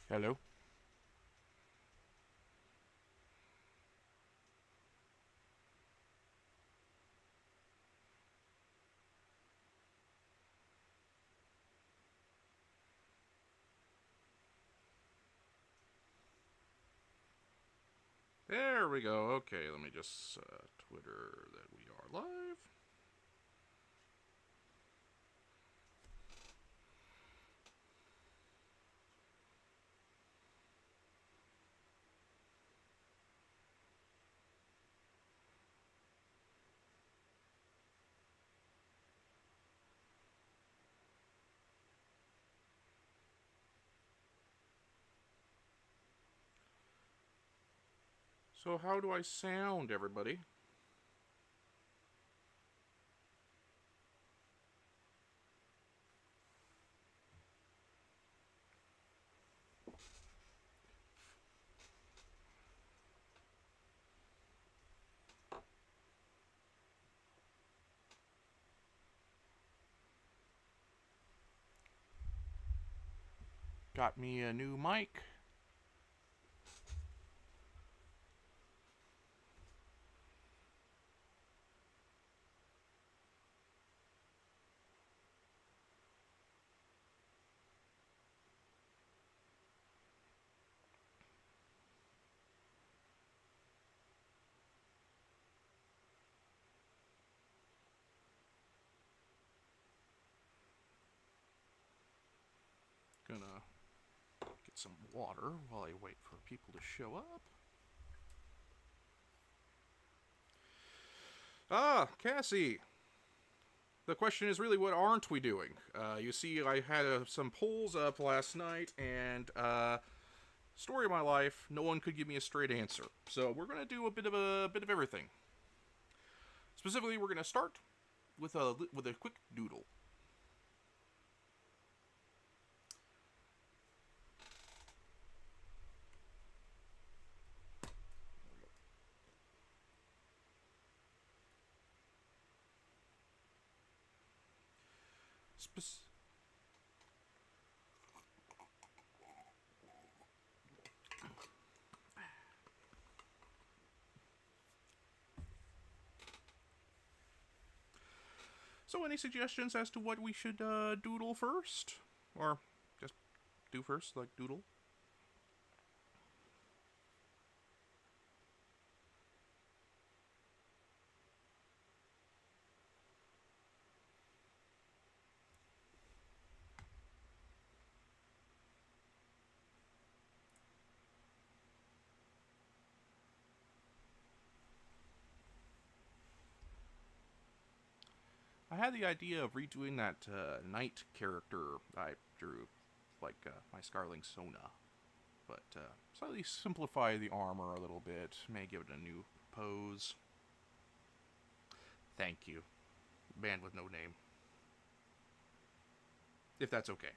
Hello? There we go. Okay, let me just Twitter that we are live. So, how do I sound, everybody? Got me a new mic. Gonna get some water while I wait for people to show up. Ah, Cassie. The question is really, what aren't we doing? You see, I had some polls up last night, and story of my life, no one could give me a straight answer. So we're gonna do a bit of everything. Specifically, we're gonna start with a quick doodle. Spec- So, any suggestions as to what we should doodle first? Or just do first, like doodle? I had the idea of redoing that knight character I drew, like my Scarling Sona, but slightly simplify the armor a little bit, may give it a new pose. Thank you. Band with no name. If that's okay.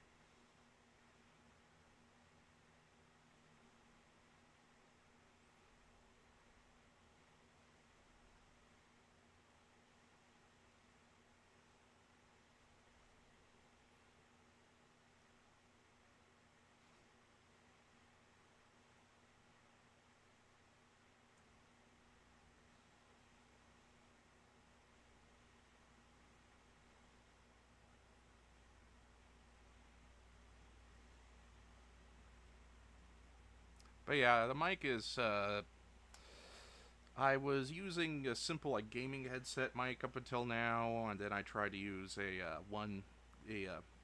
But yeah, the mic is. I was using a simple like gaming headset mic up until now, and then I tried to use a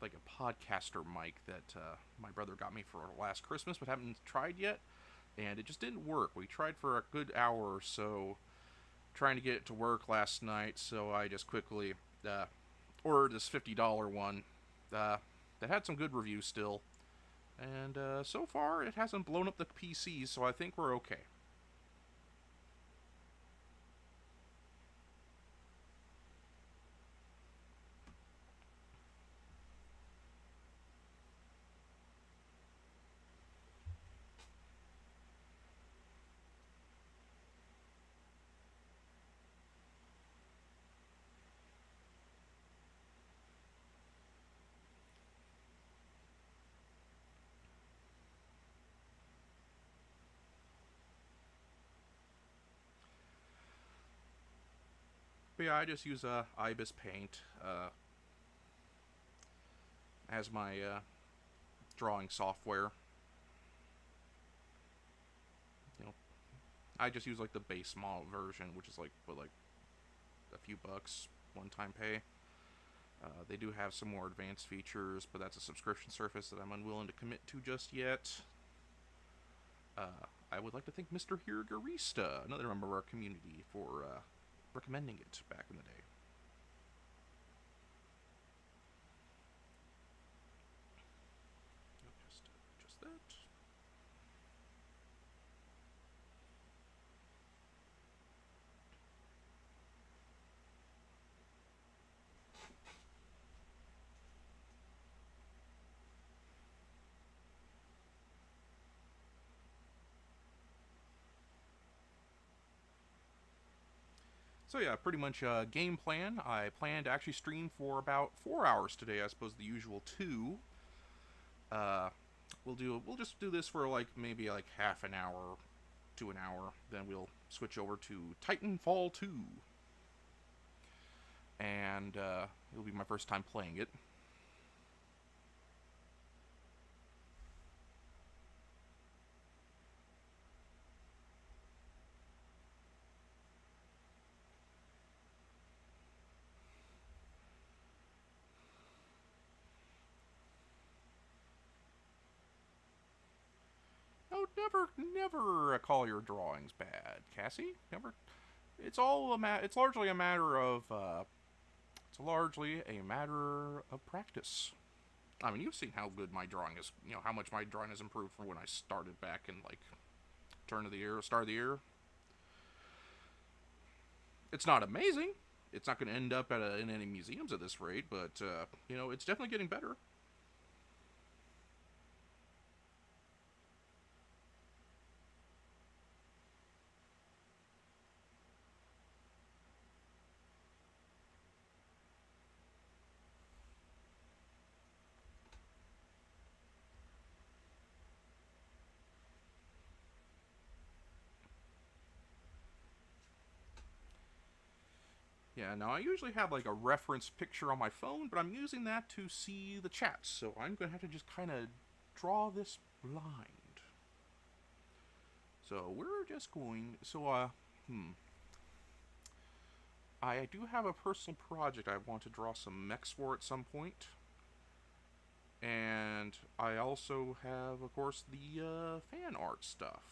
like a podcaster mic that my brother got me for last Christmas, but haven't tried yet, and it just didn't work. We tried for a good hour or so trying to get it to work last night, so I just quickly ordered this $50 one uh, that had some good reviews still, and so far it hasn't blown up the PC, so I think we're okay. But yeah, I just use Ibis Paint as my drawing software. You know, I just use like the base model version, which is like a few bucks one-time pay. They do have some more advanced features, but that's a subscription service that I'm unwilling to commit to just yet. I would like to thank Mr. Hirgarista, another member of our community, for recommending it back in the day. Just that. So yeah, pretty much game plan. I plan to actually stream for about 4 hours today, as opposed to the usual 2. Uh, we'll just do this for like maybe like half an hour to an hour. Then we'll switch over to Titanfall 2, and it'll be my first time playing it. Oh, never call your drawings bad, Cassie. Never. It's largely a matter of practice. I mean, you've seen how good my drawing is. You know how much my drawing has improved from when I started back in like start of the year. It's not amazing. It's not going to end up in any museums at this rate, but it's definitely getting better. Yeah, now I usually have like a reference picture on my phone, but I'm using that to see the chat, so I'm going to have to just kind of draw this blind. So we're just going. I do have a personal project I want to draw some mechs for at some point. And I also have, of course, the fan art stuff.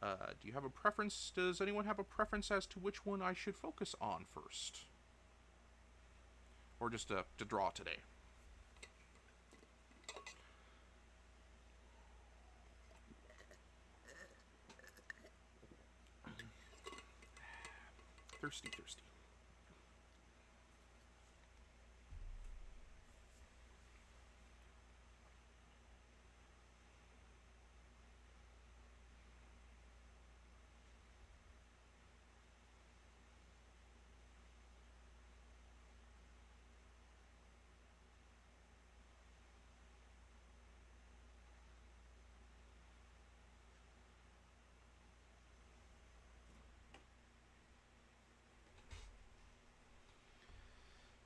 Do you have a preference? Does anyone have a preference as to which one I should focus on first? Or just to draw today? Thirsty.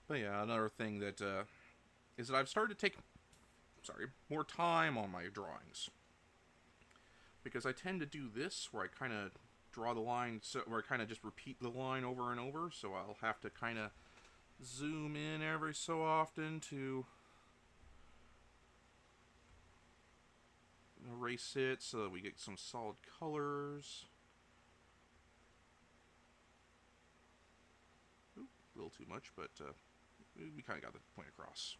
But yeah, another thing that is that I've started to take more time on my drawings, because I tend to do this where I kind of draw the line, where I kind of just repeat the line over and over. So I'll have to kind of zoom in every so often to erase it so that we get some solid colors. Ooh, a little too much, but we kind of got the point across.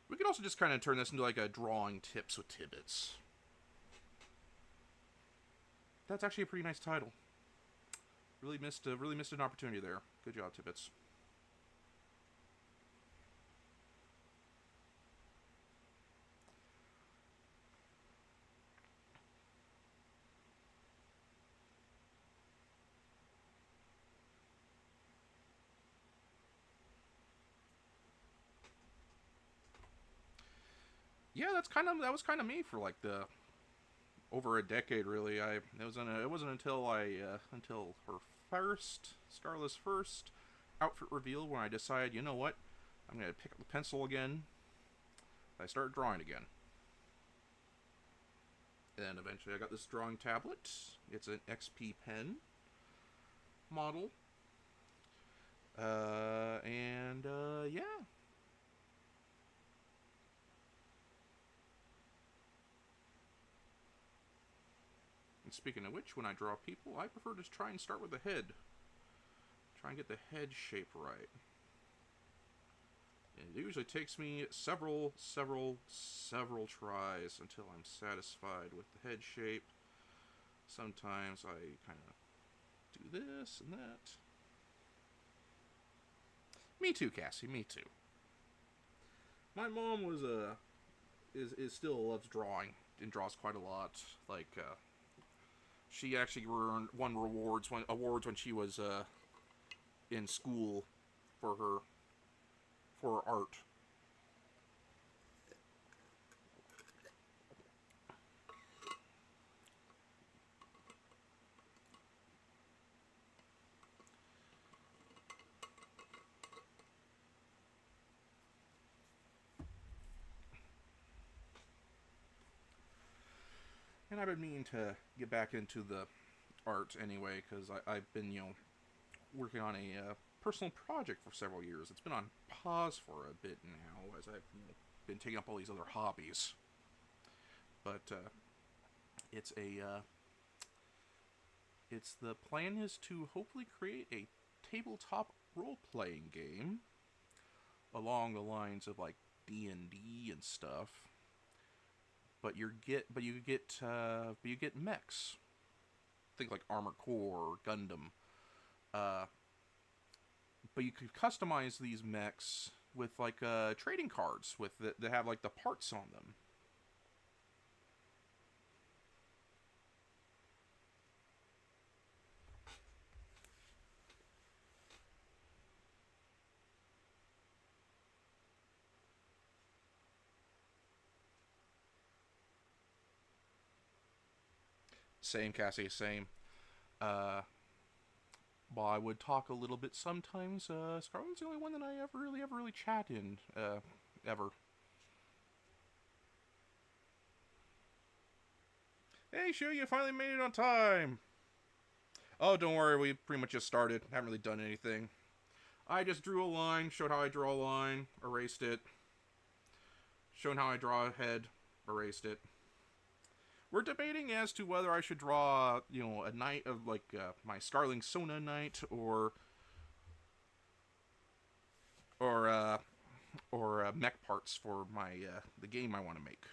We could also just kind of turn this into like a drawing tips with Tibbits. That's actually a pretty nice title. Really missed an opportunity there. Good job, Tibbits. Yeah, that was kind of me for like over a decade, really. It wasn't until until her Scarlet's first outfit reveal when I decided, you know what, I'm going to pick up the pencil again. I started drawing again. And eventually I got this drawing tablet. It's an XP pen model. Yeah. And speaking of which, when I draw people, I prefer to try and start with the head. Try and get the head shape right. And it usually takes me several tries until I'm satisfied with the head shape. Sometimes I kind of do this and that. Me too, Cassie, me too. My mom was is still loves drawing and draws quite a lot. Like she actually won awards when she was in school for her art. And I've been meaning to get back into the art anyway, because I've been, working on a personal project for several years. It's been on pause for a bit now, as I've been taking up all these other hobbies. But the plan is to hopefully create a tabletop role-playing game along the lines of like D&D and stuff. But you get mechs. Think like Armored Core or Gundam. But you could customize these mechs with like trading cards that have like the parts on them. Same, Cassie, same. Well, I would talk a little bit sometimes. Scarlet's the only one that I ever really chat in, ever. Hey, Shu, you finally made it on time! Oh, don't worry, we pretty much just started. Haven't really done anything. I just drew a line, showed how I draw a line, erased it. Shown how I draw a head, erased it. We're debating as to whether I should draw, a knight of, like, my Scarling Sona knight, or mech parts for my, the game I want to make.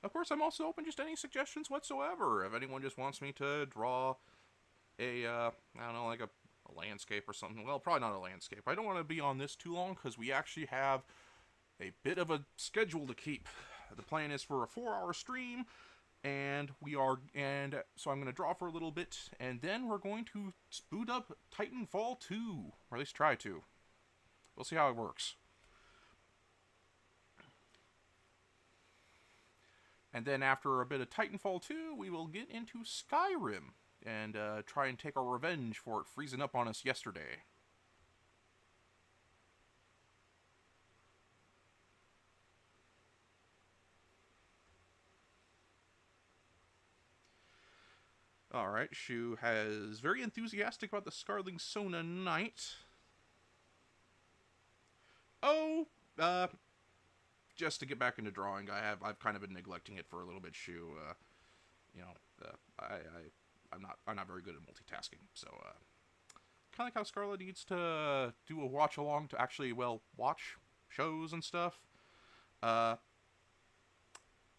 Of course, I'm also open just to any suggestions whatsoever. If anyone just wants me to draw a, I don't know, like a landscape or something. Well, probably not a landscape. I don't want to be on this too long because we actually have a bit of a schedule to keep. The plan is for a 4-hour stream, and so I'm going to draw for a little bit, and then we're going to boot up Titanfall 2, or at least try to. We'll see how it works. And then after a bit of Titanfall 2, we will get into Skyrim and try and take our revenge for it freezing up on us yesterday. Alright, Shu is very enthusiastic about the Scarling Sona Knight. Oh, just to get back into drawing, I've kind of been neglecting it for a little bit, Shu. I'm not very good at multitasking, so kind of like how Scarlet needs to do a watch along to actually watch shows and stuff. I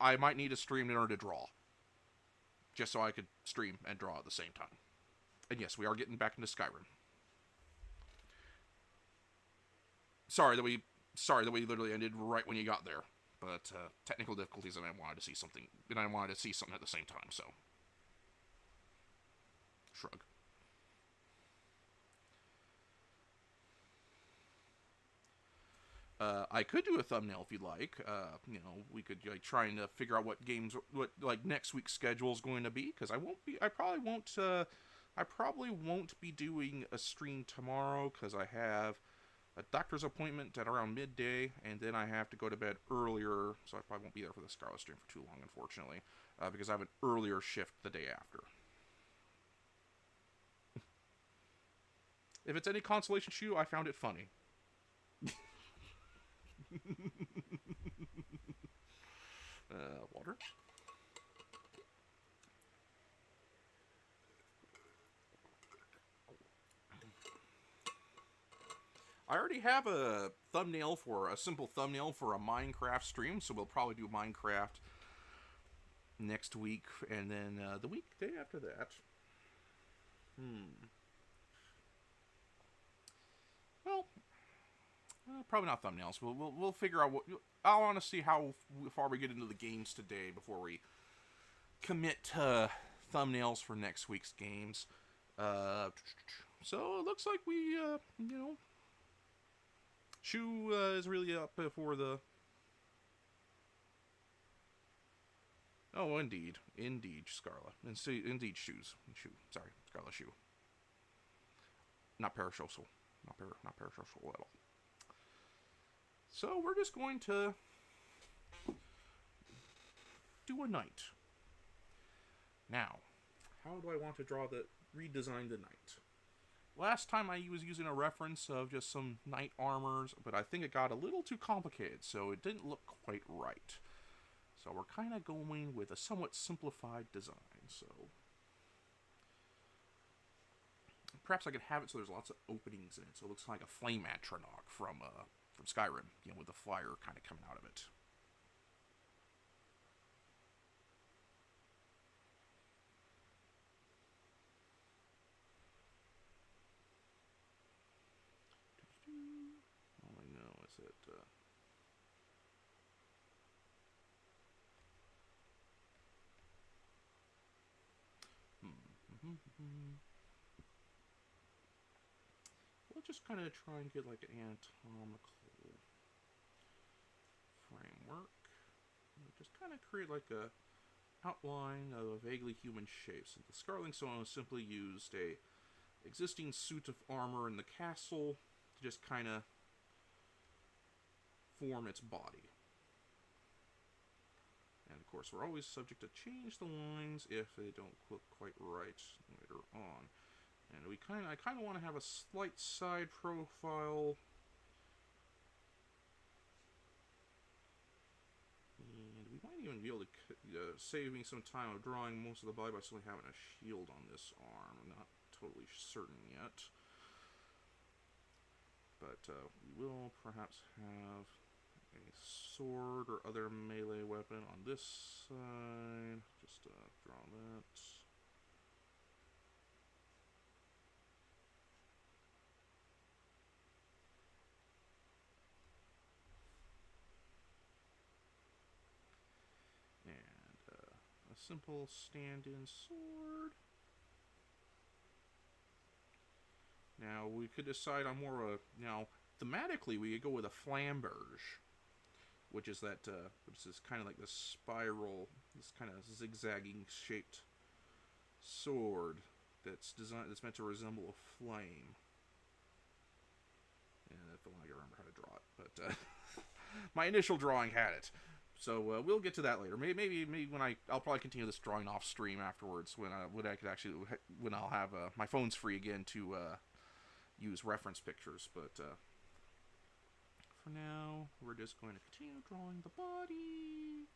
might need a stream in order to draw, just so I could stream and draw at the same time. And yes, we are getting back into Skyrim. sorry, the way you literally ended right when you got there. But technical difficulties, and I wanted to see something, at the same time. So, shrug. I could do a thumbnail if you'd like. We could like trying to figure out what games, what like next week's schedule is going to be, because I probably won't be doing a stream tomorrow because I have a doctor's appointment at around midday, and then I have to go to bed earlier, so I probably won't be there for the Scarlet stream for too long, unfortunately, because I have an earlier shift the day after. If it's any consolation to you, I found it funny. Water. I already have a simple thumbnail for a Minecraft stream, so we'll probably do Minecraft next week, and then the day after that. Well, probably not thumbnails. We'll figure out what. I want to see how far we get into the games today before we commit to thumbnails for next week's games. So it looks like we, Shu is really up for the. Oh, indeed, Scarlet, and see, indeed, Shu. Sorry, Scarlet Shu. Not parasocial, not parasocial at all. So we're just going to do a knight. Now, how do I want to redesign the knight? Last time I was using a reference of just some knight armors, but I think it got a little too complicated, so it didn't look quite right. So we're kind of going with a somewhat simplified design, so perhaps I could have it so there's lots of openings in it, so it looks like a flame atronach from Skyrim, with the fire kind of coming out of it. All I know is that we'll just kind of try and get like an anatomical framework. And just kind of create like a outline of a vaguely human shape. So the Scarling Stone simply used a existing suit of armor in the castle to just kind of form its body. And of course, we're always subject to change the lines if they don't look quite right later on. And I kind of want to have a slight side profile. And we might even be able to save me some time of drawing most of the body by simply having a shield on this arm. I'm not totally certain yet. But we will perhaps have a sword or other melee weapon on this side. Just draw that. And a simple stand-in sword. Now, we could decide on more of a... Now, thematically, we could go with a flamberge, which is kind of like this spiral, this kind of zigzagging shaped sword that's meant to resemble a flame. And if I can remember how to draw it, but my initial drawing had it. So we'll get to that later. Maybe when I'll probably continue this drawing off stream afterwards when I'll have my phone's free again to use reference pictures. But for now, we're just going to continue drawing the body.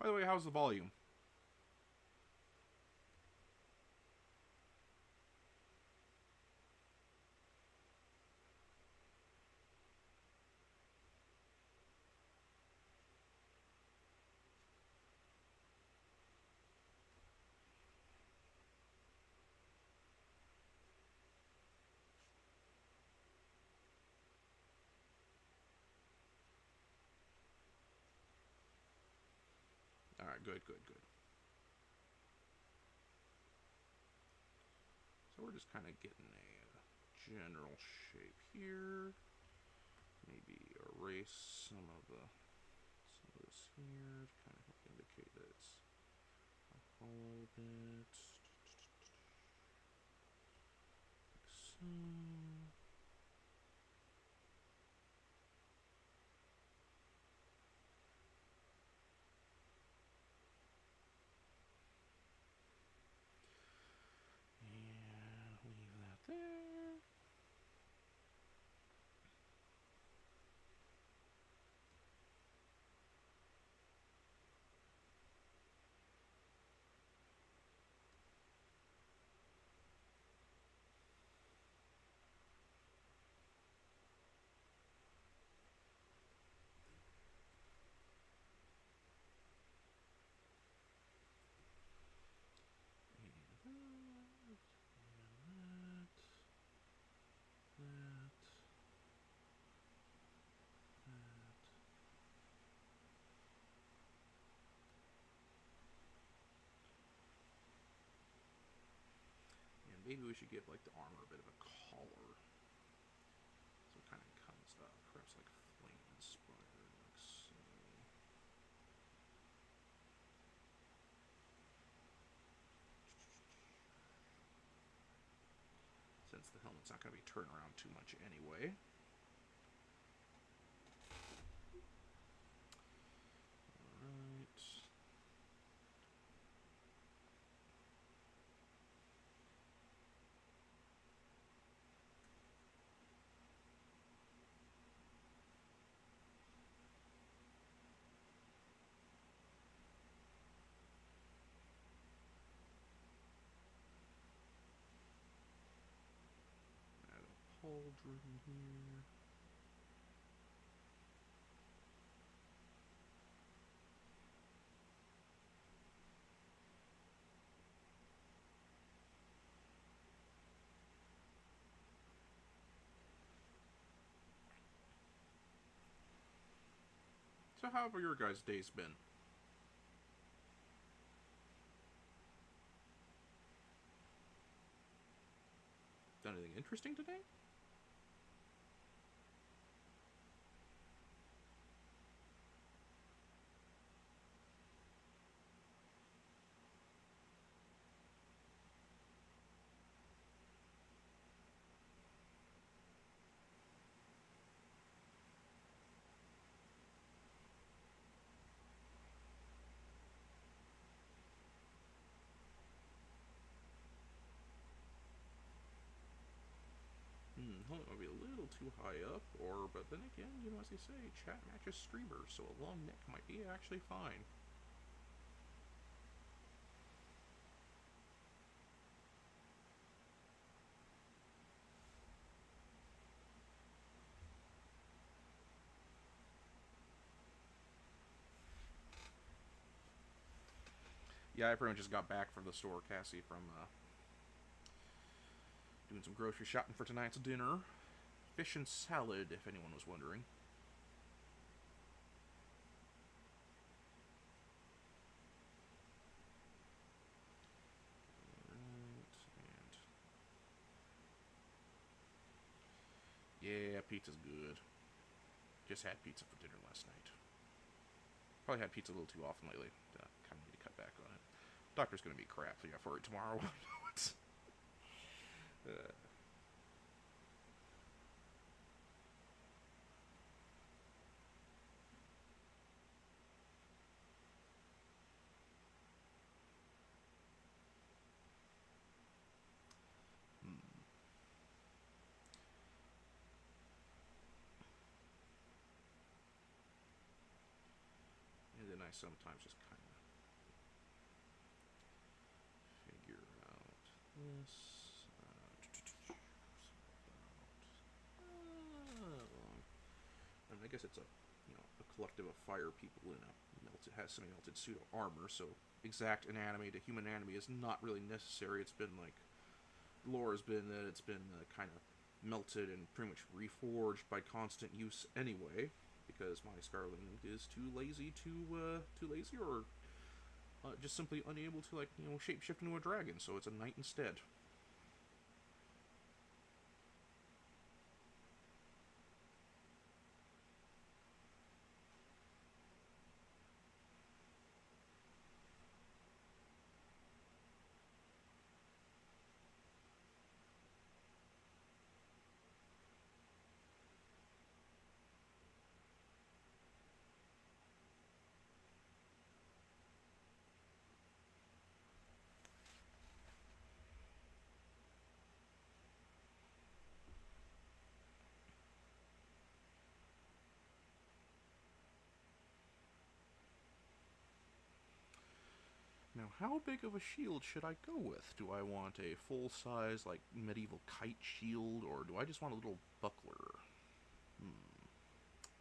By the way, how's the volume? Alright, good, good, good. So we're just kind of getting a general shape here. Maybe erase some of this here to kind of help indicate that it's a hollow bit. Like so. And leave that there. Maybe we should give like the armor a bit of a collar, so it kind of comes up, perhaps like flame inspired, like so. Since the helmet's not going to be turned around too much anyway. Alright. Add a pauldron here. So how have your guys' days been? Done anything interesting today? It might be a little too high up, but then again, as they say, chat matches streamers, so a long neck might be actually fine. Yeah, I pretty much just got back from the store, Cassie, from doing some grocery shopping for tonight's dinner. Fish and salad, if anyone was wondering. Yeah, pizza's good. Just had pizza for dinner last night. Probably had pizza a little too often lately. Kind of need to cut back on it. Doctor's gonna be crap for it tomorrow. And then I sometimes just kind of this. And I guess it's a collective of fire people in a melted has semi-melted pseudo armor. So exact anatomy to human anatomy is not really necessary. It's been like lore has been that it's been kind of melted and pretty much reforged by constant use anyway, because my Skyrim is too lazy or just simply unable to shapeshift into a dragon, so it's a knight instead. Now, how big of a shield should I go with? Do I want a full-size, medieval kite shield, or do I just want a little buckler?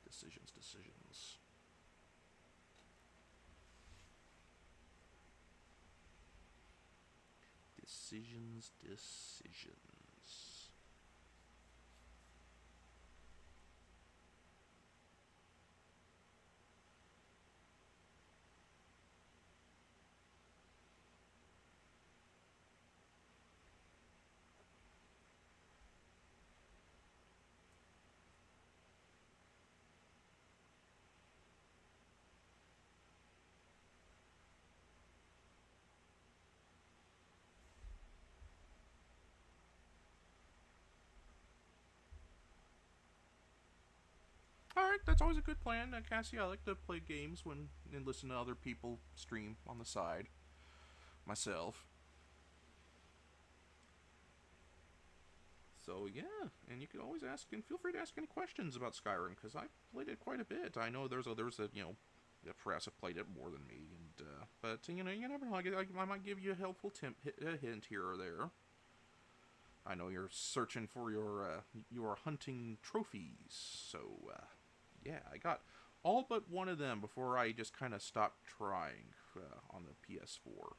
Decisions. Decisions. Alright, that's always a good plan, Cassie. I like to play games and listen to other people stream on the side. Myself. So yeah, and you can always ask, and feel free to ask any questions about Skyrim, because I played it quite a bit. I know there's a perhaps have played it more than me, and but you never know. I might give you a helpful hint here or there. I know you're searching for your hunting trophies, so yeah, I got all but one of them before I just kind of stopped trying on the PS4.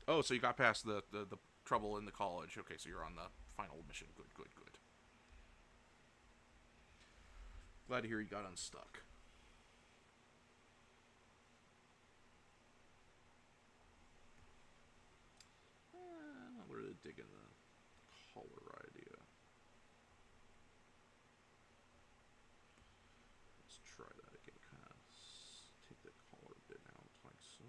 Oh, so you got past the trouble in the college. Okay, so you're on the final mission. Good. Glad to hear you got unstuck. Not really digging the collar idea. Let's try that again. Kind of take the collar bit out like so.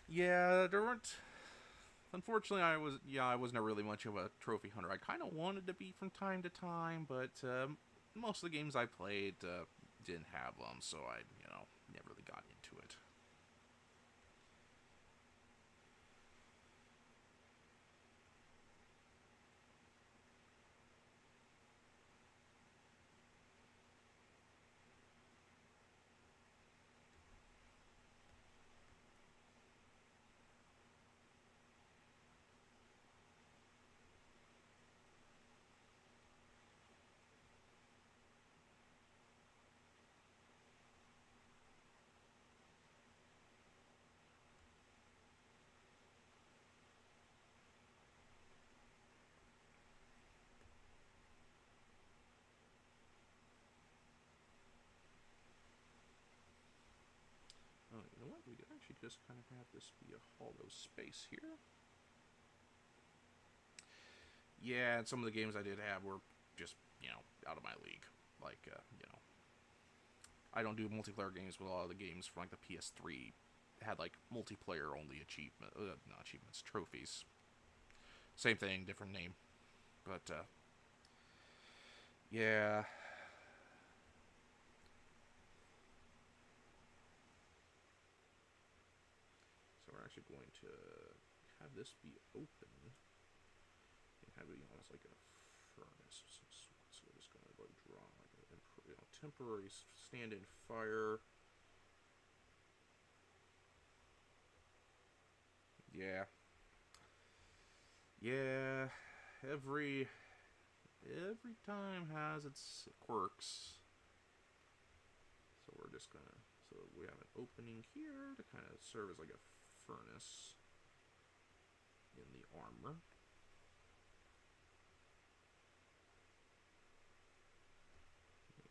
Yeah, there weren't. Unfortunately, I wasn't really much of a trophy hunter. I kind of wanted to be from time to time, but most of the games I played didn't have them, so I never really got into it. Oh, you know what? We could actually just kind of have this be a hollow space here. Yeah, and some of the games I did have were just, out of my league. Like, I don't do multiplayer games, but a lot of the games from like the PS3 had like multiplayer only not achievements, trophies. Same thing, different name. But, yeah. So we're actually going to have this be open and have it, as like a furnace of some sort. So we're just going to like draw like a temporary stand-in fire. Yeah. Yeah. Every time has its quirks. So we're just gonna, so we have an opening here to kind of serve as like a furnace in the armor.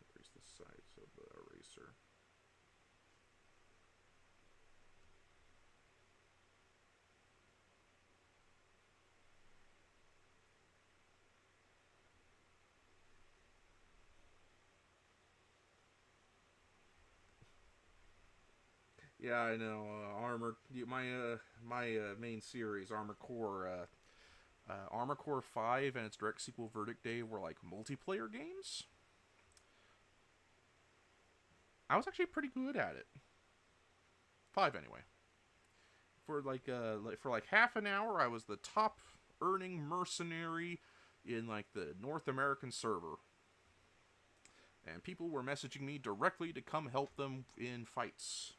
Increase the size of the eraser. Yeah, I know. Armor. My main series, Armor Core 5 and its direct sequel, Verdict Day, were like multiplayer games. I was actually pretty good at it. 5 anyway. For like half an hour, I was the top earning mercenary in like the North American server. And people were messaging me directly to come help them in fights.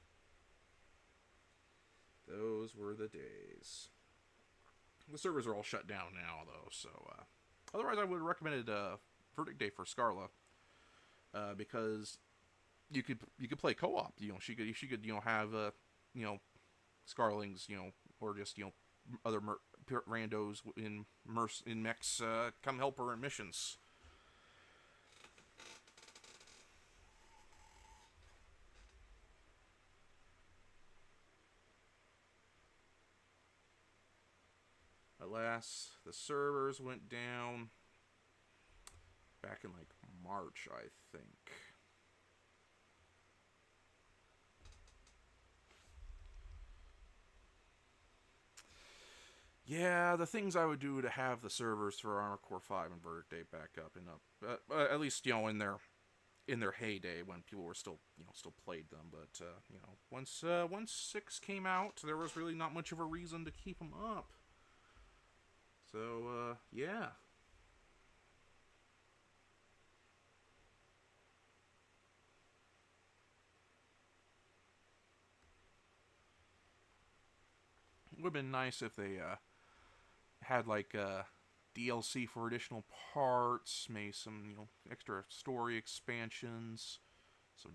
Those were the days. The servers are all shut down now, though, so otherwise I would have recommended Verdict Day for Scarla, because you could play co-op. She could have Scarlings, or just other randos in mechs come help her in missions. Alas, the servers went down back in like March, I think. Yeah, the things I would do to have the servers for Armor Core 5 and Verdict Day back up and up, at least in their heyday when people were still still played them. But once 6 came out, there was really not much of a reason to keep them up. So yeah. It would have been nice if they had like DLC for additional parts, maybe some extra story expansions, some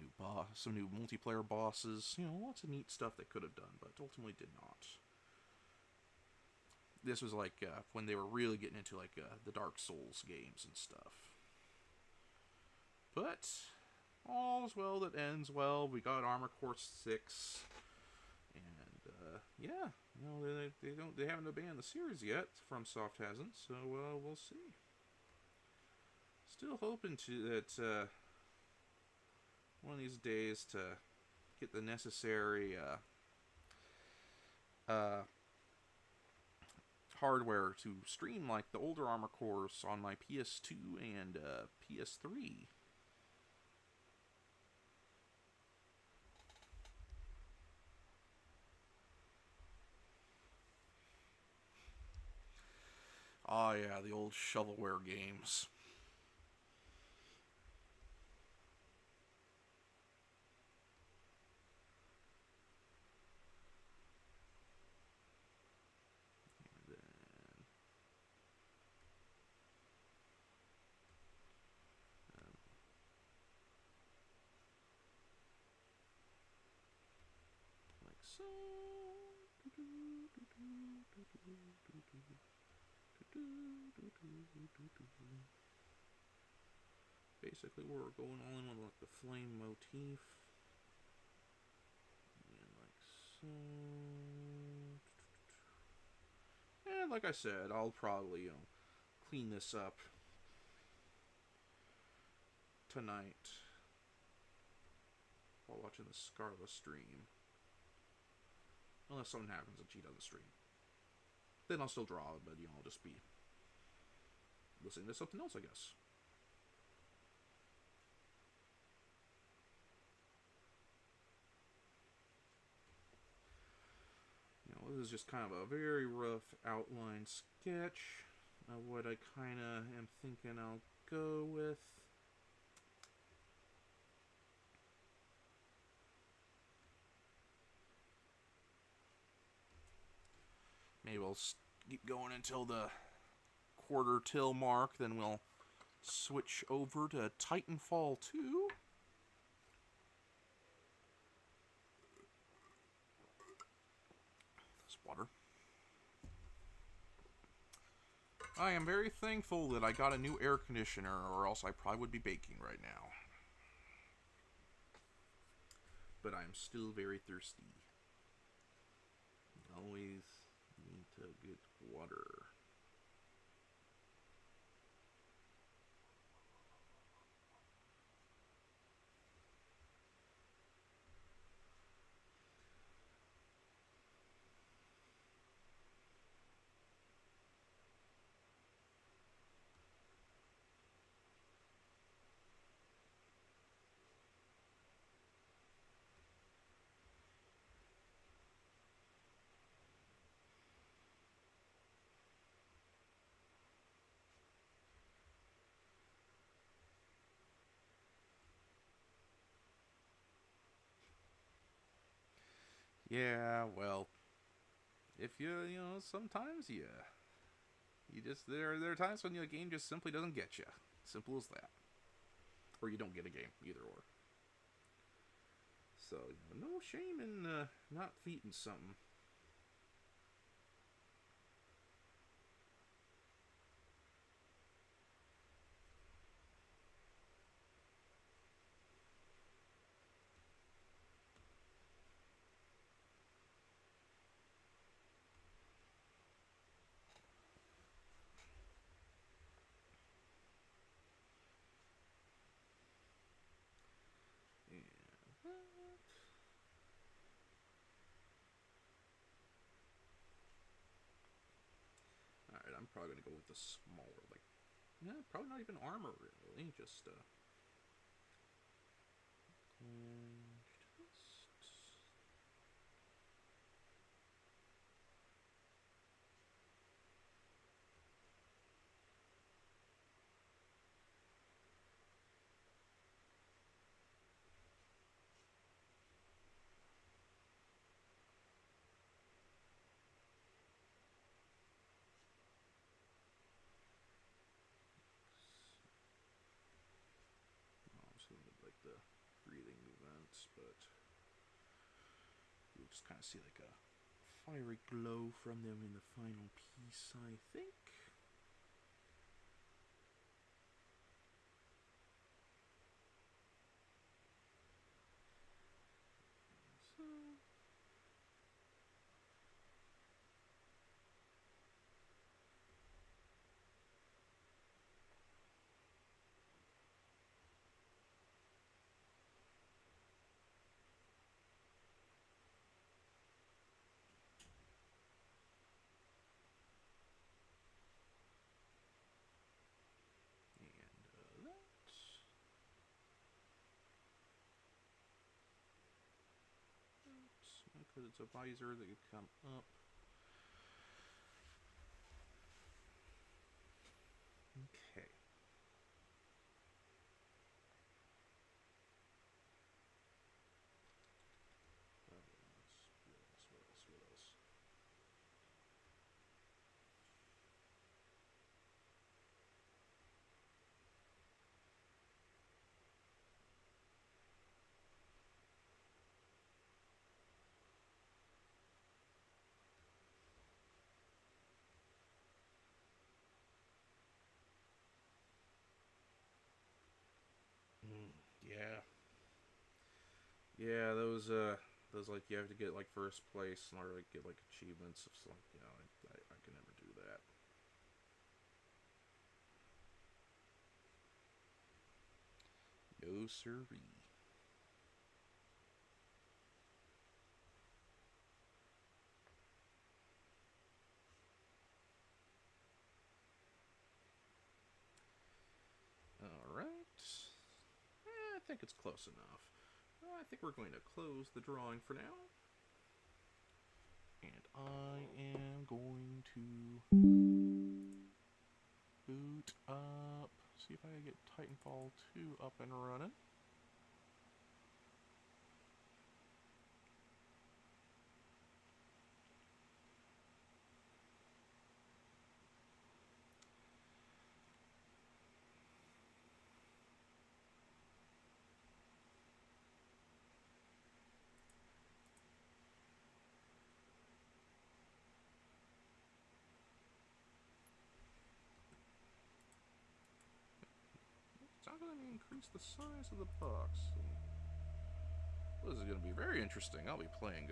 new multiplayer bosses. Lots of neat stuff they could have done, but ultimately did not. This was like when they were really getting into like the Dark Souls games and stuff. But all's well that ends well. We got Armor Core 6, and yeah, they haven't abandoned the series yet. FromSoft hasn't, so we'll see. Still hoping that one of these days to get the necessary hardware to stream like the older Armor Cores on my PS2 and PS3. Oh yeah, the old shovelware games. So basically we're going all in on like the flame motif. And like so. And like I said, I'll probably clean this up tonight while watching the Scarlet stream. Unless something happens and she doesn't stream. Then I'll still draw, but you know, I'll just be listening to something else, I guess. You know, this is just kind of a very rough outline sketch of what I kind of am thinking I'll go with. Maybe we'll keep going until the quarter till mark, then we'll switch over to Titanfall 2. This water. I am very thankful that I got a new air conditioner, or else I probably would be baking right now. But I am still very thirsty. Always need to get water. Yeah, well, if you know, sometimes you just, there are times when the game just simply doesn't get you. Simple as that. Or you don't get a game, either or. So, you know, no shame in not feeding something. Alright, I'm probably going to go with the smaller, like, yeah, probably not even armor, really, just, like the breathing events, but you'll just kind of see like a fiery glow from them in the final piece, I think. So, and because it's a visor that could come up. Okay. What else? Yeah. Yeah, those like you have to get like first place in order to get like achievements. It's like, you know, I can never do that. No siree. Alright. I think it's close enough. I think we're going to close the drawing for now. And I am going to boot up, see if I can get Titanfall 2 up and running. It's not going to increase the size of the box. Well, this is going to be very interesting. I'll be playing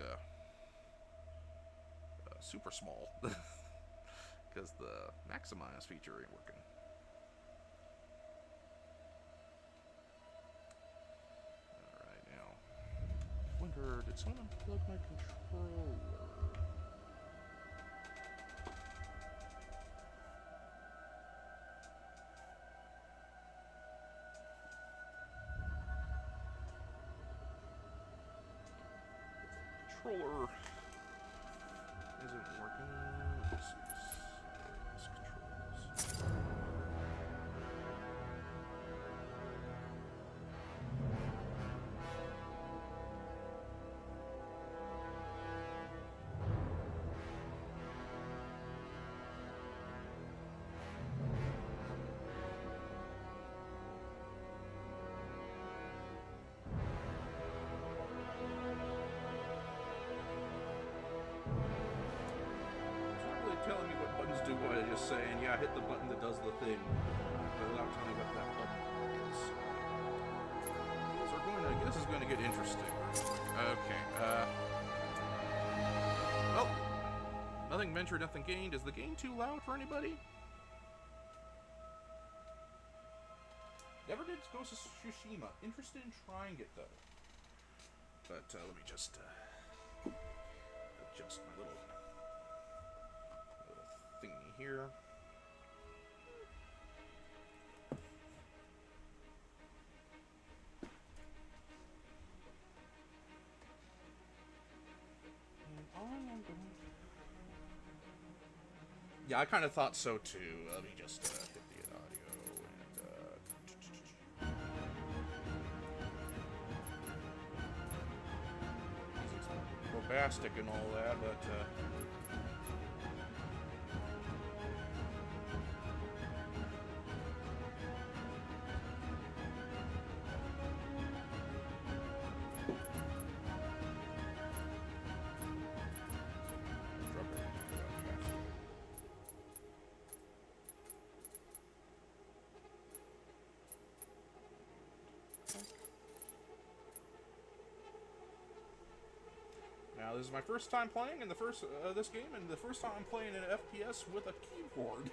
super small because the maximize feature ain't working. Alright, now, wonder, did someone unplug my controller? Controller isn't working. Let's see. Controls. Telling me what buttons do what. Just saying, yeah, hit the button that does the thing, but without telling me what that button is. So we're going to. This is going to get interesting. Okay. Well, nothing ventured, nothing gained. Is the game too loud for anybody? Never did Ghost of Tsushima. Interested in trying it though. But let me just adjust my little thingy here. Yeah, I kind of thought so too. Let me just hit the audio and it's bombastic and all that, but now this is my first time playing in the first this game, and the first time I'm playing an FPS with a keyboard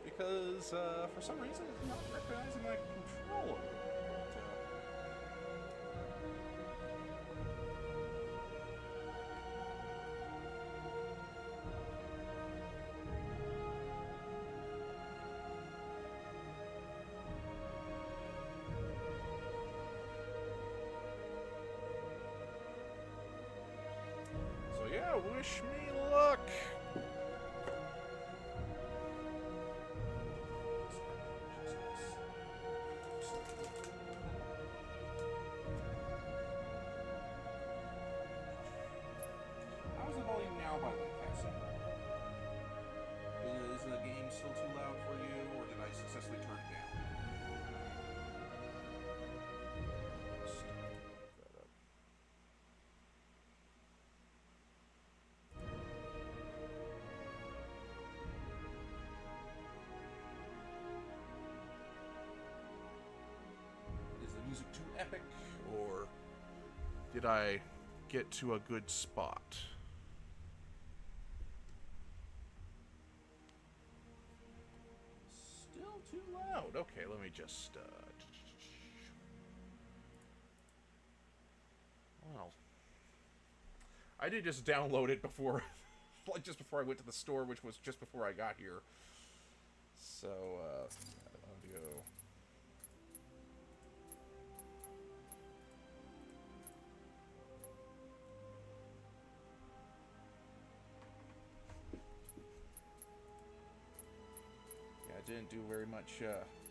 because for some reason it's not recognizing my controller. Yeah, wish me luck. How's the volume now, by the way, Cassie? Is the game still too loud for you, or did I successfully turn it down? Music too epic, or did I get to a good spot? Still too loud. Okay, let me just I did just download it before, like just before I went to the store, which was just before I got here. So, audio. Yeah, I didn't do very much,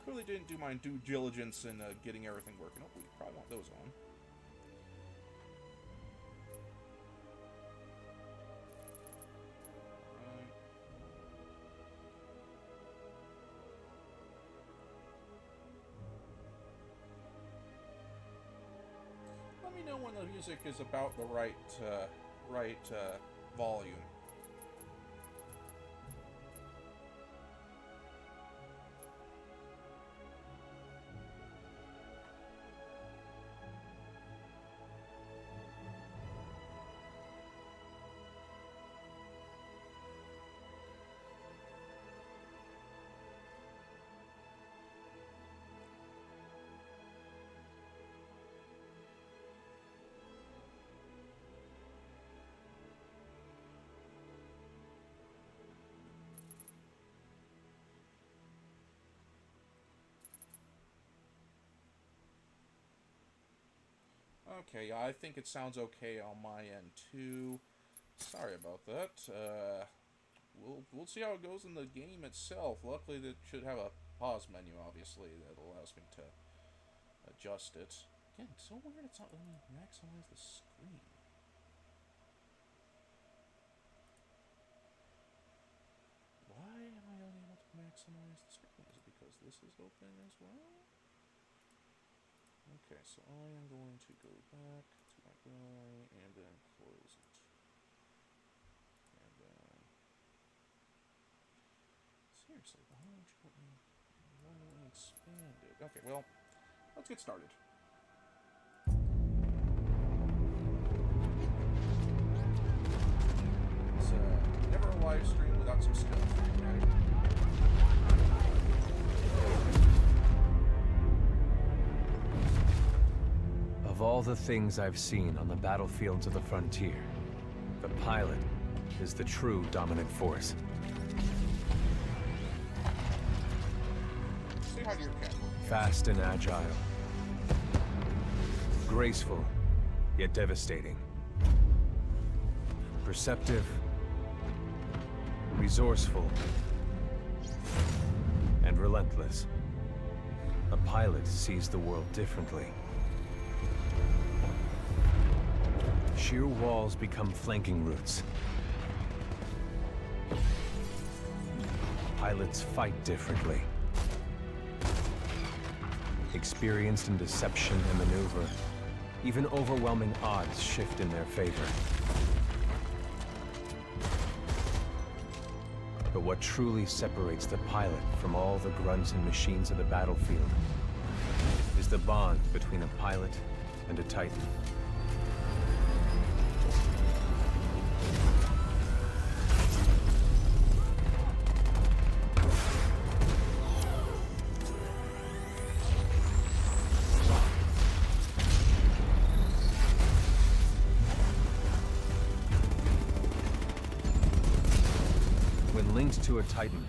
clearly didn't do my due diligence in getting everything working. Oh, we probably want those on. Let me know when the music is about the right volume. Okay, I think it sounds okay on my end too. Sorry about that. We'll see how it goes in the game itself. Luckily, it should have a pause menu, obviously, that allows me to adjust it. Again, it's so weird it's not letting me maximize the screen. Why am I unable to maximize the screen? Is it because this is open as well? Okay, so I am going to go back to my guy and then close it. And then... Seriously, why won't you let me expand it? Okay, well, let's get started. It's never a live stream without some stuff, right? Of all the things I've seen on the battlefields of the frontier, the pilot is the true dominant force. Say hi to your cat. Fast and agile. Graceful, yet devastating. Perceptive. Resourceful. And relentless. A pilot sees the world differently. Sheer walls become flanking routes. Pilots fight differently. Experienced in deception and maneuver, even overwhelming odds shift in their favor. But what truly separates the pilot from all the grunts and machines of the battlefield is the bond between a pilot and a Titan. Linked to a Titan,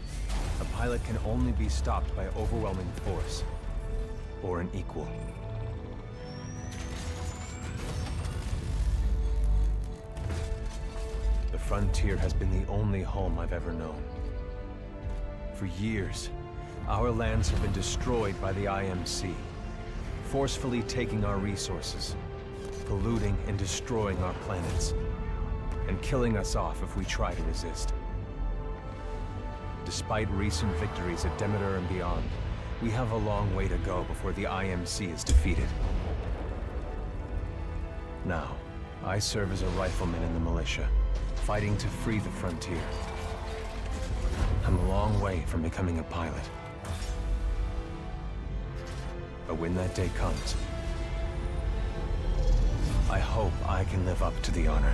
a pilot can only be stopped by overwhelming force, or an equal. The frontier has been the only home I've ever known. For years, our lands have been destroyed by the IMC, forcefully taking our resources, polluting and destroying our planets, and killing us off if we try to resist. Despite recent victories at Demeter and beyond, we have a long way to go before the IMC is defeated. Now, I serve as a rifleman in the militia, fighting to free the frontier. I'm a long way from becoming a pilot. But when that day comes, I hope I can live up to the honor.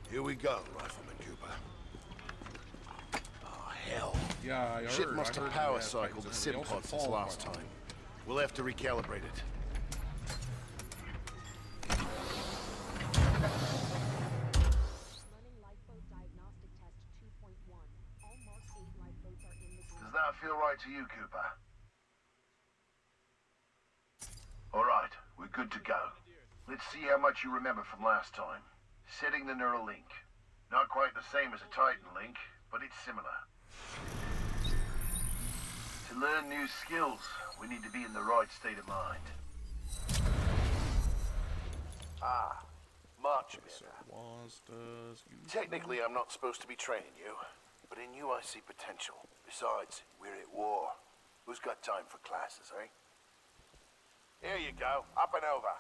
Here we go, Rifleman Cooper. Oh, hell. Yeah, I heard. Ship must I have heard power you had cycled the Titans, sim and they also pod since fall last quite a time. We'll have to recalibrate it. Running lifeboat diagnostic test 2.1. All Mark 8 lifeboats are in the green. Does that feel right to you, Cooper? All right, we're good to go. Let's see how much you remember from last time. Setting the neural link. Not quite the same as a Titan link, but it's similar. To learn new skills, we need to be in the right state of mind. Ah, much better. Technically, I'm not supposed to be training you, but in you I see potential. Besides, we're at war. Who's got time for classes, eh? Here you go, up and over.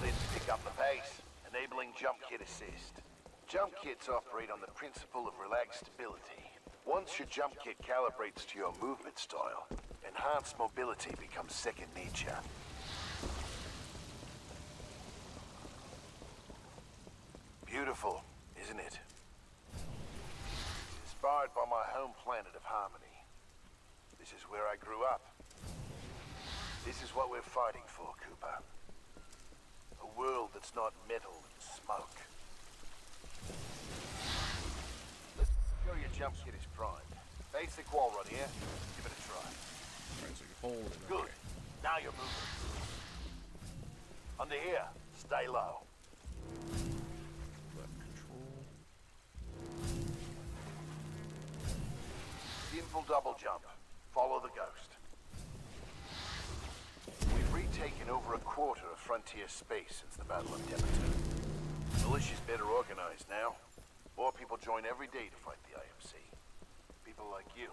Let's pick up the pace, enabling jump kit assist. Jump kits operate on the principle of relaxed stability. Once your jump kit calibrates to your movement style, enhanced mobility becomes second nature. Beautiful, isn't it? Inspired by my home planet of Harmony. This is where I grew up. This is what we're fighting for, Cooper. A world that's not metal and smoke. Let's go. Your jump kit is primed. Basic wall run here. Give it a try. Right, so you hold it. Good. Okay. Now you're moving. Under here. Stay low. Left control. Simple double jump. Follow the ghost. We've retaken over a quarter of frontier space since the Battle of Tibbits. Militia's better organized now. More people join every day to fight the IMC. People like you.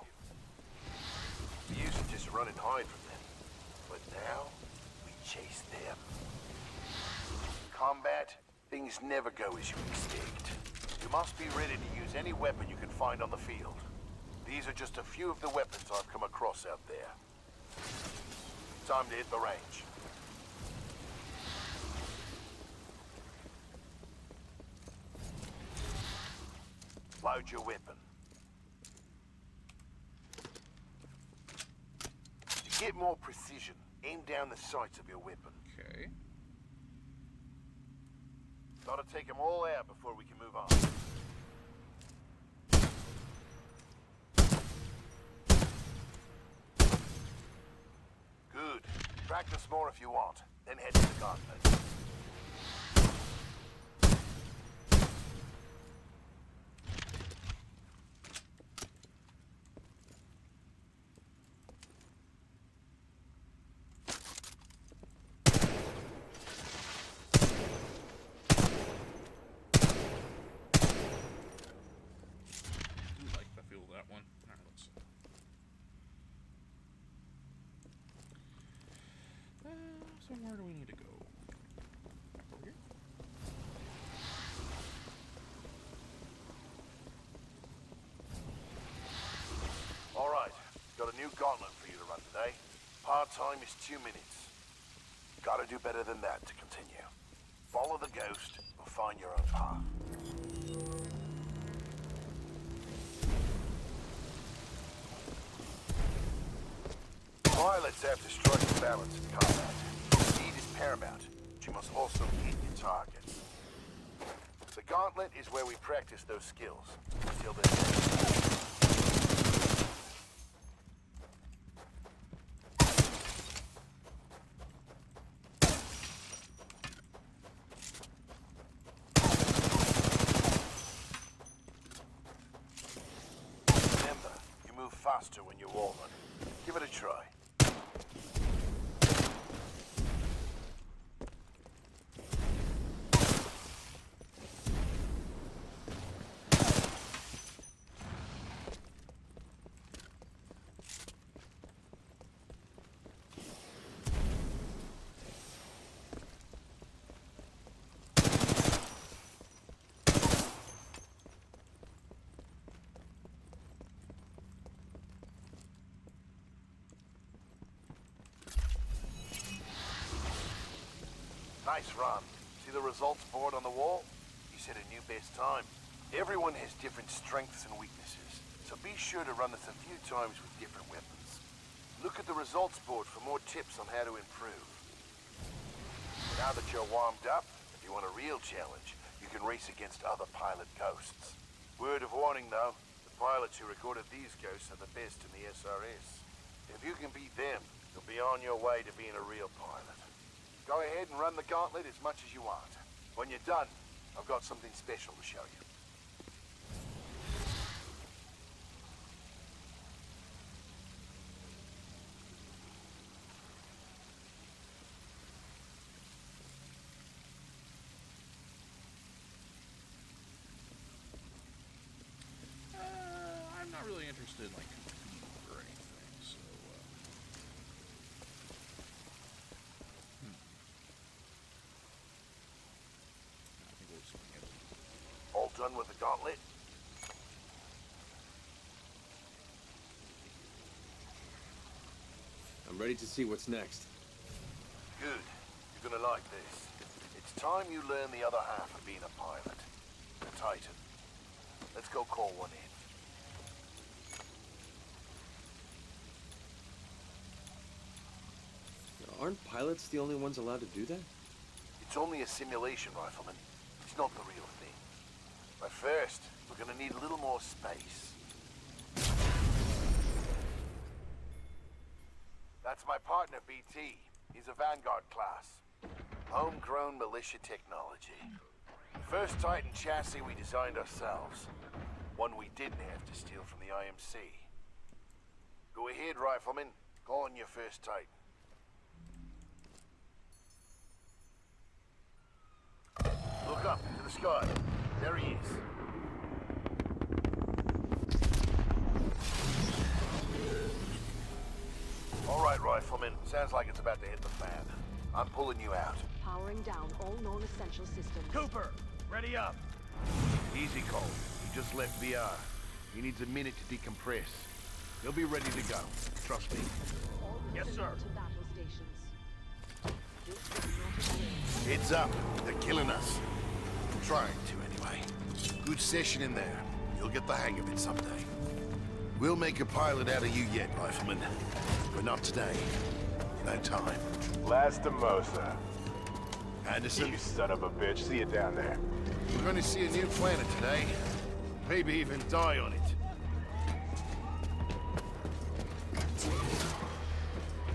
We used to just run and hide from them. But now, we chase them. In combat, things never go as you expect. You must be ready to use any weapon you can find on the field. These are just a few of the weapons I've come across out there. Time to hit the range. Load your weapon. To get more precision, aim down the sights of your weapon. Okay. Gotta take them all out before we can move on. Good. Practice more if you want, then head to the gauntlet. I do like the feel of that one. Alright, let's see. So where do we need to go? Over here? All right, got a new gauntlet for you to run today. Part time is 2 minutes. Gotta do better than that to continue. Follow the ghost or find your own path. Pilots have to strike a balance in combat. Speed is paramount, but you must also hit your targets. The gauntlet is where we practice those skills. Until then. Remember, you move faster when you're wall running. Give it a try. Nice run. See the results board on the wall? You set a new best time. Everyone has different strengths and weaknesses, so be sure to run this a few times with different weapons. Look at the results board for more tips on how to improve. Now that you're warmed up, if you want a real challenge, you can race against other pilot ghosts. Word of warning though, the pilots who recorded these ghosts are the best in the SRS. If you can beat them, you'll be on your way to being a real pilot. Go ahead and run the gauntlet as much as you want. When you're done, I've got something special to show you. I'm not really interested in, like, competing or anything, so, I think we'll just wing it. All done with the gauntlet? I'm ready to see what's next. Good. You're gonna like this. It's time you learn the other half of being a pilot. A Titan. Let's go call one in. Aren't pilots the only ones allowed to do that? It's only a simulation, Rifleman. It's not the real thing. But first, we're gonna need a little more space. That's my partner, BT. He's a Vanguard class. Homegrown militia technology. The first Titan chassis we designed ourselves. One we didn't have to steal from the IMC. Go ahead, Rifleman. Call on your first Titan. Look up to the sky. There he is. All right, Rifleman. Sounds like it's about to hit the fan. I'm pulling you out. Powering down all known essential systems. Cooper, ready up. Easy, Cole. He just left VR. He needs a minute to decompress. He'll be ready to go. Trust me. All Yes, sir. to battle stations. This is not a game. Heads up. They're killing us. Trying to, anyway. Good session in there. You'll get the hang of it someday. We'll make a pilot out of you yet, Rifleman. But not today. No time. Lastimosa. Anderson, You son of a bitch. See you down there. we're going to see a new planet today. Maybe even die on it.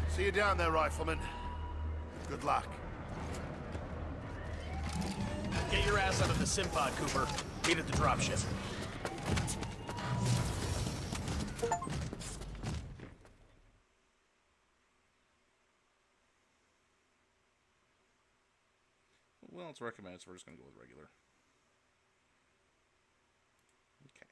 See you down there, Rifleman. Good luck. Get your ass out of the sim pod, Cooper. Meet at the dropship. Well, it's recommended, so we're just going to go with regular. Okay.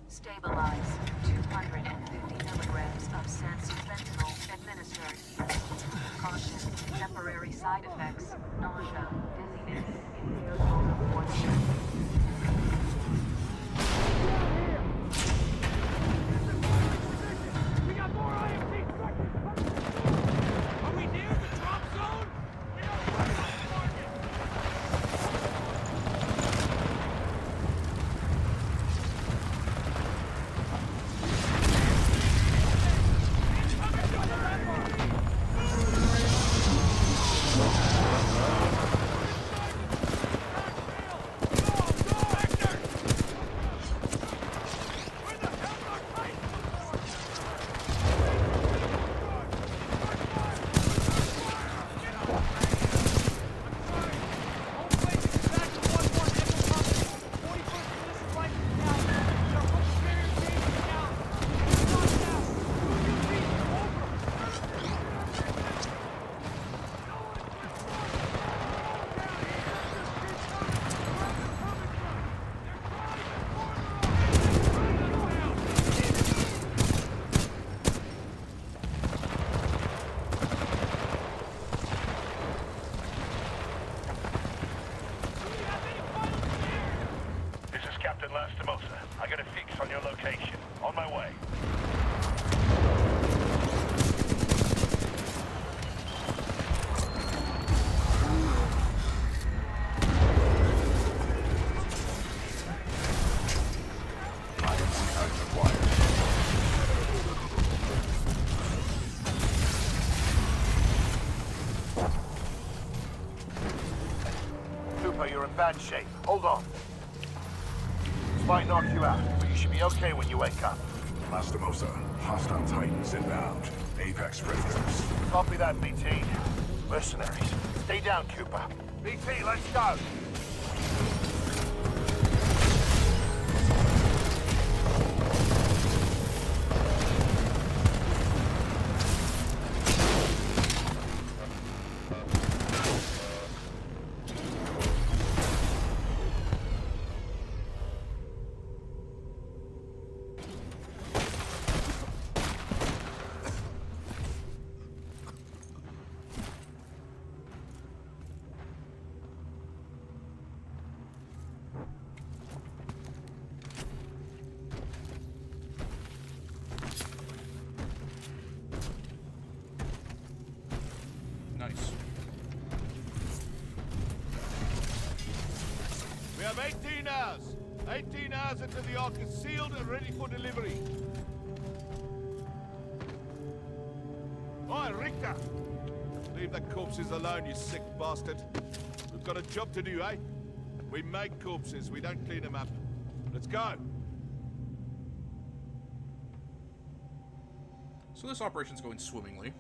Stabilize. 250 milligrams of sensu fentanyl administered. Caution. Temporary side effects. Nausea. Dizziness. Impaired motor coordination. We got more IMC! bad shape. Hold on. This might knock you out, but you should be okay when you wake up. Lastimosa, hostile Titans inbound. Apex readiness. Copy that, BT. Mercenaries. Stay down, Cooper. BT, let's go! Nice. We have 18 hours. 18 hours until the Ark is sealed and ready for delivery. Oi, Richter! Leave the corpses alone, you sick bastard. We've got a job to do, eh? We make corpses, we don't clean them up. Let's go! So this operation's going swimmingly.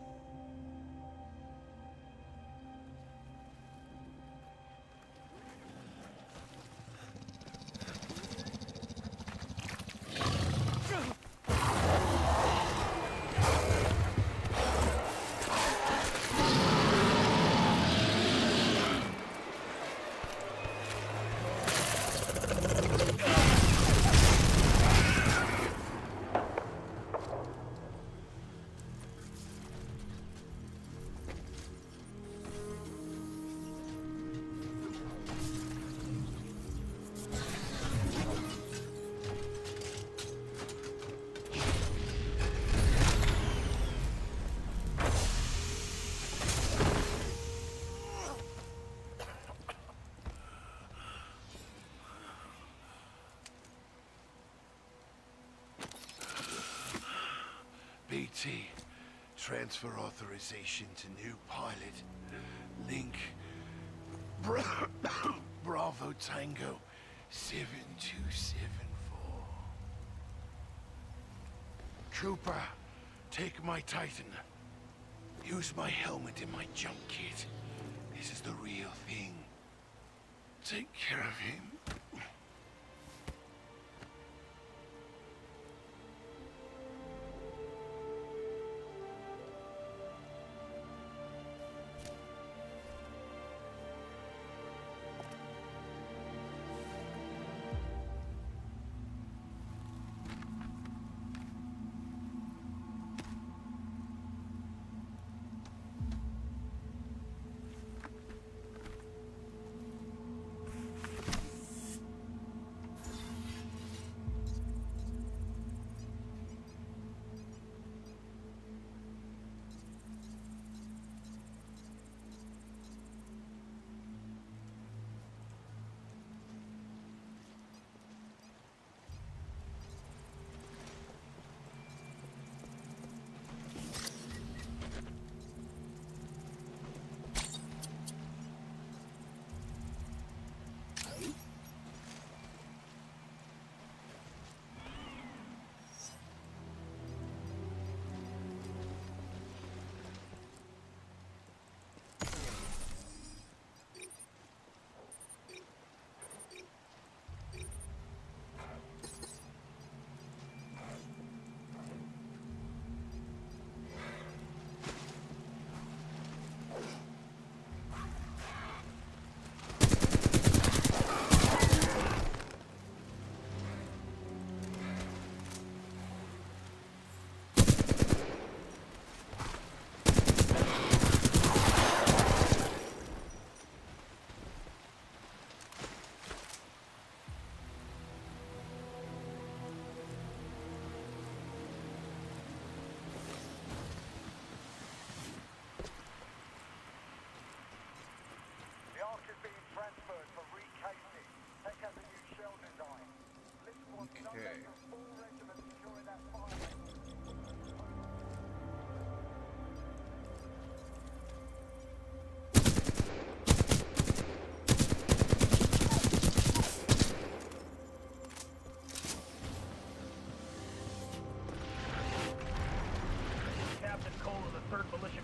BT, transfer authorization to new pilot. Link, Bravo Tango 7274. Cooper, take my Titan. Use my helmet and my jump kit. This is the real thing. Take care of him.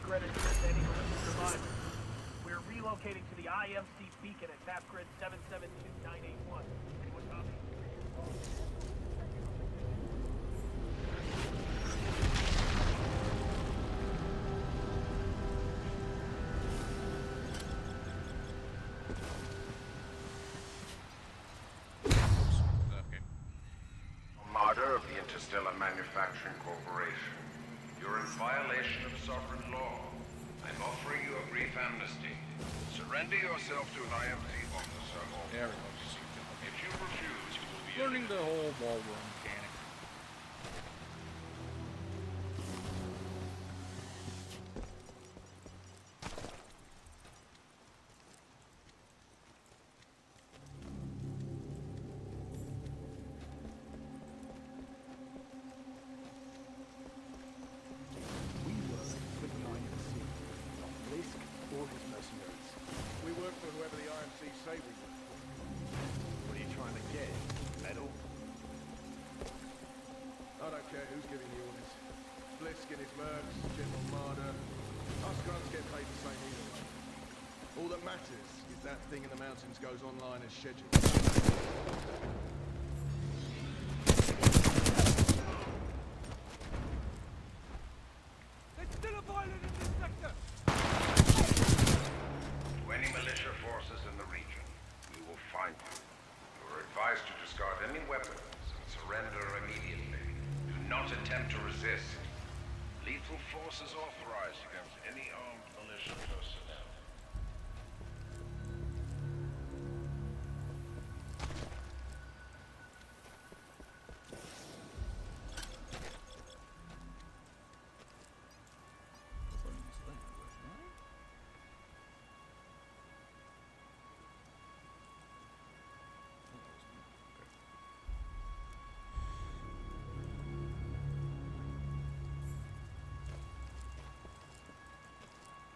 credit to any militia survivors. We're relocating to the IMC beacon at map grid 772981. Anyone copy? Okay. Martyr of the Interstellar Manufacturing Corporation. You're in violation of sovereign law. I'm offering you a brief amnesty. Surrender yourself to an IMC officer or... There we go. If you refuse, you will be... Learning the whole ballroom mechanic. We work for the IMC, not Blisk or his mercenaries. We work for whoever the IMC say we work for. What are you trying to get? Medal? I don't care who's giving the orders. Blisk and his mercs, General Marder. Us guns get paid the same either way. All that matters is that thing in the mountains goes online as scheduled. There's still a violent in this sector! To any militia forces in the region, we will find you. You are advised to discard any weapons and surrender immediately. Do not attempt to resist. Lethal force is authorized against any armed militia personnel.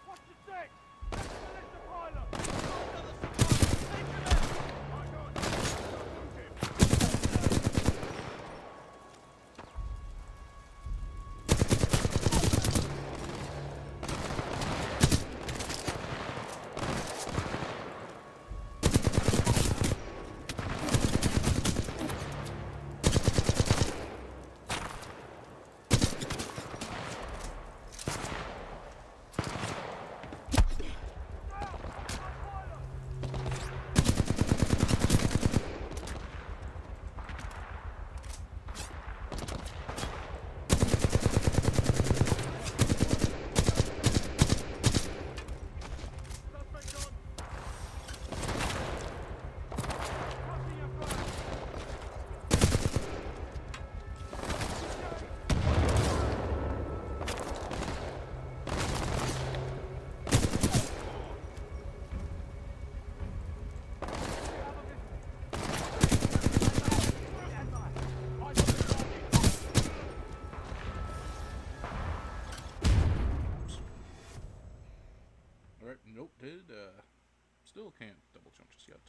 Watch your six! That's the militia pilot! Alright, nope, still can't double jump just yet.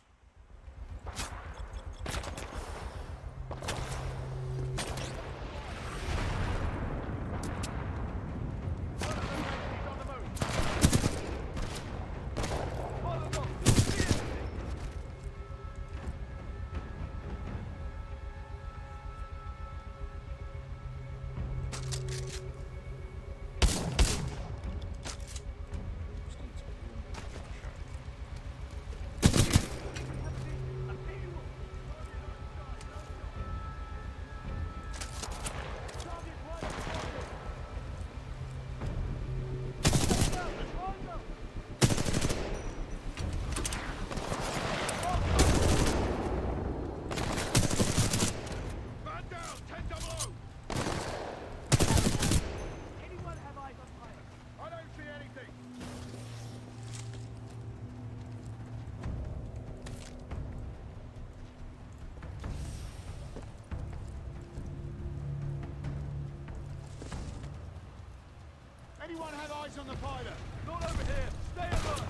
Anyone have eyes on the pilot? Not over here! Stay alert!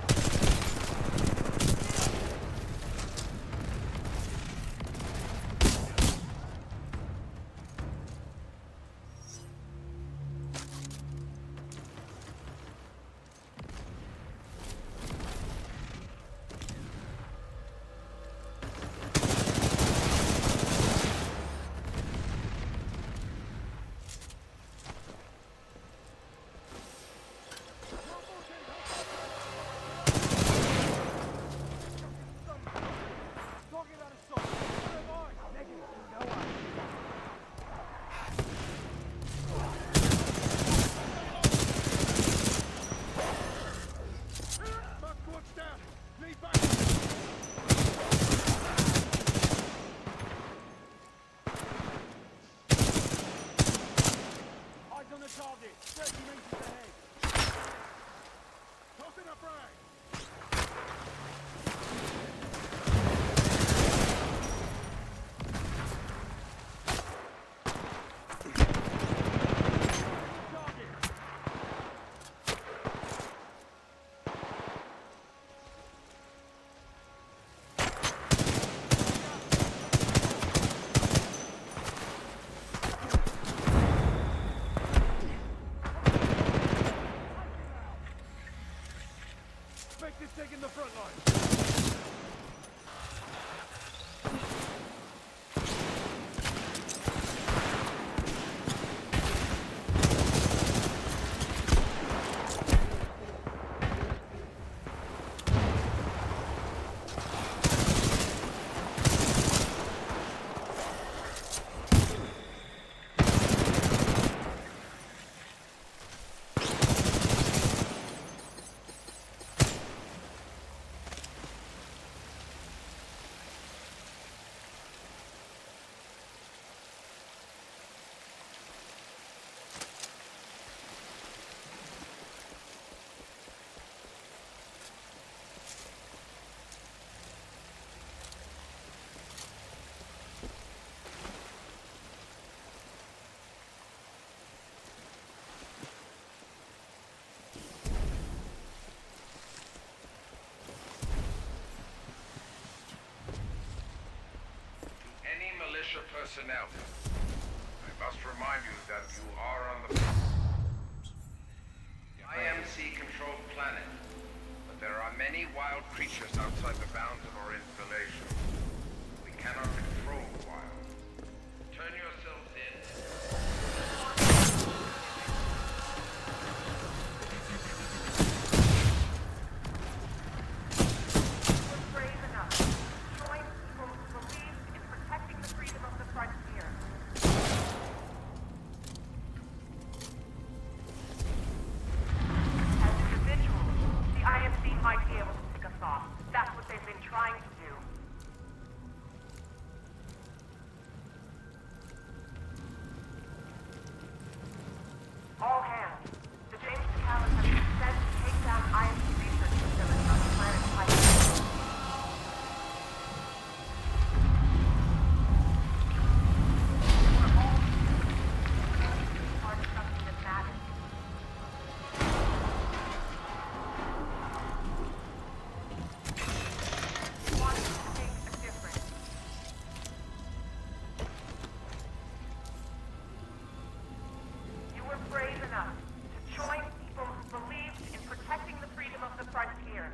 taking the front line. Any militia personnel, I must remind you that you are on the IMC-controlled planet, but there are many wild creatures outside the bounds of our installation. We cannot control the wild. Turn yourselves in. Brave enough. Join people who believe in protecting the freedom of the frontier. As individuals, the IMC might be able to pick us off. That's what they've been trying to do. All hands. The James Callan has been sent to take down IMC research facilities on the planet Titanfall. Part of something that matters. We want to make a difference. You were brave enough to join people who believed in protecting the freedom of the frontier.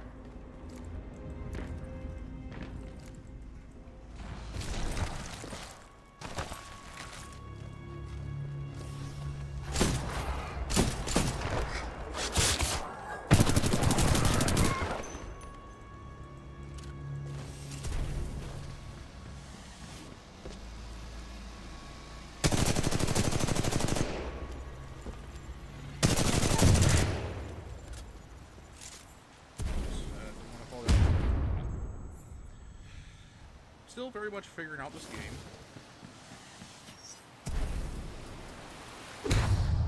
Still very much figuring out this game.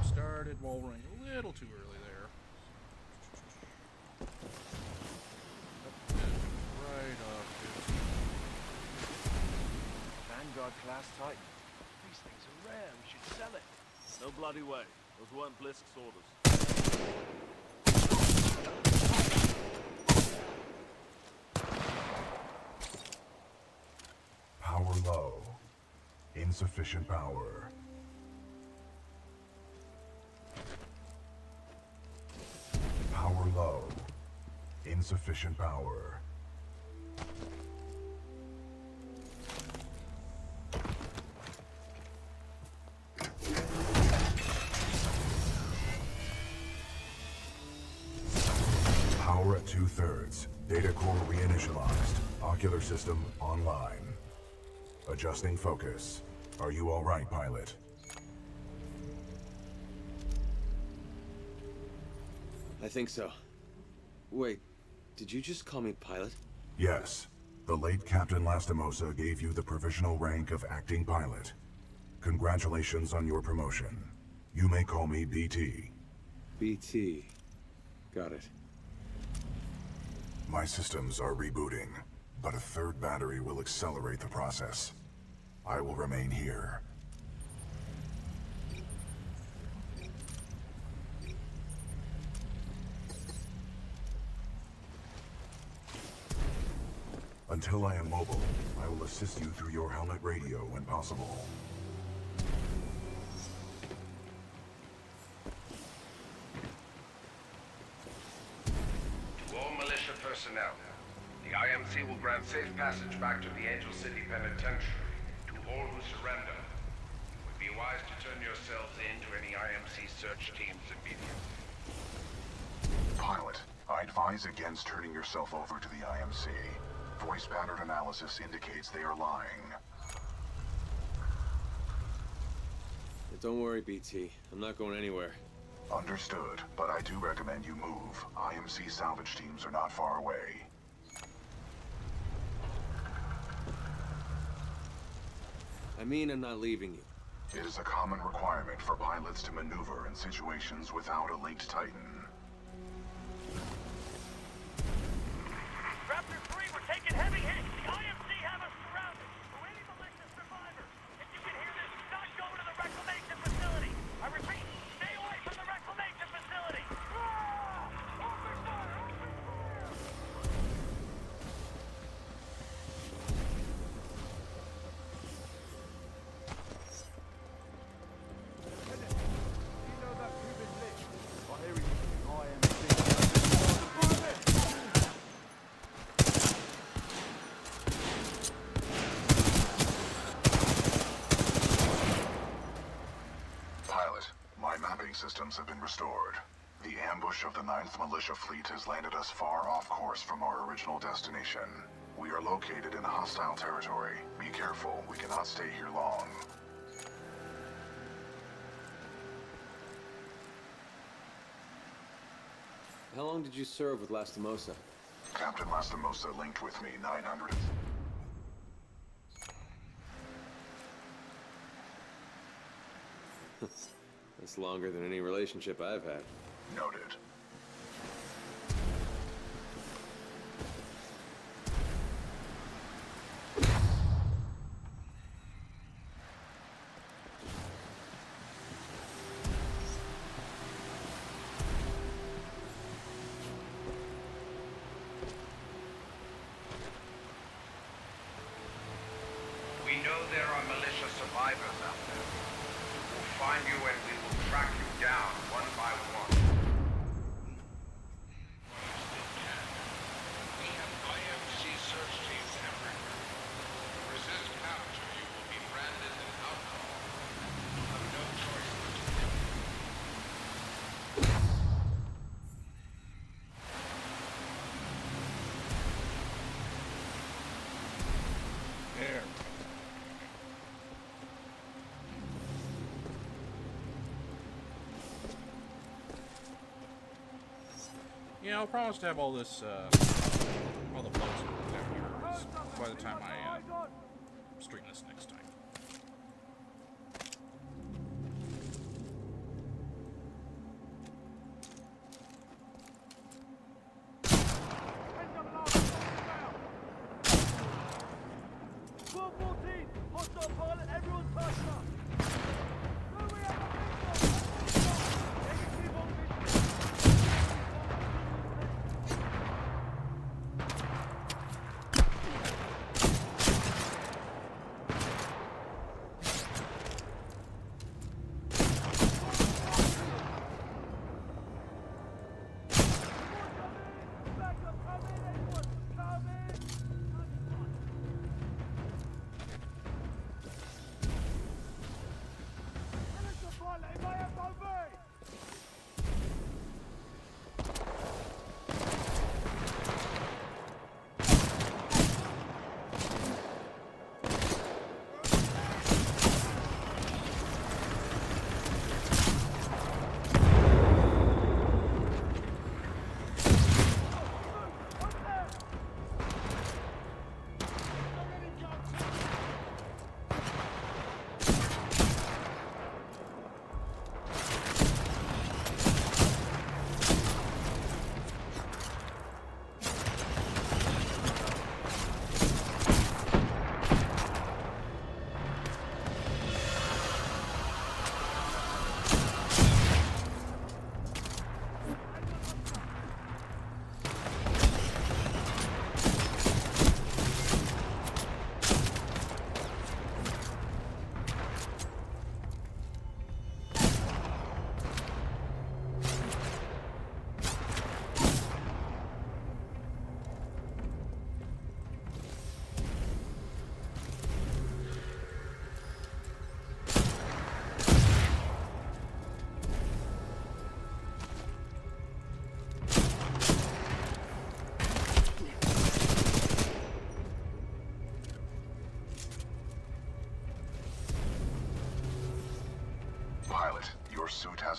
Started wall running a little too early there. Right up. Vanguard class Titan. These things are rare. We should sell it. No bloody way. Those weren't Blisk's orders. Power low. Insufficient power. Power low. Insufficient power. Power at 2/3. Data core reinitialized. Ocular system online. Adjusting focus. Are you all right, pilot? I think so. Wait, did you just call me pilot? Yes. The late Captain Lastimosa gave you the provisional rank of acting pilot. Congratulations on your promotion. You may call me BT. BT. Got it. My systems are rebooting, but a third battery will accelerate the process. I will remain here. Until I am mobile, I will assist you through your helmet radio when possible. To all militia personnel. The IMC will grant safe passage back to the Angel City Penitentiary to all who surrender. It would be wise to turn yourselves in to any IMC search teams immediately. Pilot, I advise against turning yourself over to the IMC. Voice pattern analysis indicates they are lying. Don't worry, BT. I'm not going anywhere. Understood, but I do recommend you move. IMC salvage teams are not far away. I mean I'm not leaving you. It is a common requirement for pilots to maneuver in situations without a linked Titan. Raptor 3, we're taking heavy hits. The IMC have us surrounded. For any malicious survivors, if you can hear this, do not go to the reclamation facility. I repeat, stay away from the reclamation facility. Open fire! Open fire! You know that Cuban lick? I hear he's IMC. Pilot, my mapping systems have been restored. The ambush of the 9th Militia Fleet has landed us far off course from our original destination. We are located in hostile territory. Be careful, we cannot stay here long. How long did you serve with Lastimosa? Captain Lastimosa linked with me 900. That's longer than any relationship I've had. Noted. We know there are militia survivors out there. We'll find you and we will track you down one by one. While you still can. We have IMC search teams everywhere. To resist capture, you will be branded an outlaw. You have no choice but to kill. There. Yeah, I'll promise to have all this, all the floats down here by the time I stream this next time. Hostile pilot, everyone tighten up!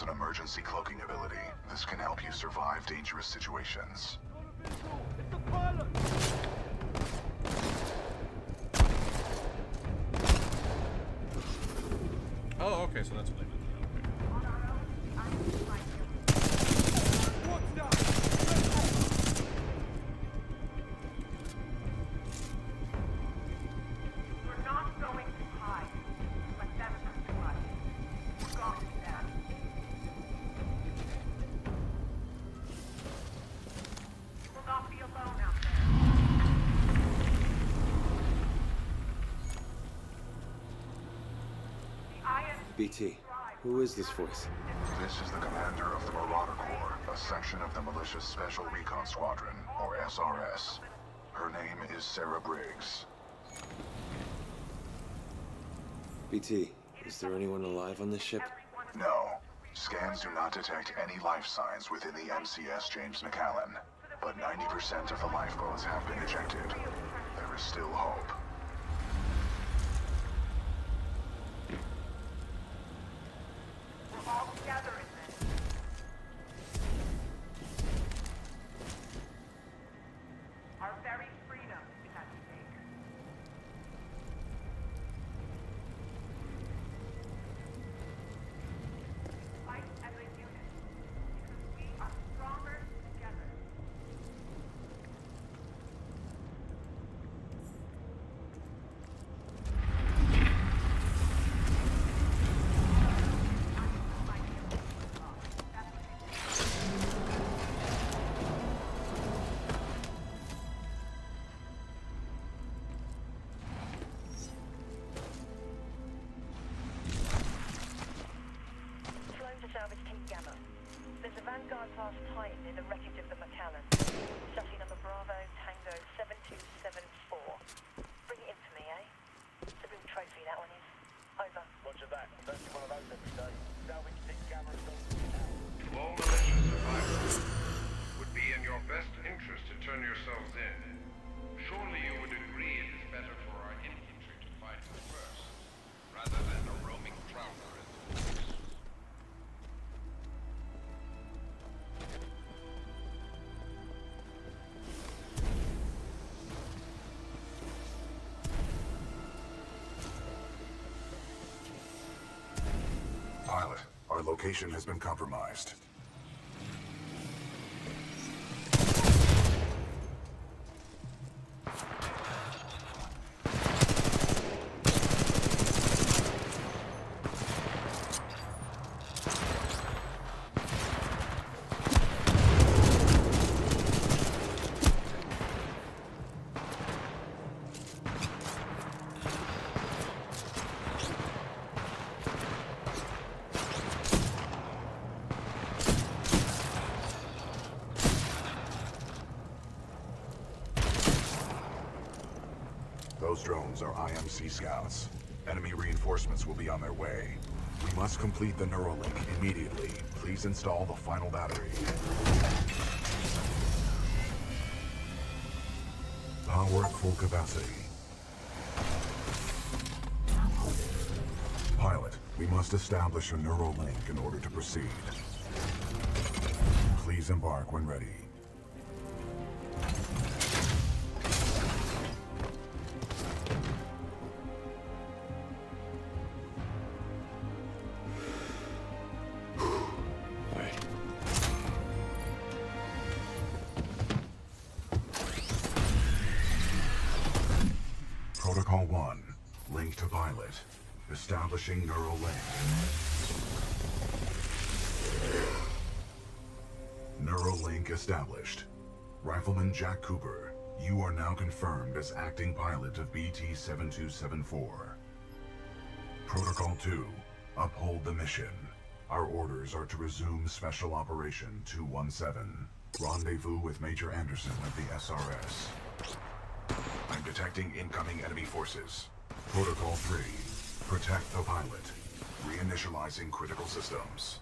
has an emergency cloaking ability. This can help you survive dangerous situations. It's the pilot! Oh, okay, so that's what they meant. What's that? We're not going to hide. Let them come to us. We're going to them. You will not be alone out there. The IMC BT, who is this voice? This is the commander of the Marauder Corps, a section of the Militia's Special Recon Squadron, or SRS. Her name is Sarah Briggs. BT, is there anyone alive on this ship? No. Scans do not detect any life signs within the MCS James McAllen, but 90% of the lifeboats have been ejected. There is still hope. We're all together in this. Our very freedom is at stake. Fight as a unit, because we are stronger together. Flown to salvage King Gamma. There's a Vanguard-class Titan in the wreckage of the McAllen. Chassis number Bravo Tango 7274. Bring it in for me, eh? It's a real trophy, that one is. Over. Roger that. Don't do one of those every day. Salvage King Gamma is on To all militia survivors, it would be in your best interest to turn yourselves in. Surely you would agree it is better for our infantry to fight first, rather than a roaming prowler in the woods. Pilot, our location has been compromised. Those drones are IMC scouts. Enemy reinforcements will be on their way. We must complete the Neuralink immediately. Please install the final battery. Power at full capacity. Pilot, we must establish a Neuralink in order to proceed. Please embark when ready. Protocol 1, link to pilot. Establishing neural link. Neural link established. Rifleman Jack Cooper, you are now confirmed as acting pilot of BT-7274. Protocol 2, uphold the mission. Our orders are to resume Special Operation 217. Rendezvous with Major Anderson of the SRS. I'm detecting incoming enemy forces. Protocol 3, protect the pilot. Reinitializing critical systems.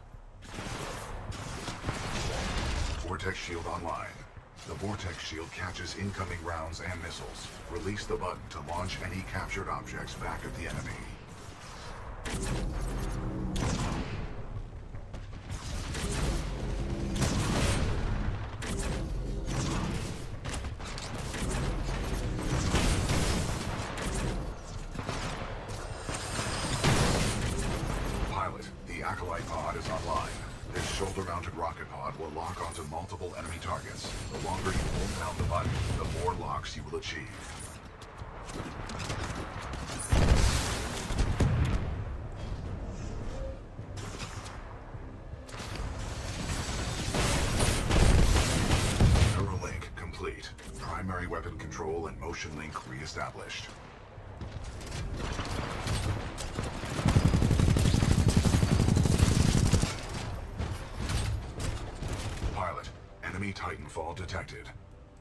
Vortex shield online. The Vortex shield catches incoming rounds and missiles. Release the button to launch any captured objects back at the enemy. pod will lock onto multiple enemy targets. The longer you hold down the button, the more locks you will achieve. Neuralink complete. Primary weapon control and motion link re-established. Pilot, enemy Titanfall detected.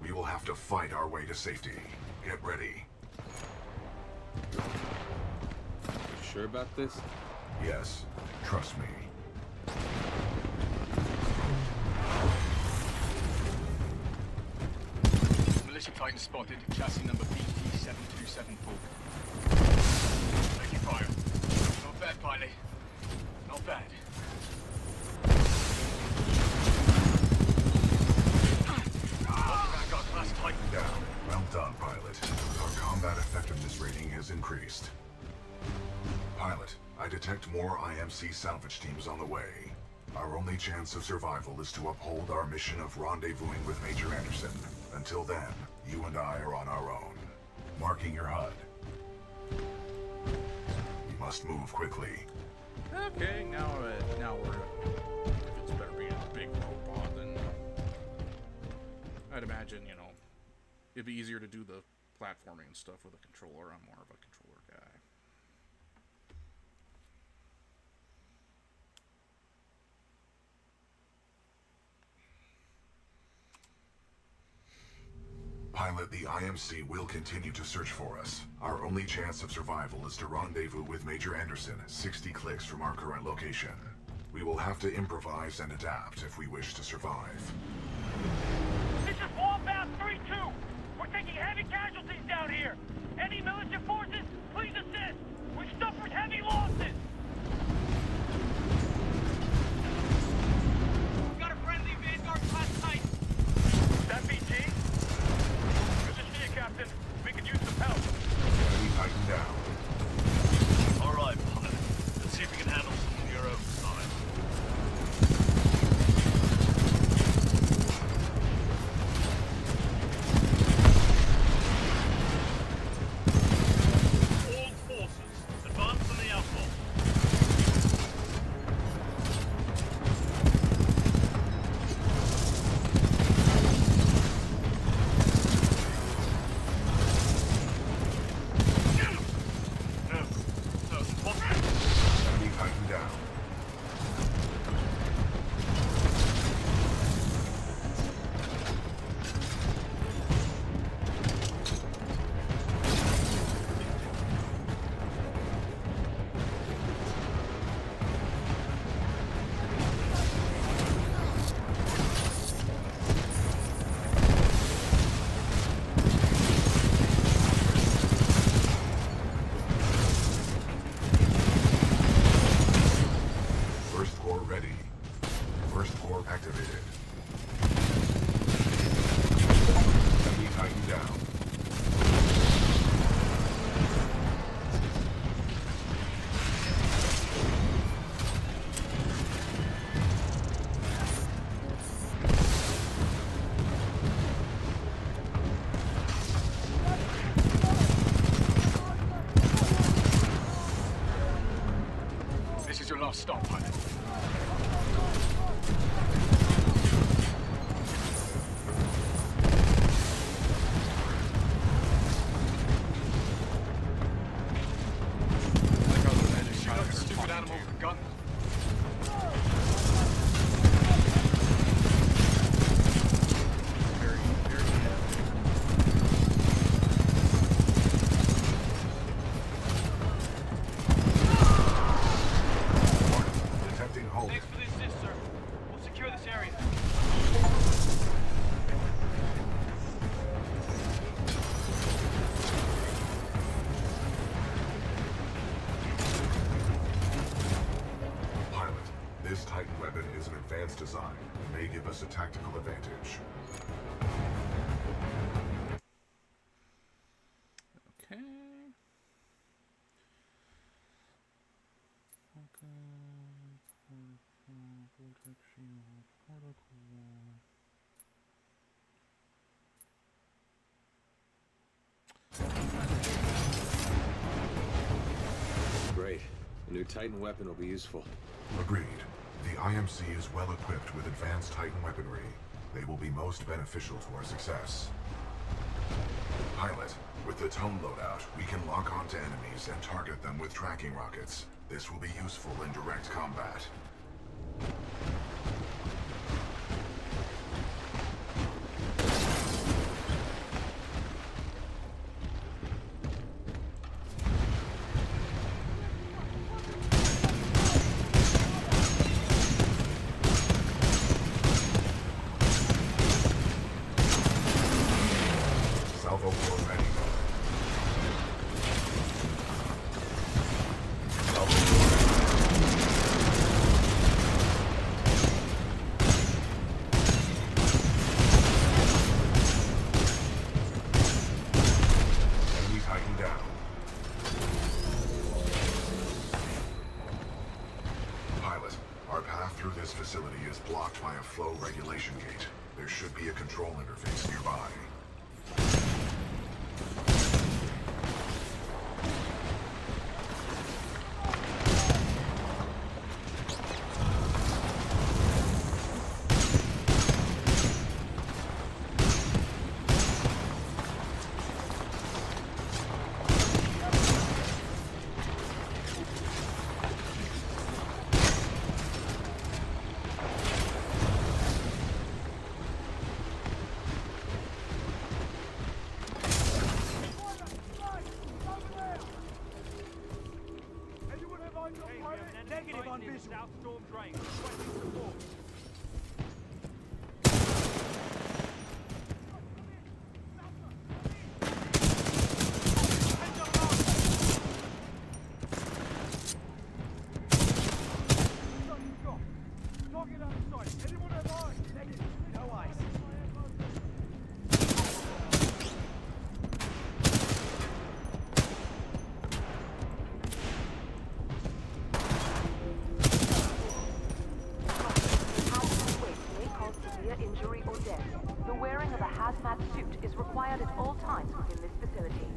We will have to fight our way to safety. Get ready. You sure about this? Yes, trust me. Militia Titan spotted, chassis number BT-7274. Taking fire. Not bad, pilot. Not bad. Vanguard class Titan. Down. Well done, pilot. Our combat effectiveness rating has increased. Pilot, I detect more IMC salvage teams on the way. Our only chance of survival is to uphold our mission of rendezvousing with Major Anderson. Until then, you and I are on our own. Marking your HUD. We must move quickly. Okay, now we're. It's better being a big robot than. I'd imagine, you know, it'd be easier to do the platforming and stuff with a controller. I'm more of a controller guy. Pilot, the IMC will continue to search for us. Our only chance of survival is to rendezvous with Major Anderson, 60 clicks from our current location. We will have to improvise and adapt if we wish to survive. This is Wombat 3-2. We're taking heavy casualties down here. Any militia forces, please assist. We've suffered heavy losses. We've got a friendly Vanguard class Titan. That BT? Good to see you, Captain. We could use some help. Enemy Titan down. All right, pilot. Let's see if we can handle some of your own side. All forces, advance on the outlaw. Enemy Titan down. First core ready. First core activated. Enemy Titan down. This is your last stop, pilot. Shoot up the stupid animal with a gun. Detecting hold. Thanks for the assist, sir. We'll secure this area. Pilot, this Titan weapon is an advanced design and may give us a tactical advantage. Okay. Okay. Protection. Great. A new Titan weapon will be useful. Agreed. The IMC is well equipped with advanced Titan weaponry. They will be most beneficial to our success. Pilot, with the tone loadout, we can lock onto enemies and target them with tracking rockets. This will be useful in direct combat. Salvo for ready. Enemy Titan down. Pilot, our path through this facility is blocked by a flow regulation gate. There should be a control interface nearby. Negative on visual. South storm drain. Requesting support. Target outside. Anyone alive? Negative. No eyes. Injury or death. The wearing of a hazmat suit is required at all times within this facility.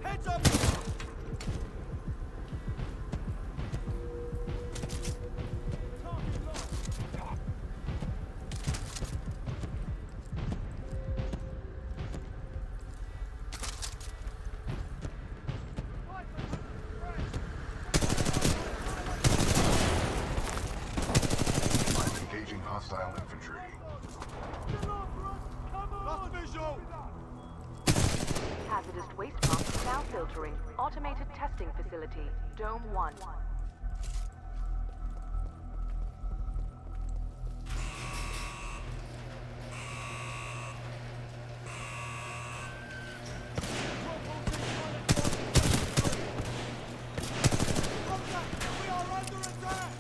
Heads up! Engaging hostile infantry. Lost visual! Hazardous waste pump now filtering. Automated testing facility. Dome 1. We are under attack!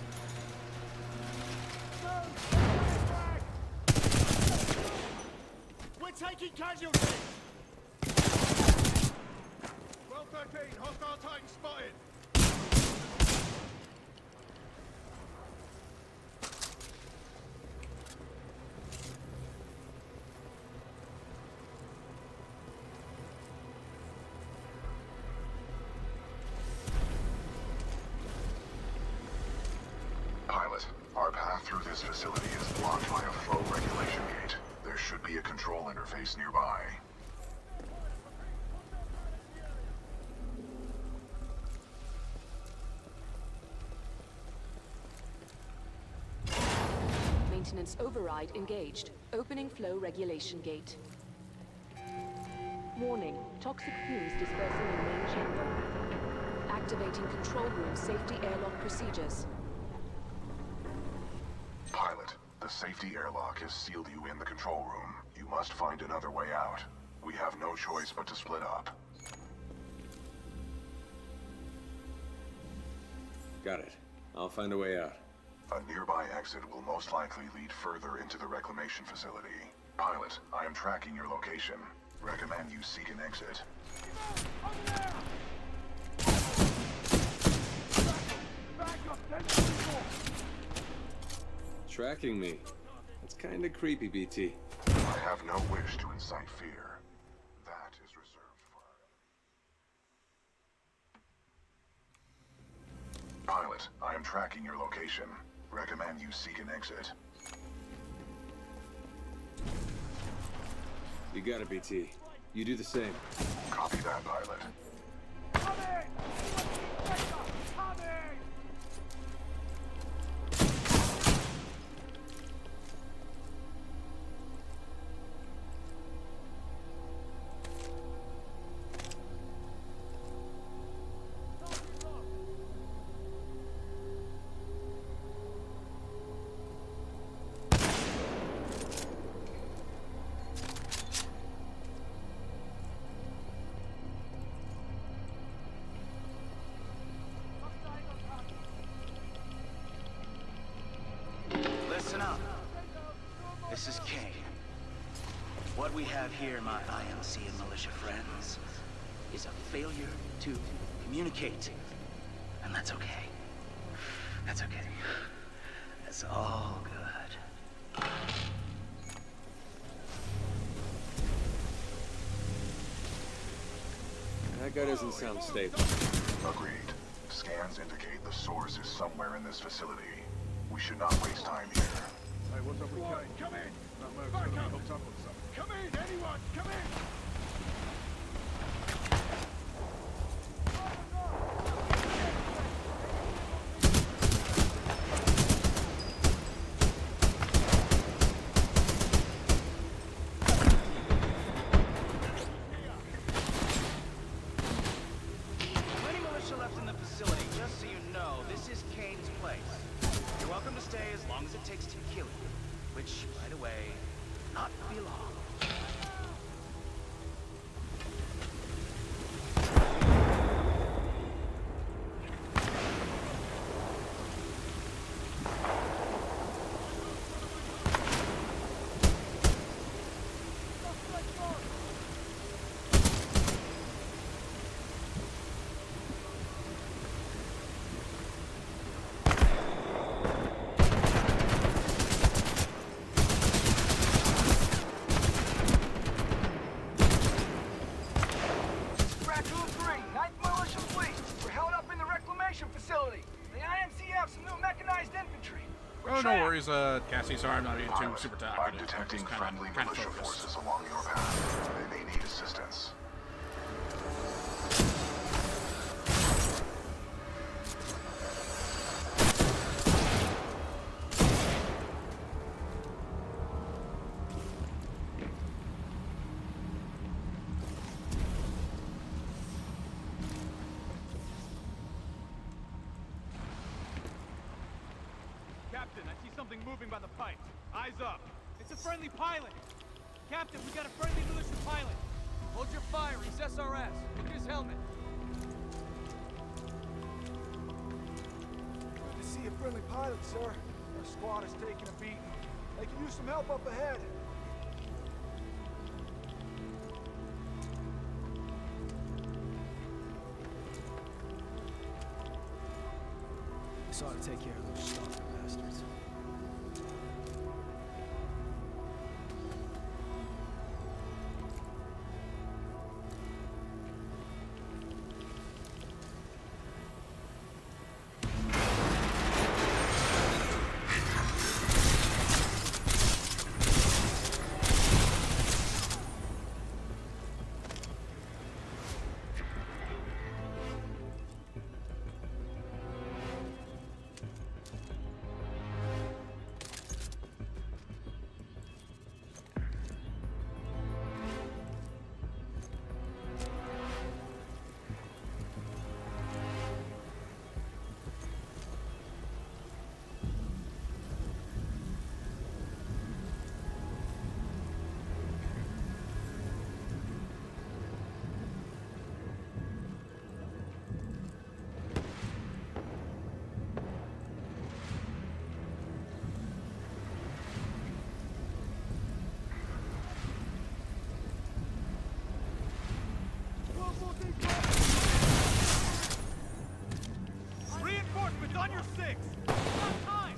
We're taking casualties! Well 13, hostile Titan spotted. Pilot, our path through this facility is blocked by a flow regulation gate. There should be a control interface nearby. Maintenance override engaged. Opening flow regulation gate. Warning. Toxic fumes dispersing in main chamber. Activating control room safety airlock procedures. Pilot, the safety airlock has sealed you in the control room. You must find another way out. We have no choice but to split up. Got it. I'll find a way out. A nearby exit will most likely lead further into the reclamation facility. Pilot, I am tracking your location. Recommend you seek an exit. Tracking me. That's kinda creepy, BT. I have no wish to incite fear. That is reserved for... Pilot, I am tracking your location. Recommend you seek an exit. You got it, BT. You do the same. Copy that, pilot. Listen up. This is Kane. What we have here, my IMC and militia friends, is a failure to communicate. And that's okay. That's okay. That's all good. That guy doesn't sound stable. Agreed. Scans indicate the source is somewhere in this facility. We should not waste time here. Hey, what's up with Kane? Come in! That Merc's gonna be hooked up on something. Come in, anyone! Come in! Plenty militia left in the facility. Just so you know, this is Kane's place. You're welcome to stay as long as it takes to kill you. Which, by the way, not be long. Oh, no worries, Cassie. Sorry, I'm not being too super tired. I'm detecting friendly militia forces along your path. They may need assistance. Captain, I see something moving by the pipe. Eyes up. It's a friendly pilot. Captain, we got a friendly militia pilot. Hold your fire. He's SRS. Look at his helmet. Good to see a friendly pilot, sir. Our squad is taking a beating. They can use some help up ahead. This ought to take care of those stalker bastards. on your six! Not time!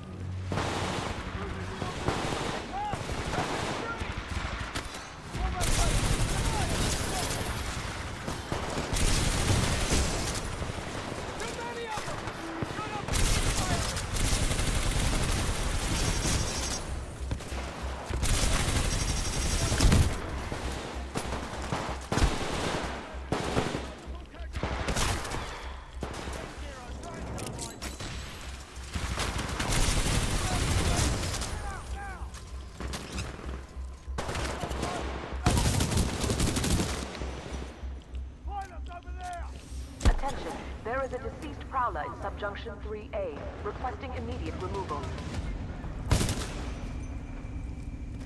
Attention, there is a deceased prowler in Subjunction 3A, requesting immediate removal.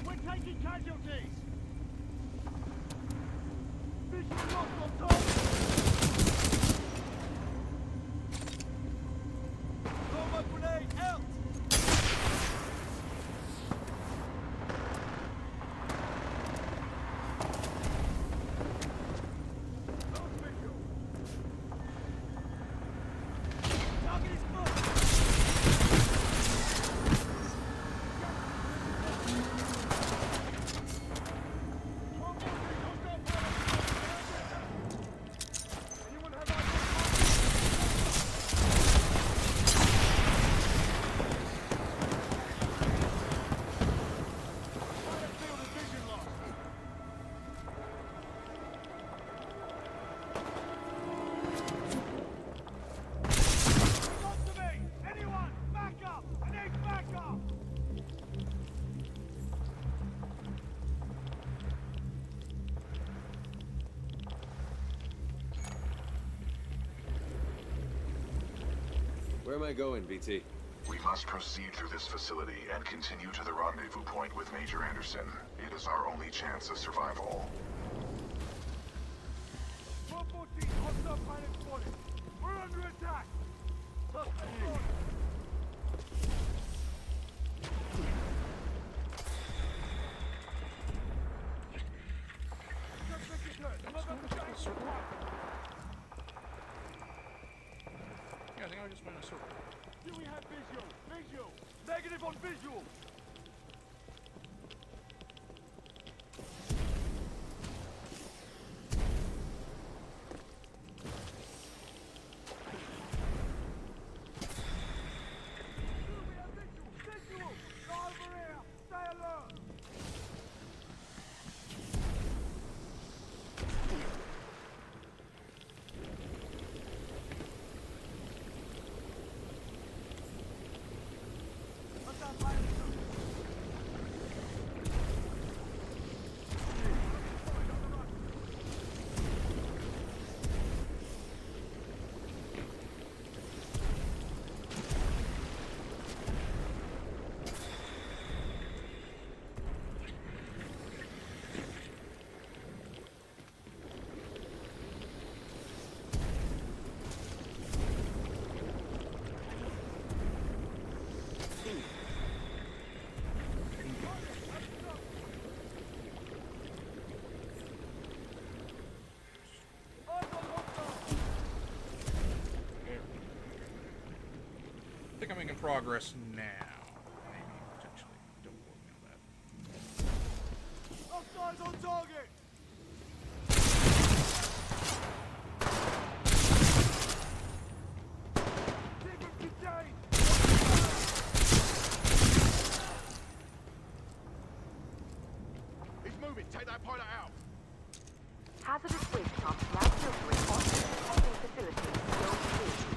We're taking casualties! Mission locked on top! Throw a grenade out! Where am I going, BT? We must proceed through this facility and continue to the rendezvous point with Major Anderson. It is our only chance of survival. 114, hostile pilot spotted. We're under attack. Yeah, I think I just went in a circle. Do we have visual? Visual! Negative on visual! I think I'm making progress now. Maybe, potentially. Don't quote me on that. Hostiles on target! He's moving. Take that pilot out. Hazardous waste pumps now filtering on the holding facility. Zone 2.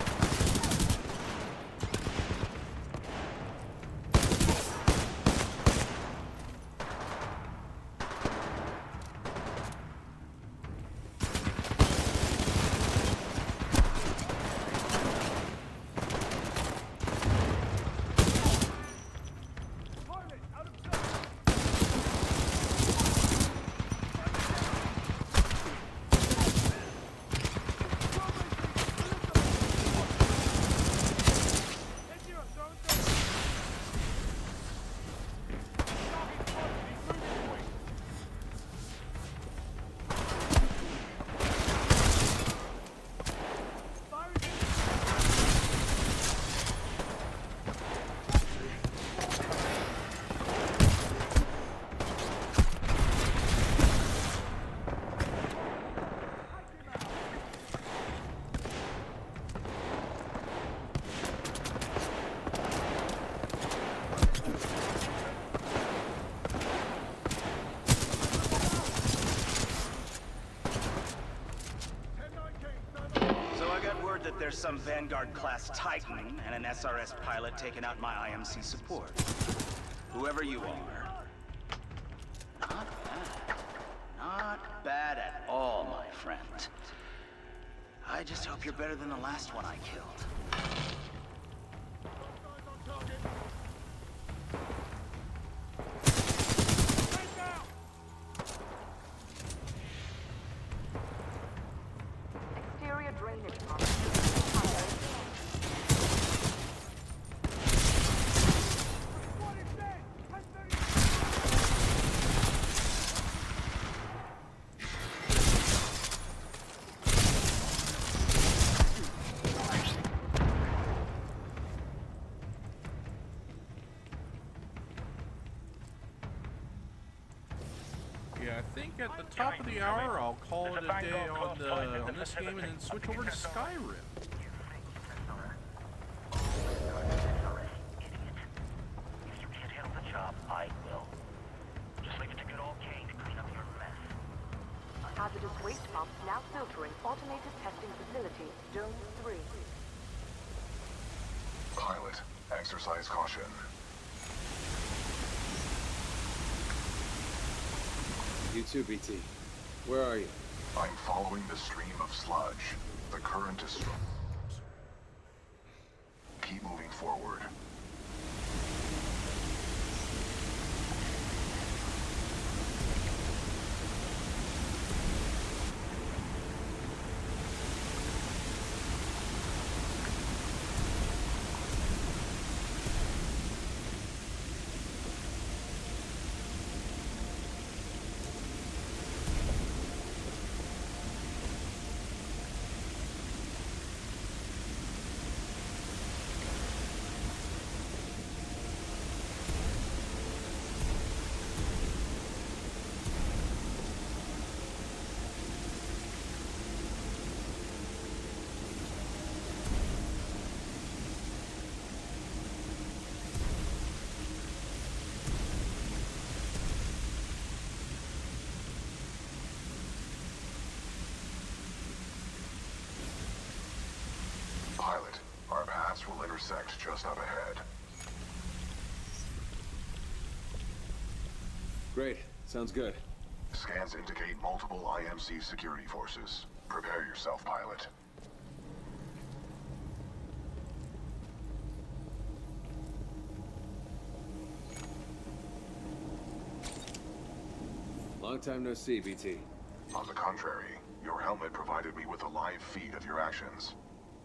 some Vanguard-class Titan and an SRS pilot taking out my IMC support. Whoever you are. Not bad. Not bad at all, my friend. I just hope you're better than the last one I killed. Exterior drainage pump. Yeah, I think at the top of the hour I'll call it a day on this game and then switch over to Skyrim. I will. Just leave it to good old Kane to clean up your mess. Hazardous waste pump now filtering automated testing facility, Dome 3. Pilot, exercise caution. You too, BT. Where are you? I'm following the stream of sludge. The current is strong. Keep moving forward. Pilot, our paths will intersect just up ahead. Great. Sounds good. Scans indicate multiple IMC security forces. Prepare yourself, pilot. Long time no see, BT. On the contrary, your helmet provided me with a live feed of your actions.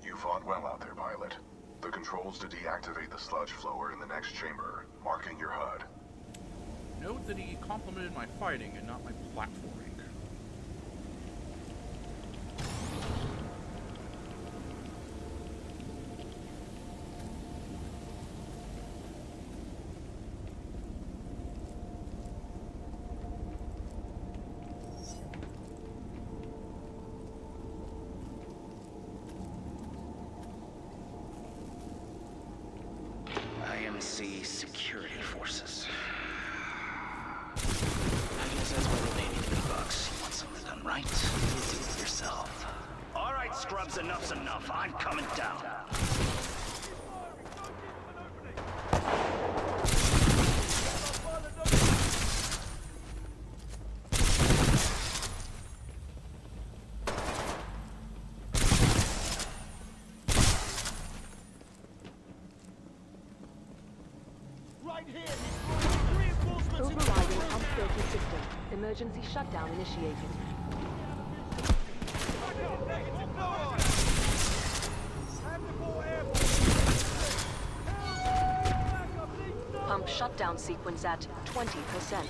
You fought well out there, pilot. The controls to deactivate the sludge flow are in the next chamber, marking your HUD. Note that he complimented my fighting and not my platforming. IMC security forces. I guess that's why they need the bucks. You want something done right? Do it yourself. All right, scrubs, enough's enough. I'm coming down. Overriding pump filter system. Emergency shutdown initiated. Pump shutdown sequence at 20%.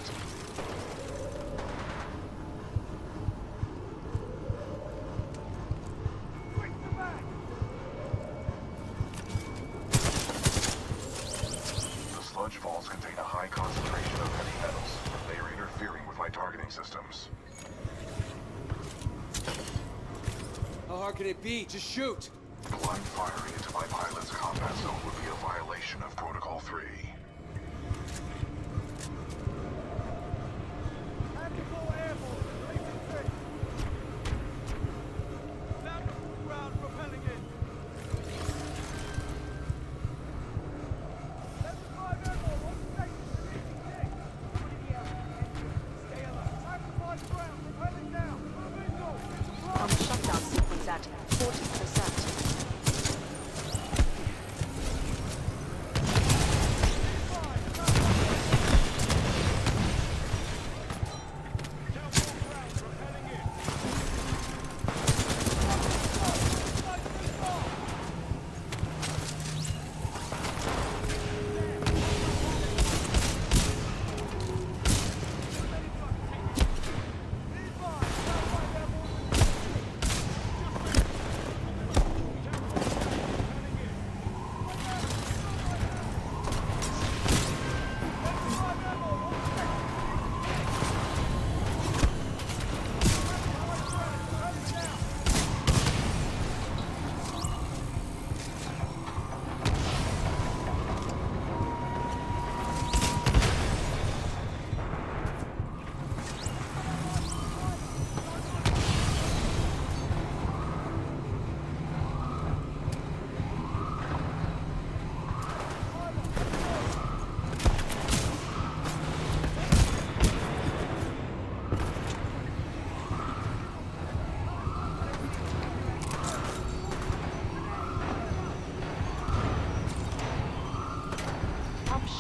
The sludge falls contain a high concentration of heavy metals. They are interfering with my targeting systems. How hard can it be? Just shoot! Blind firing into my pilot's combat zone would be a violation of Protocol 3.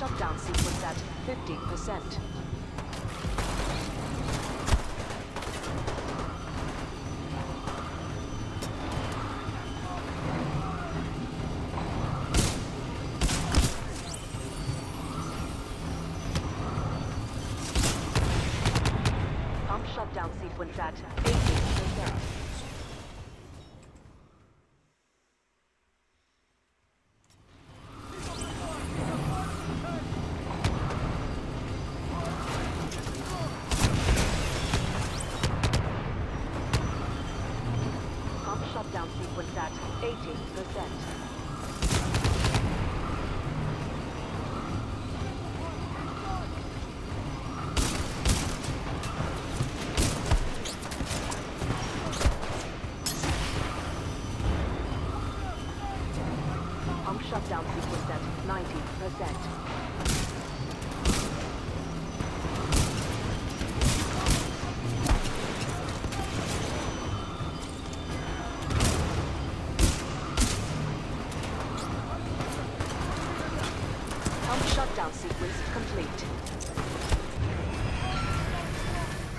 shutdown sequence at 50%. Pump shutdown sequence at 80%. Pump shutdown sequence at 80%. Pump shutdown sequence at 90%. Pump shutdown sequence complete.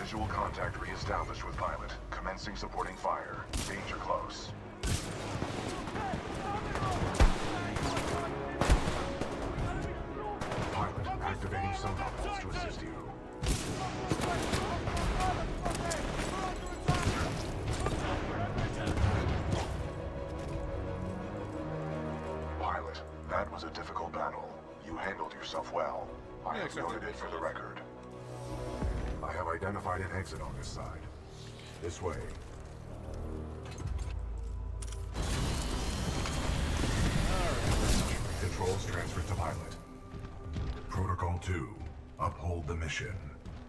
Visual contact reestablished with pilot. Commencing supporting fire. Danger close. Pilot, activating sonar pulse to assist you. Pilot, that was a difficult battle. You handled yourself well. I have noted it for the record. I have identified an exit on this side. This way. Controls transferred to pilot. Protocol 2. Uphold the mission.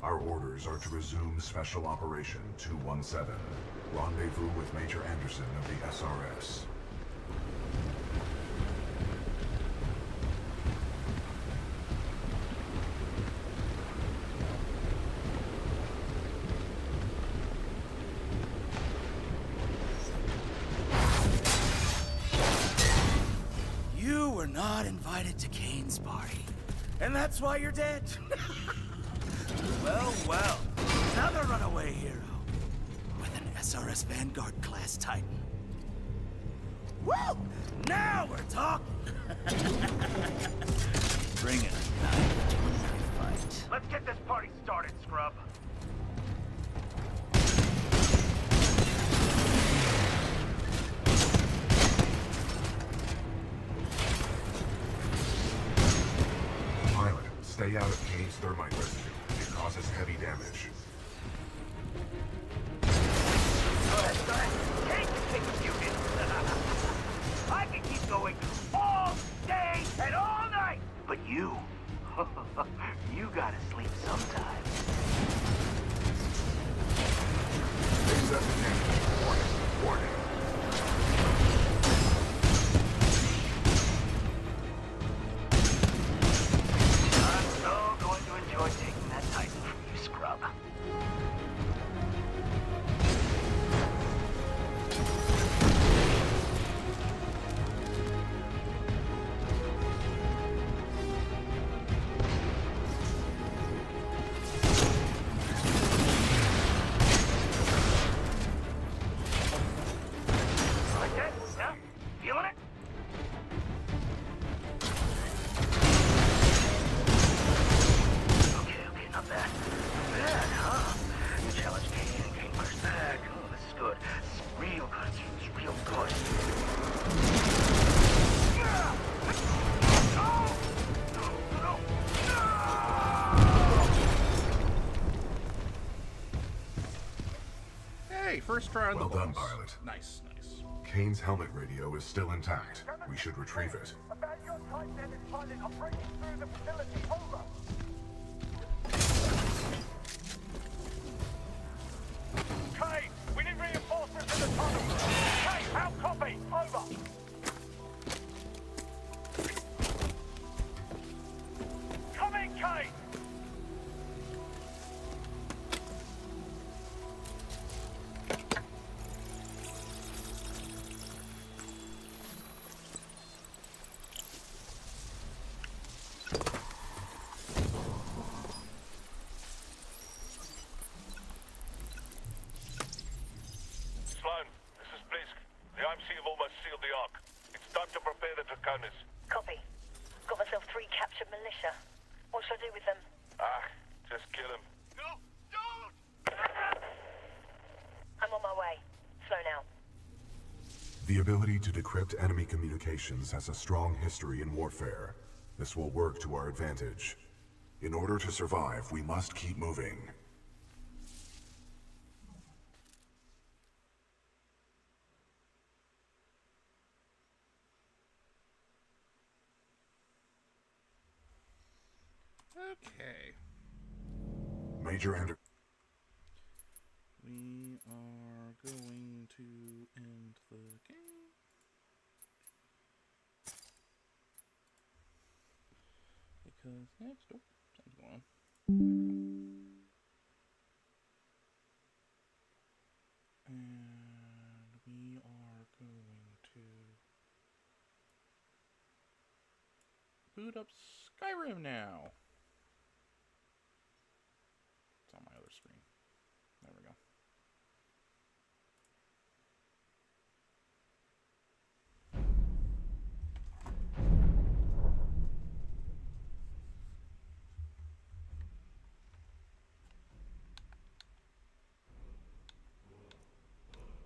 Our orders are to resume Special Operation 217. Rendezvous with Major Anderson of the SRS. You were not invited to Kane's party, and that's why you're dead. Well, well, another runaway hero with an SRS Vanguard class Titan. Woo! Now we're talking. Bring it, knife to a knife fight. Let's get this party started, scrub. Pilot, stay out of Kane's thermite residue. It causes heavy damage. Go ahead. Kane can take a few hits. I can keep going all day and all night. But you, you gotta sleep sometime. Excessive damage. Warning. Warning. I'm so going to enjoy taking that Titan from you, scrub. Like that? Yeah? Feeling it? Okay, not bad. Not bad, huh? You challenge Kane pushed back. Oh, this is good. This is real good. This is real good. Hey, first try on the Well done, boss. pilot. Nice, nice. Kane's helmet radio is still intact. We should retrieve it. About your Titan and its pilot are breaking through the facility. Over. Kane, we need reinforcements in the tunnel. Kane, how copy? Over. Come in, Kane. Cadmus. Copy. Got myself 3 captured militia. What should I do with them? Just kill him. No! Don't! I'm on my way. Slow now. The ability to decrypt enemy communications has a strong history in warfare. This will work to our advantage. In order to survive, we must keep moving. Okay. Major Ender... We are going to end the game. Because next, oh, something's going on. And we are going to boot up Skyrim now. It's on my other screen. There we go.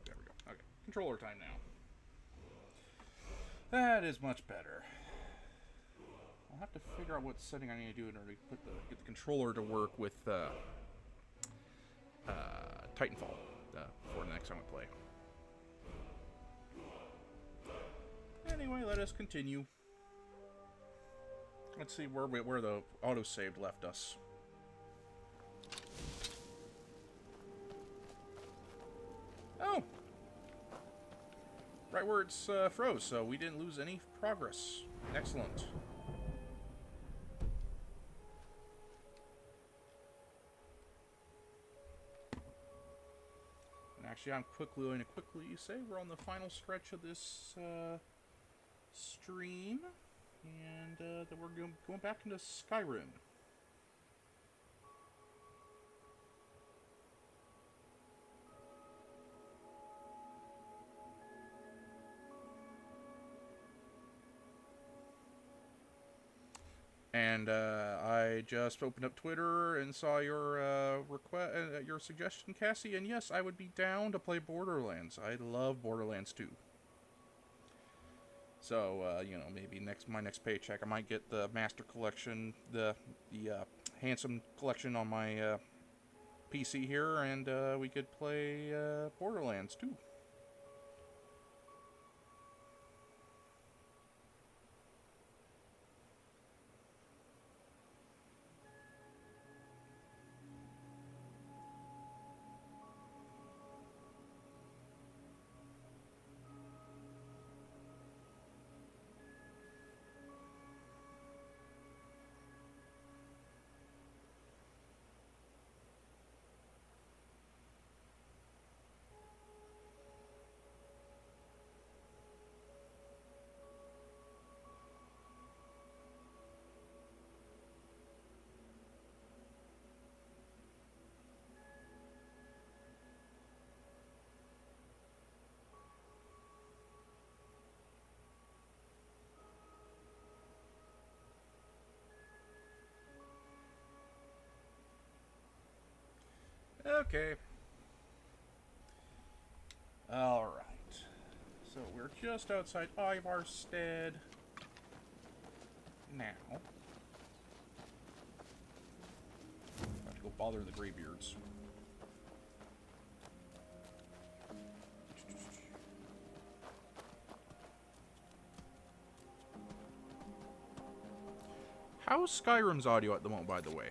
There we go. Okay. Controller time now. That is much better. I'll have to figure out what setting I need to do in order to get the controller to work with Titanfall for the next time we play. Anyway, let us continue. Let's see where the autosave left us. Oh! Right where it's froze, so we didn't lose any progress. Excellent. Actually, I'm going to quickly say we're on the final stretch of this stream, and then we're going back into Skyrim. And I just opened up Twitter and saw your your suggestion, Cassie. And yes, I would be down to play Borderlands. I love Borderlands 2. So you know, maybe my next paycheck, I might get the Master Collection, the Handsome Collection on my PC here, and we could play Borderlands 2. Okay. Alright. So we're just outside Ivarstead now. Have to go bother the Greybeards. How's Skyrim's audio at the moment, by the way?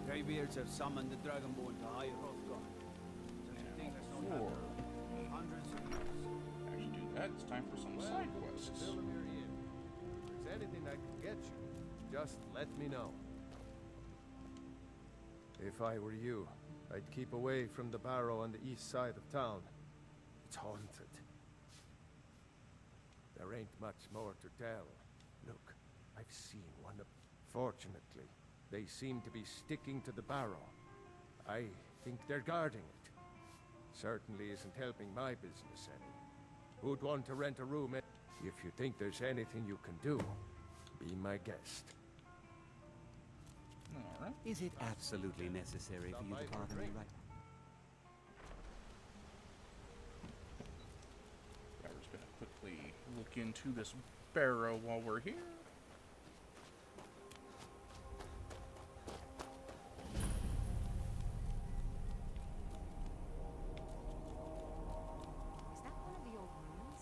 Greybeards have summoned the Dragonborn to High Hrothgar. Actually do that, it's time for some side quests. anything I can get you, just let me know. If I were you, I'd keep away from the barrow on the east side of town. It's haunted. There ain't much more to tell. Look, I've seen one of... Fortunately, they seem to be sticking to the barrow. I think they're guarding it. Certainly isn't helping my business any. Who'd want to rent a room? If you think there's anything you can do, be my guest. All right. Is it absolutely necessary for you to bother me right? Yeah, we're just gonna quickly look into this barrow while we're here. Is that one of the old ruins?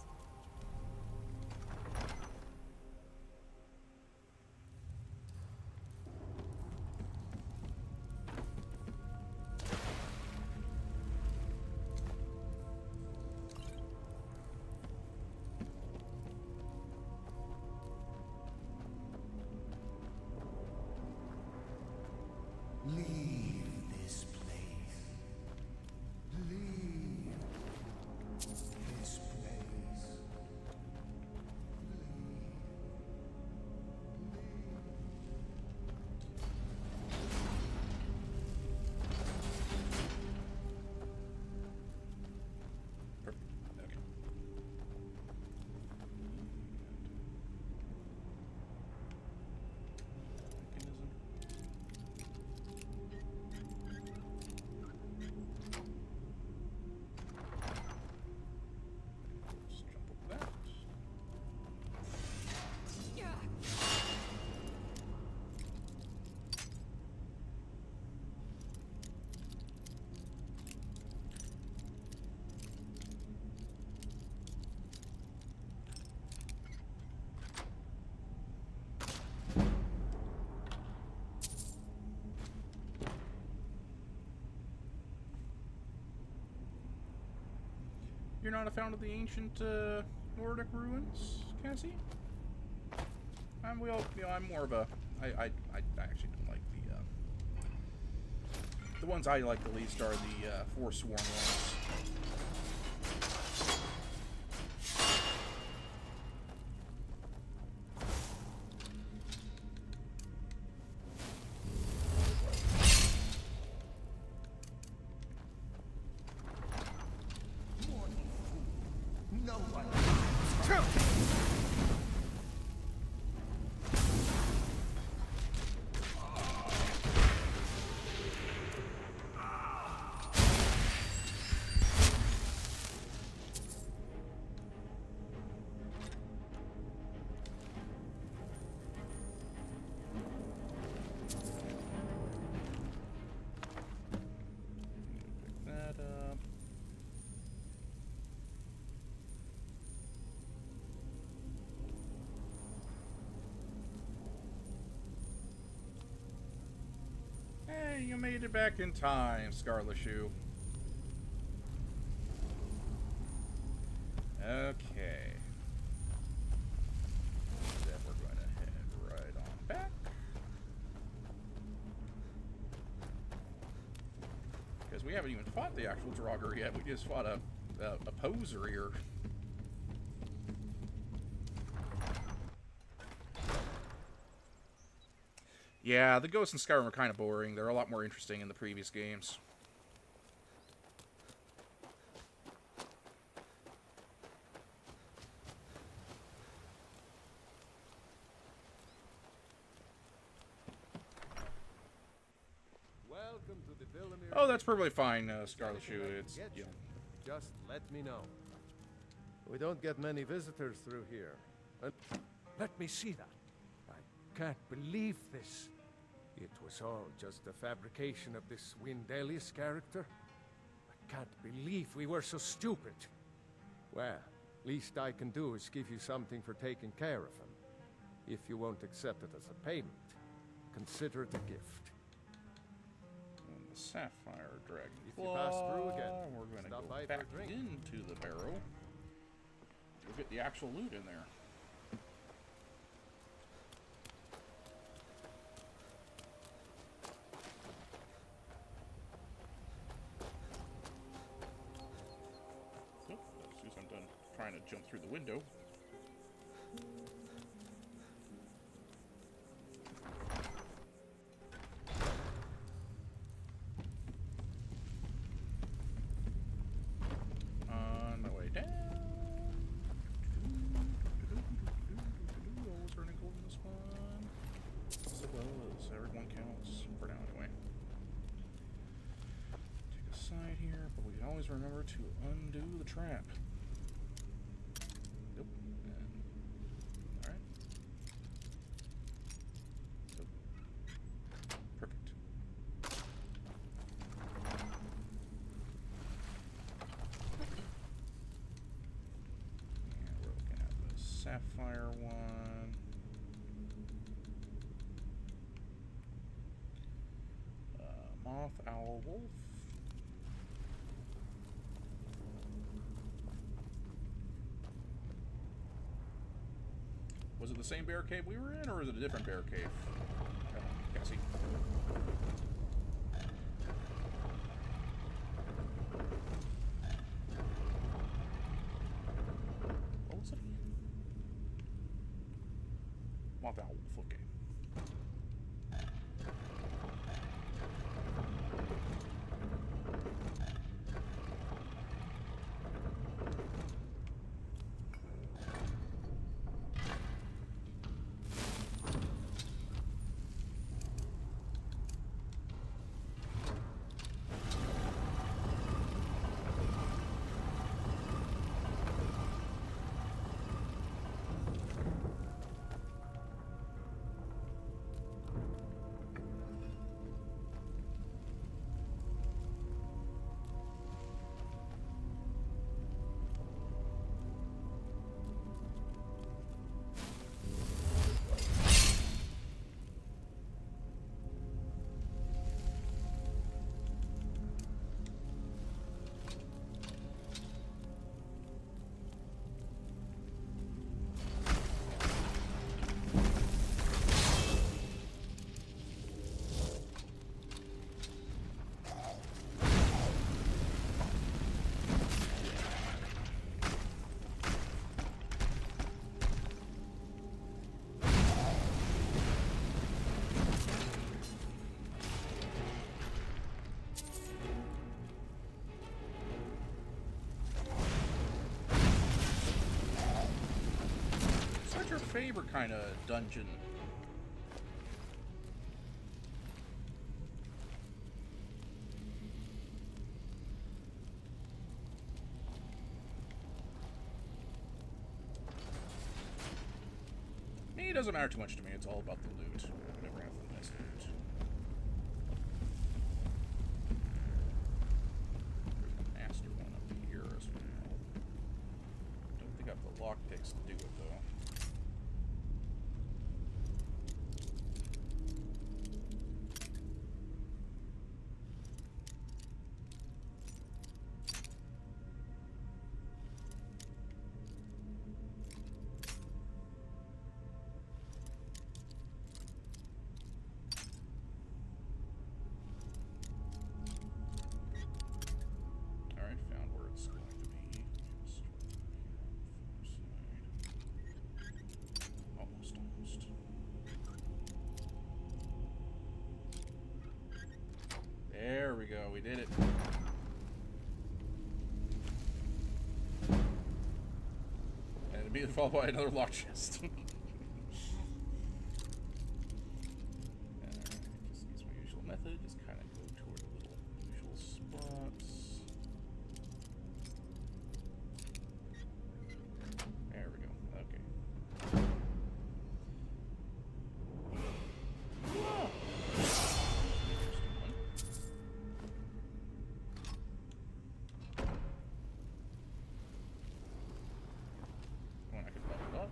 Leave this place. Leave this place. Perfect. Okay. Mechanism. Let's jump over that. You're not a fan of the ancient Nordic ruins, Cassie? I'm more of a. I actually don't like the ones I like the least are the Forsworn ones. No one. Pick that up. Hey, you made it back in time, Scarlet Shoe. Okay. Then we're going to head right on back. Because we haven't even fought the actual Draugr yet. We just fought a poser here. Yeah, the ghosts in Skyrim are kind of boring. They're a lot more interesting in the previous games. Welcome to the Villamere. Oh, that's perfectly fine, Scarlet Shoe. It's, you know. Just let me know. We don't get many visitors through here. Let me see that. I can't believe this. It was all just a fabrication of this Windelius character. I can't believe we were so stupid. Well, least I can do is give you something for taking care of him. If you won't accept it as a payment, consider it a gift. And the Sapphire Dragon. If you pass through again, we're going to stop go by for back a drink. into the barrow. We'll get the actual loot in there. trying to jump through the window. On my way down. Always running gold in this one. Suppose everyone counts for now anyway. Take a side here, but we can always remember to undo the trap. Nope. And alright. Nope. Perfect. And we're looking at the sapphire one. Moth, owl, wolf. Was it the same bear cave we were in, or is it a different bear cave? Can't see. What was it? Moth, owl, wolf. Okay. Favorite kind of dungeon. Me, it doesn't matter too much to me. It's all about the loot. Whatever happens to the best loot. There's a master one up here as well. Don't think I have the lockpicks to do it though. There we go, we did it. And it'd be followed by another lock chest. Alright, just use my usual method, just kind of go toward the little usual spots. There we go, okay. When I could level up.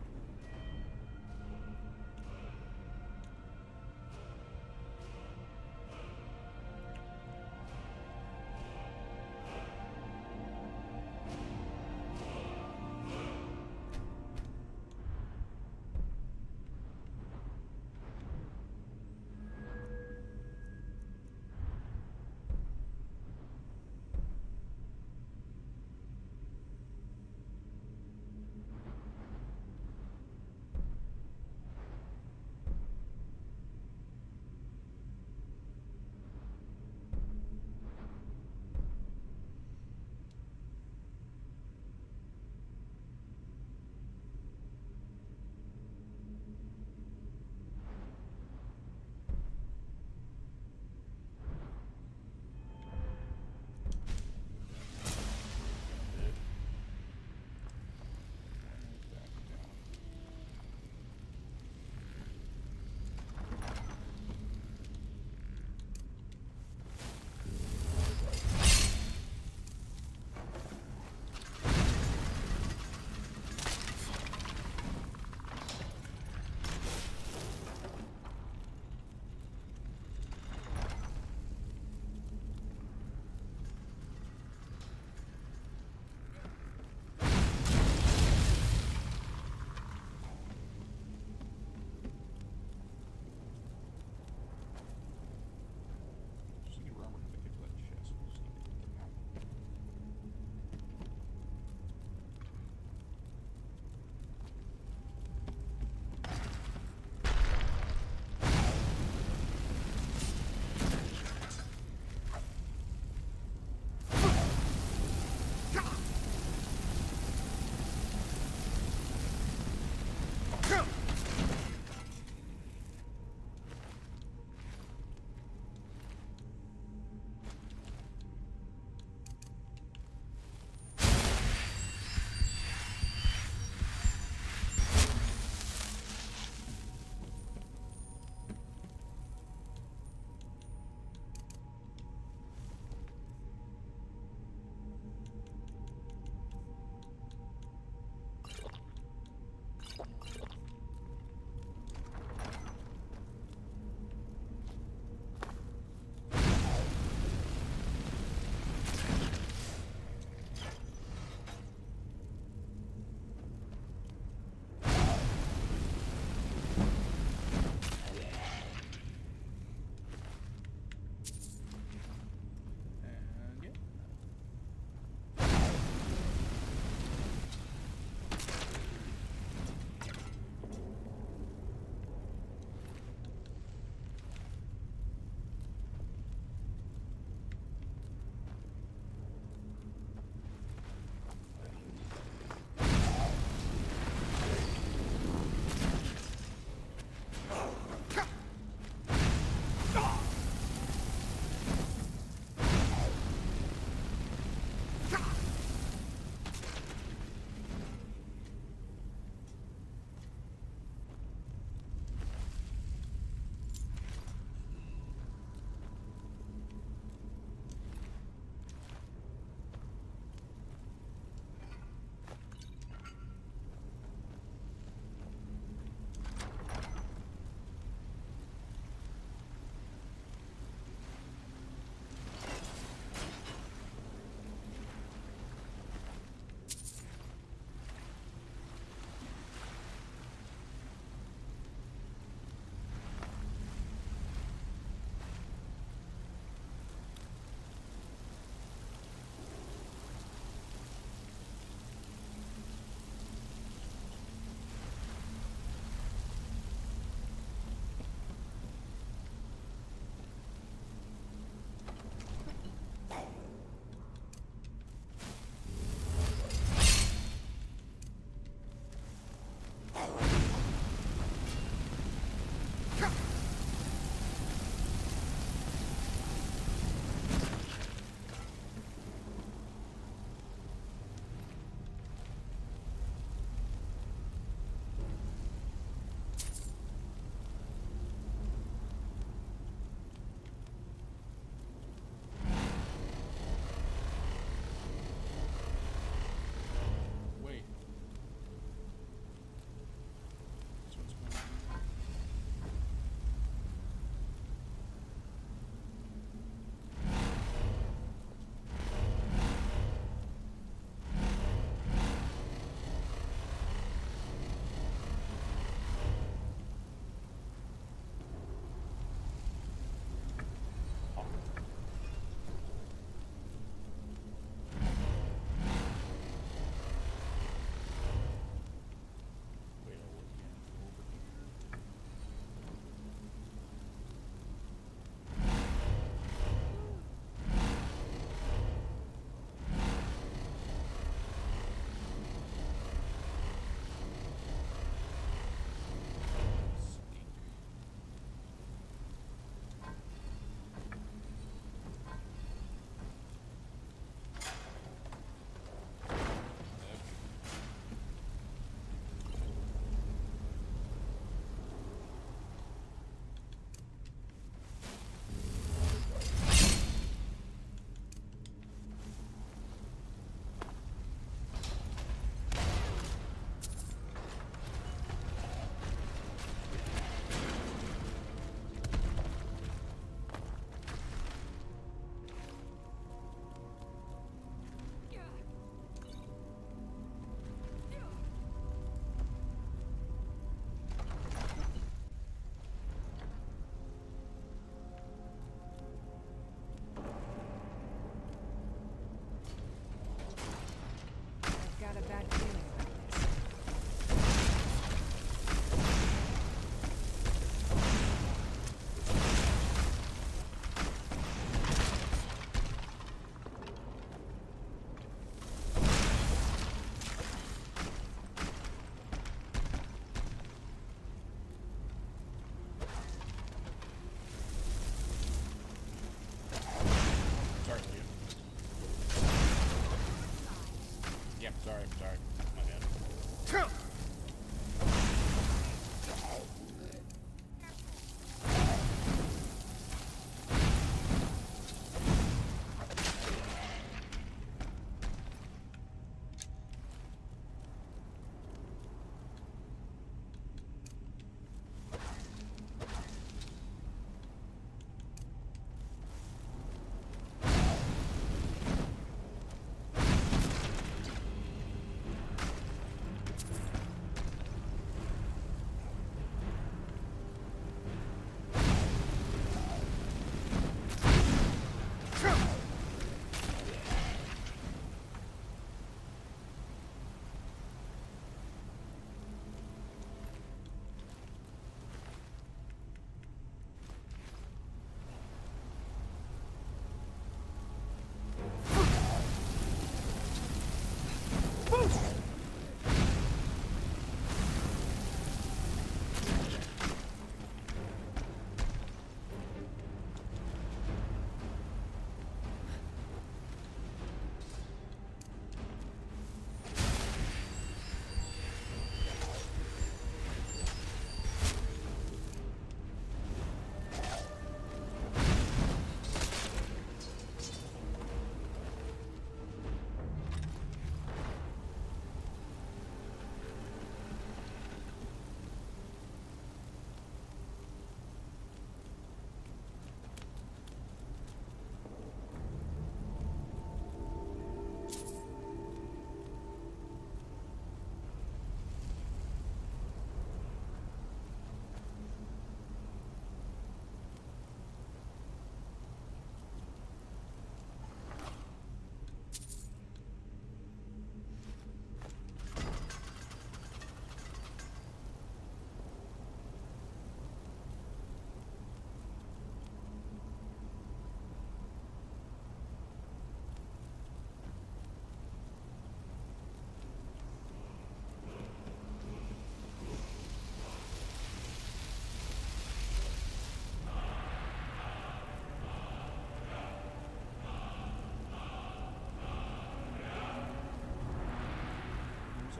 sorry. My bad.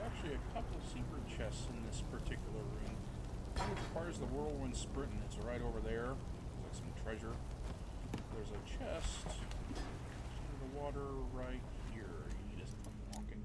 Actually a couple secret chests in this particular room. It requires the whirlwind sprint, and it's right over there. There's like some treasure. There's a chest in the water right here. You just unlock it.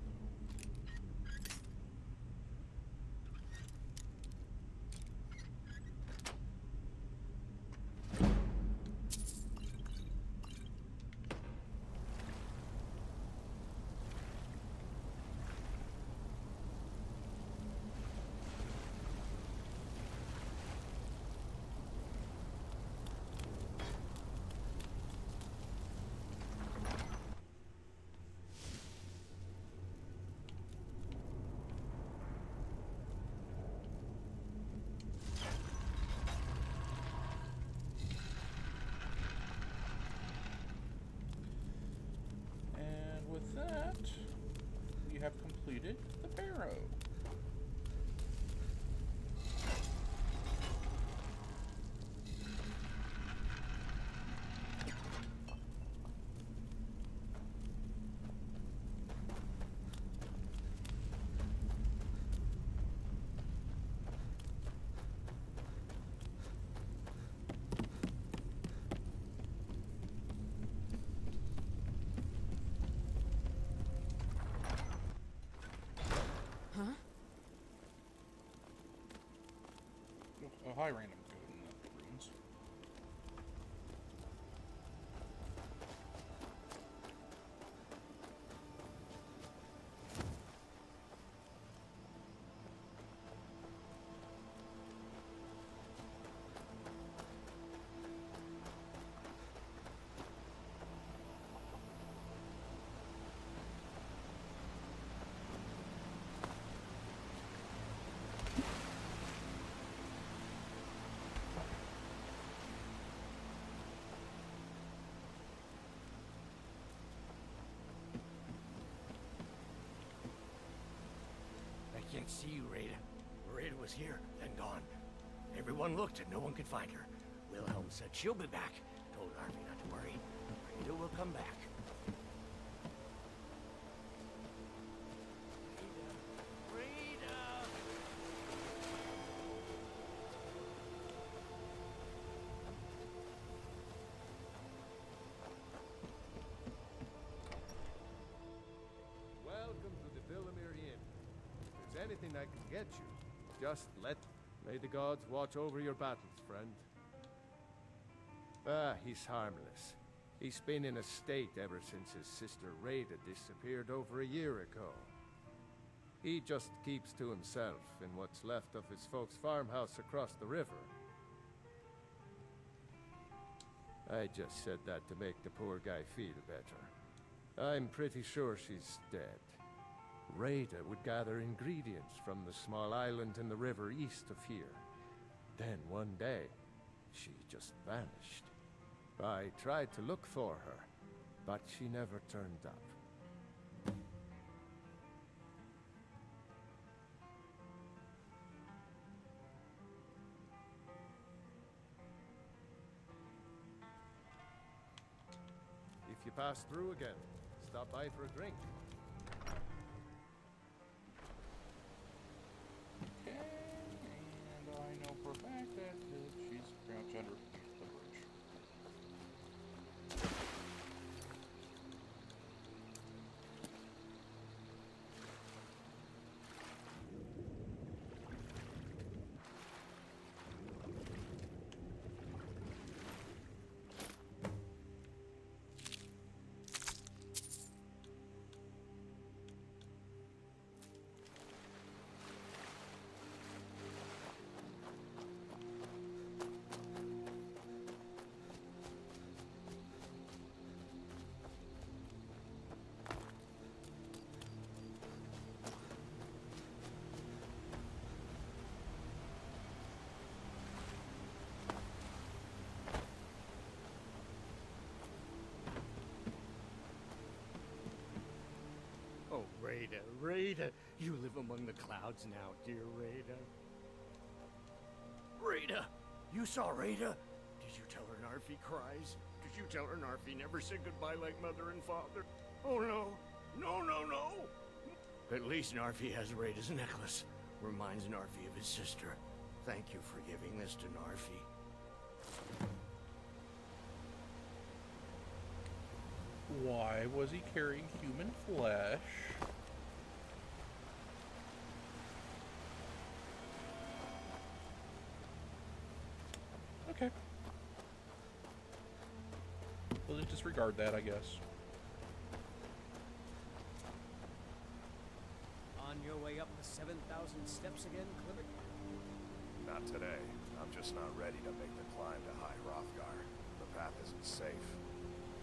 With that, we have completed the barrow. Oh, hi, random code in the ruins. I can't see you, Rada. Rada was here, then gone. Everyone looked and no one could find her. Wilhelm said she'll be back. Told Harvey not to worry. Rada will come back. anything I can get you, just let... May the gods watch over your battles, friend. Ah, he's harmless. He's been in a state ever since his sister Rada disappeared over a year ago. He just keeps to himself in what's left of his folks' farmhouse across the river. I just said that to make the poor guy feel better. I'm pretty sure she's dead. Rada would gather ingredients from the small island in the river east of here. Then one day, she just vanished. I tried to look for her, but she never turned up. If you pass through again, stop by for a drink. Okay, and I know for a fact that she's crouched under the bridge. Oh, Rada, Rada, you live among the clouds now, dear Rada. Rada, you saw Rada? Did you tell her Narfi cries? Did you tell her Narfi never said goodbye like mother and father? Oh no, no, no, no! At least Narfi has Rada's necklace. Reminds Narfi of his sister. Thank you for giving this to Narfi. Why was he carrying human flesh? Okay. We'll just disregard that, I guess. On your way up the 7,000 steps again, Clifford? Not today. I'm just not ready to make the climb to High Hrothgar. The path isn't safe.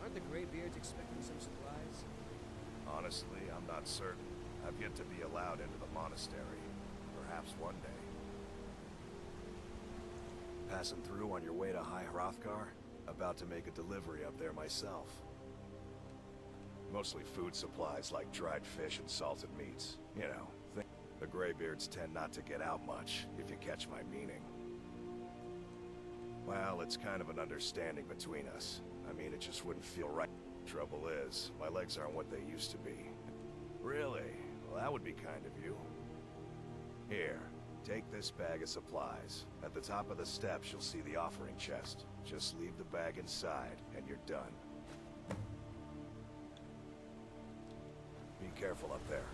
Aren't the Greybeards expecting some supplies? Honestly, I'm not certain. I've yet to be allowed into the monastery. Perhaps one day. Passing through on your way to High Hrothgar? About to make a delivery up there myself. Mostly food supplies like dried fish and salted meats. You know, the Greybeards tend not to get out much, if you catch my meaning. Well, it's kind of an understanding between us. I mean, it just wouldn't feel right. Trouble is, my legs aren't what they used to be. Really? Well, that would be kind of you. Here, take this bag of supplies. At the top of the steps, you'll see the offering chest. Just leave the bag inside, and you're done. Be careful up there.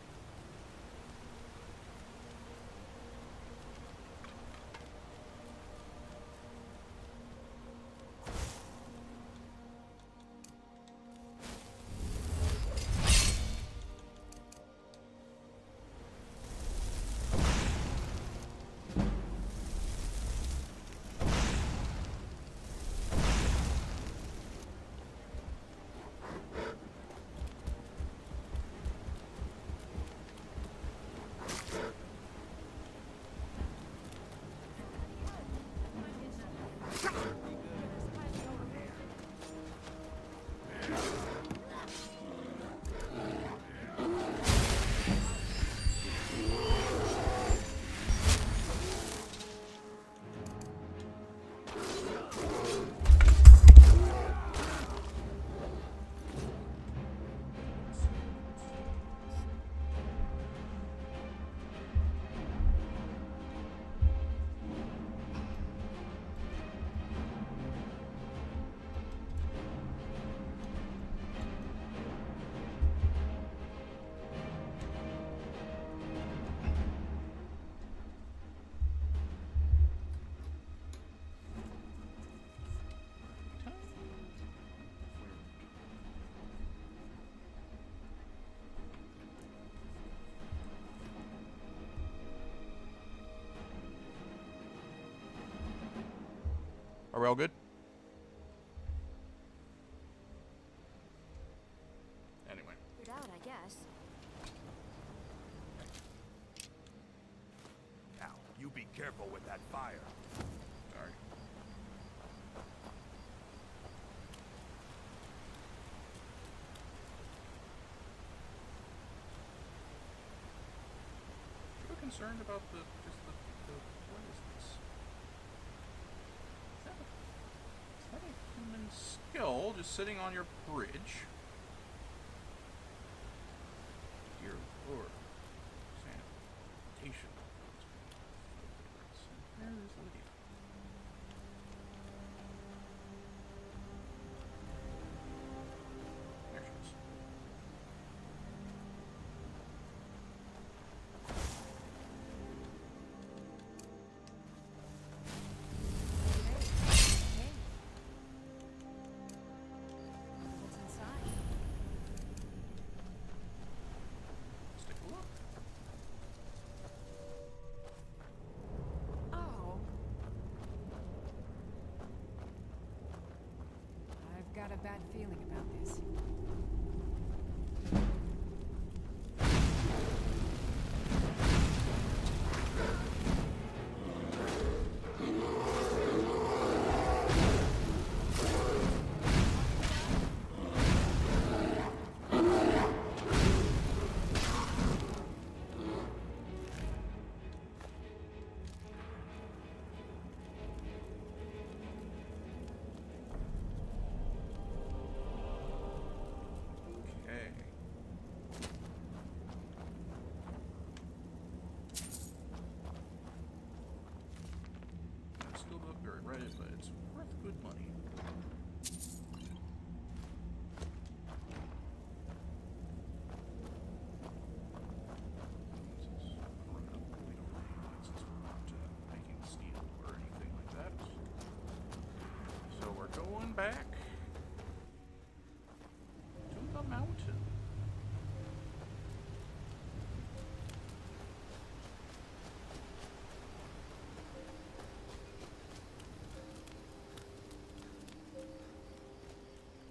Are we all good? Anyway. Good out, I guess. Now, you be careful with that fire. Sorry. You concerned about the what is this? Is that a human skull just sitting on your bridge? Dear Lord. Sanitation. Where is Lydia? There she is. What's inside? Let's take a look. Oh. I've got a bad feeling about this. Okay. I still not very read it, but it's worth good money. Making steel or anything like that. So we're going back to the mountain.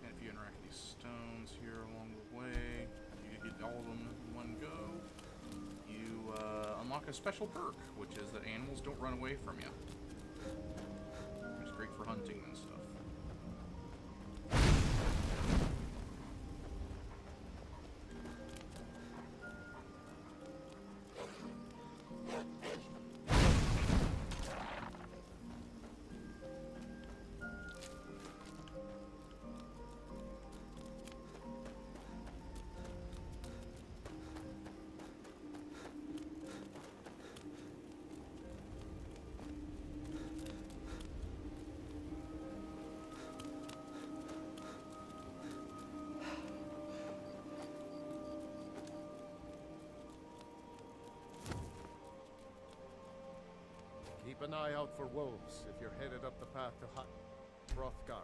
And if you interact with these stones here along the way, you get all of them in one go. You unlock a special perk, which is that animals don't run away from you. It's great for hunting and stuff. Keep an eye out for wolves if you're headed up the path to Hrothgar.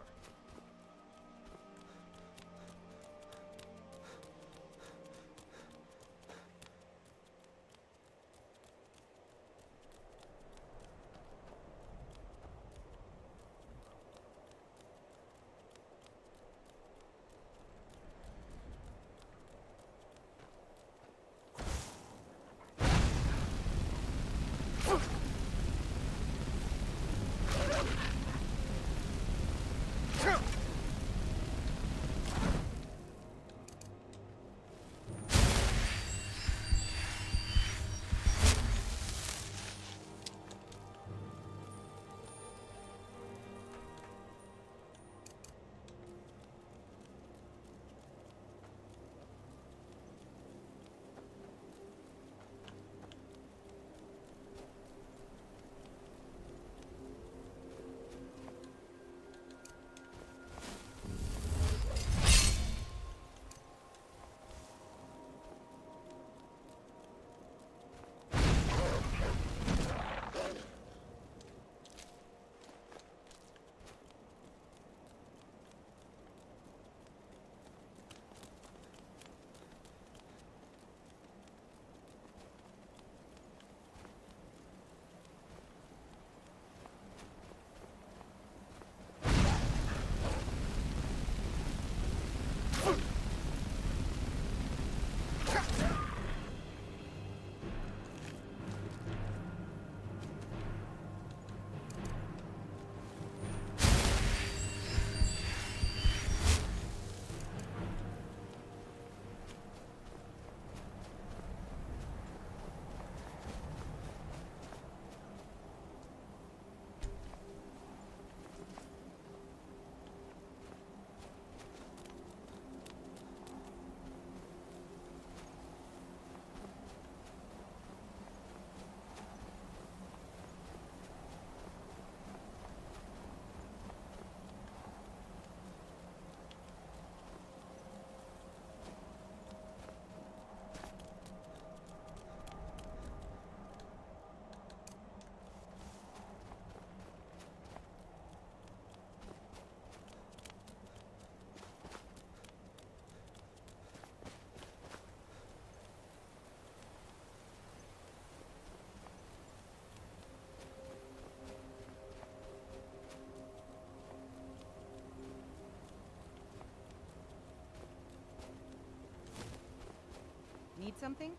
something?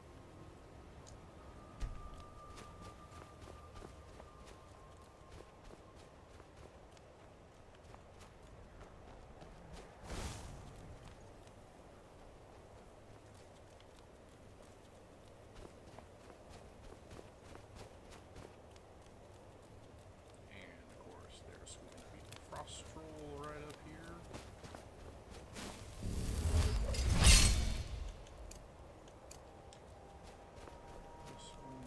And of course, there's going to be the frost troll right up here. This one.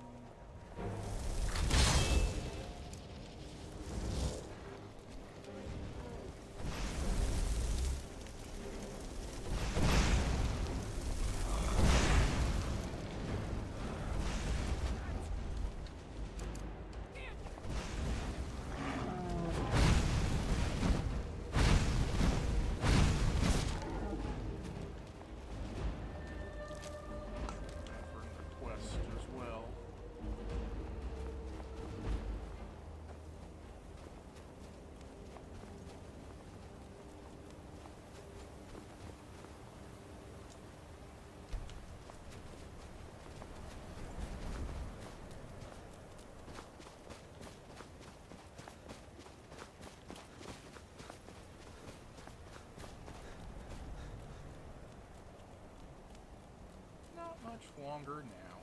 Quest as well. Not much longer now.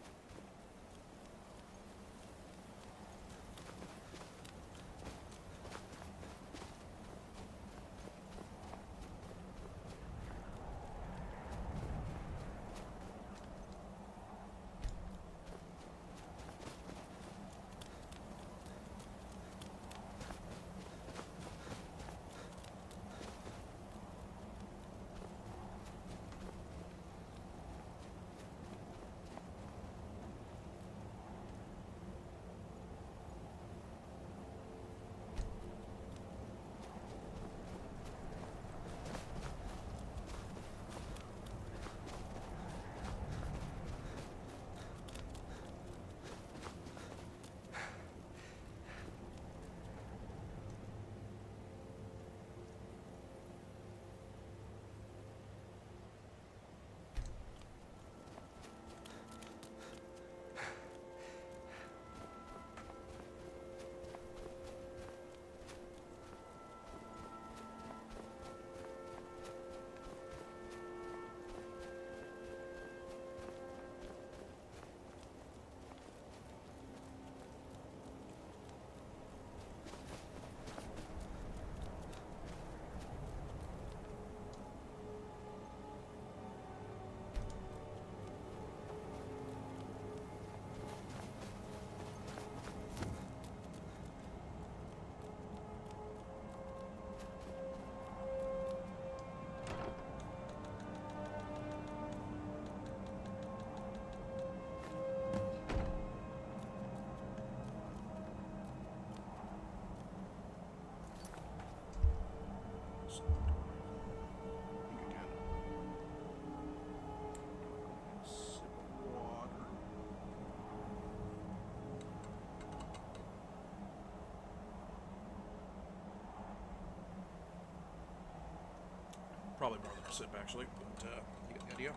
Probably more than a sip, actually, but you get the idea.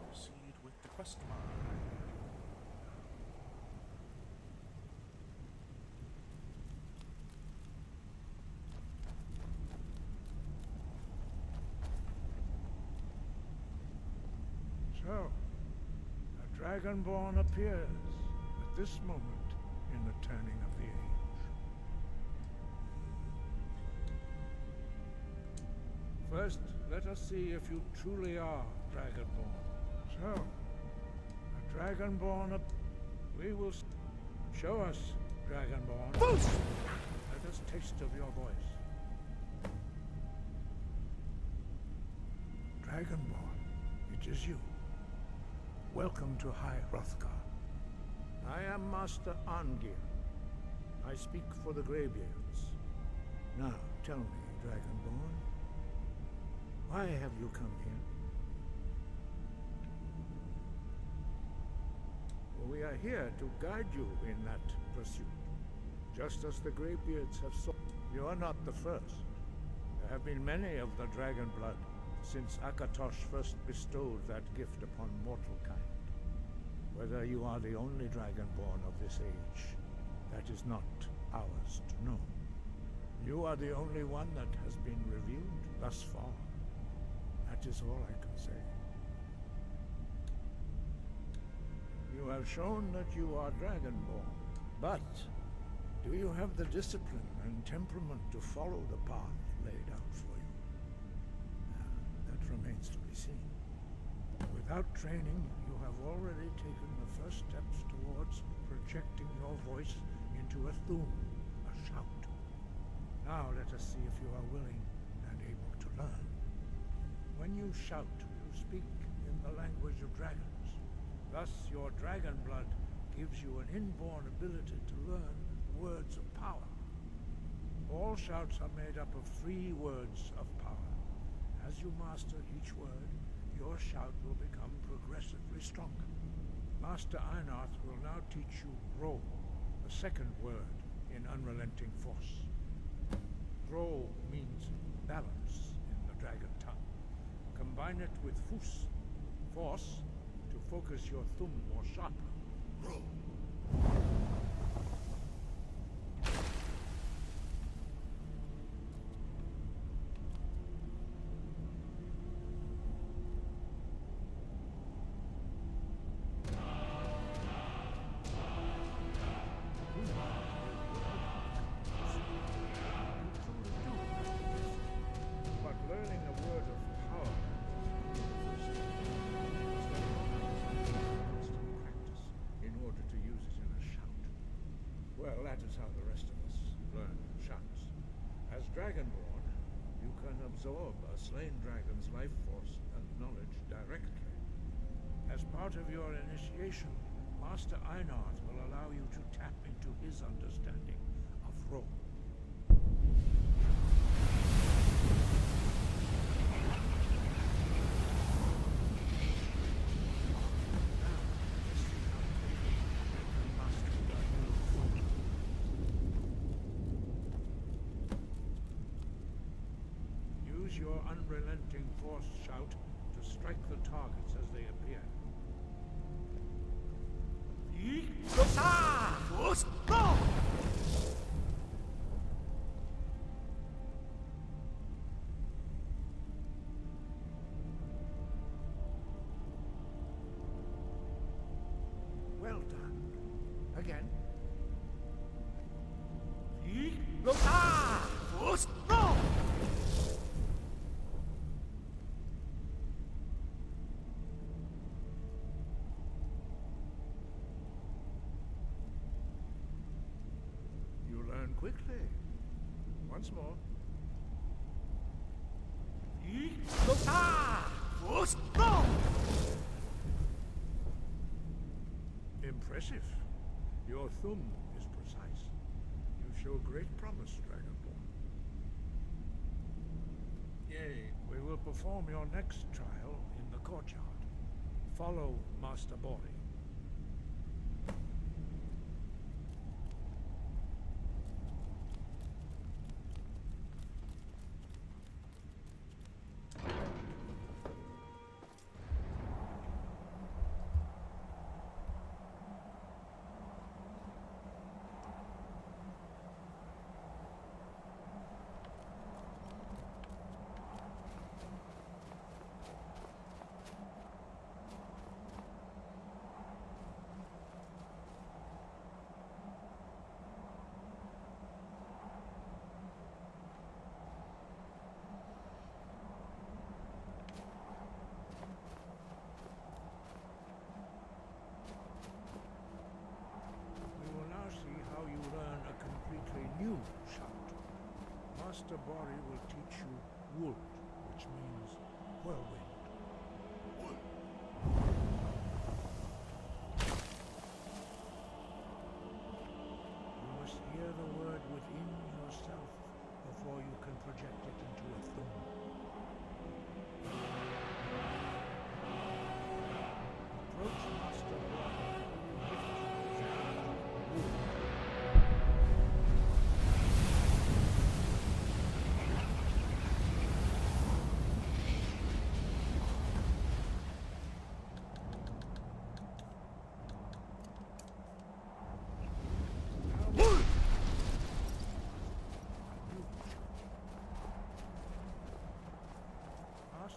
Proceed with the quest line. So, a Dragonborn appears at this moment in the turning of the age. First, let us see if you truly are Dragonborn. So, a Dragonborn we will show us, Dragonborn. Let us taste of your voice. Dragonborn, it is you. Welcome to High Hrothgar. I am Master Angir. I speak for the Greybeards. Now, tell me, Dragonborn, why have you come here? We are here to guide you in that pursuit, just as the Greybeards have sought. You are not the first. There have been many of the dragon blood since Akatosh first bestowed that gift upon mortal kind. Whether you are the only dragonborn of this age, that is not ours to know. You are the only one that has been revealed thus far. That is all I can say. You have shown that you are dragonborn, but do you have the discipline and temperament to follow the path laid out for you? That remains to be seen. Without training, you have already taken the first steps towards projecting your voice into a thum, a shout. Now let us see if you are willing and able to learn. When you shout, you speak in the language of dragons. Thus, your dragon blood gives you an inborn ability to learn words of power. All shouts are made up of 3 words of power. As you master each word, your shout will become progressively stronger. Master Einarth will now teach you Ro, the second word in Unrelenting Force. Ro means balance in the dragon tongue. Combine it with Fus, force, to focus your thumb more sharply. Ro. Well, that is how the rest of us learn shouts. As Dragonborn, you can absorb a slain dragon's life force and knowledge directly. As part of your initiation, Master Einarth will allow you to tap into his understanding of Ro. Use your unrelenting force shout to strike the targets as they appear. Well done. Again. You learn quickly. Once more. Impressive. Your thumb is precise. You show great promise, Dragonborn. Yay. We will perform your next trial in the courtyard. Follow Master Bori. New shout. Master Bori will teach you Wood, which means whirlwind. Wood. You must hear the word within yourself before you can project it into a thum. Approach Master Bori with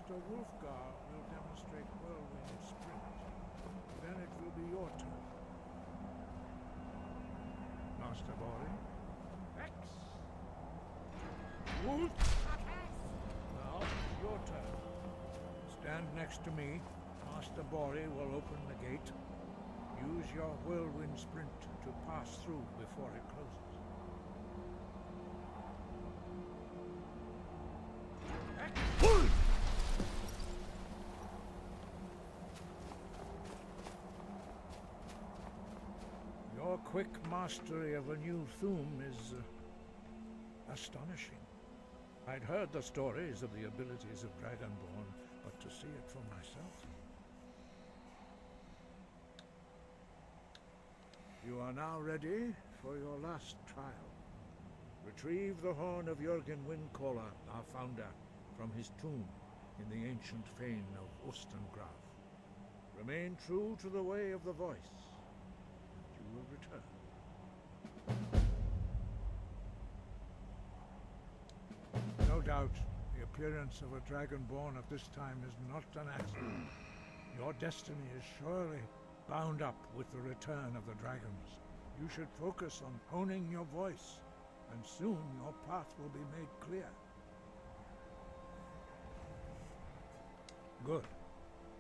Master Wolfgar will demonstrate whirlwind sprint. Then it will be your turn. Master Bori? X! Wolf! Now it's your turn. Stand next to me. Master Bori will open the gate. Use your whirlwind sprint to pass through before it closes. Your quick mastery of a new Thuum is astonishing. I'd heard the stories of the abilities of Dragonborn, but to see it for myself. You are now ready for your last trial. Retrieve the horn of Jürgen Windcaller, our founder, from his tomb in the ancient fane of Ostengraf. Remain true to the way of the voice, and you will return. No doubt, the appearance of a Dragonborn at this time is not an accident. Your destiny is surely bound up with the return of the dragons. You should focus on honing your voice, and soon your path will be made clear. Good.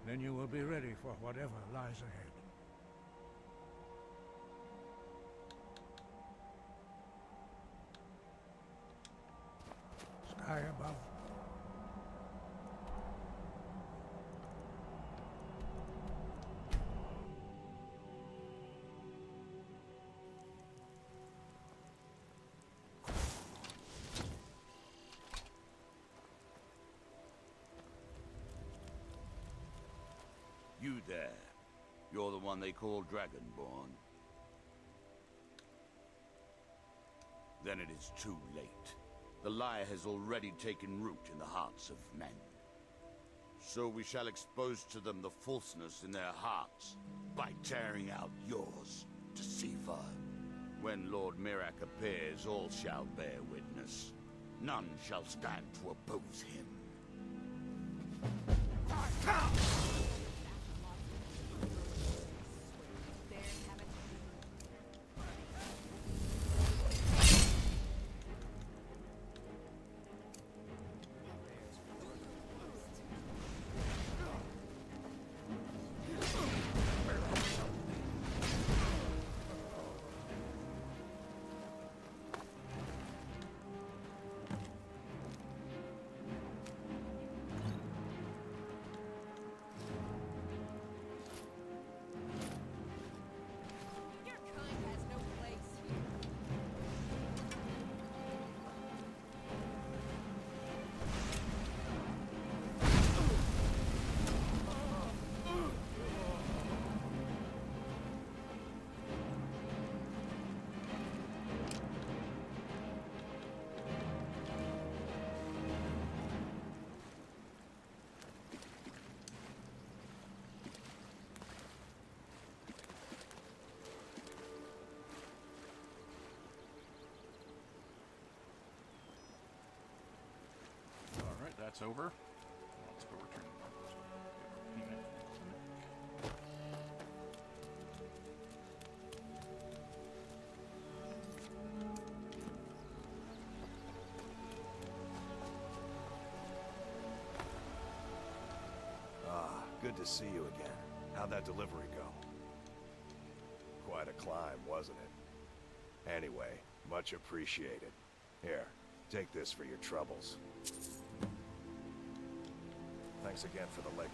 Then you will be ready for whatever lies ahead. Sky above. You there. You're the one they call Dragonborn. Then it is too late. The lie has already taken root in the hearts of men. So we shall expose to them the falseness in their hearts by tearing out yours, deceiver. When Lord Mirak appears, all shall bear witness. None shall stand to oppose him. That's over. Let's go return. Ah, good to see you again. How'd that delivery go? Quite a climb, wasn't it? Anyway, much appreciated. Here, take this for your troubles. Thanks again for the legwork.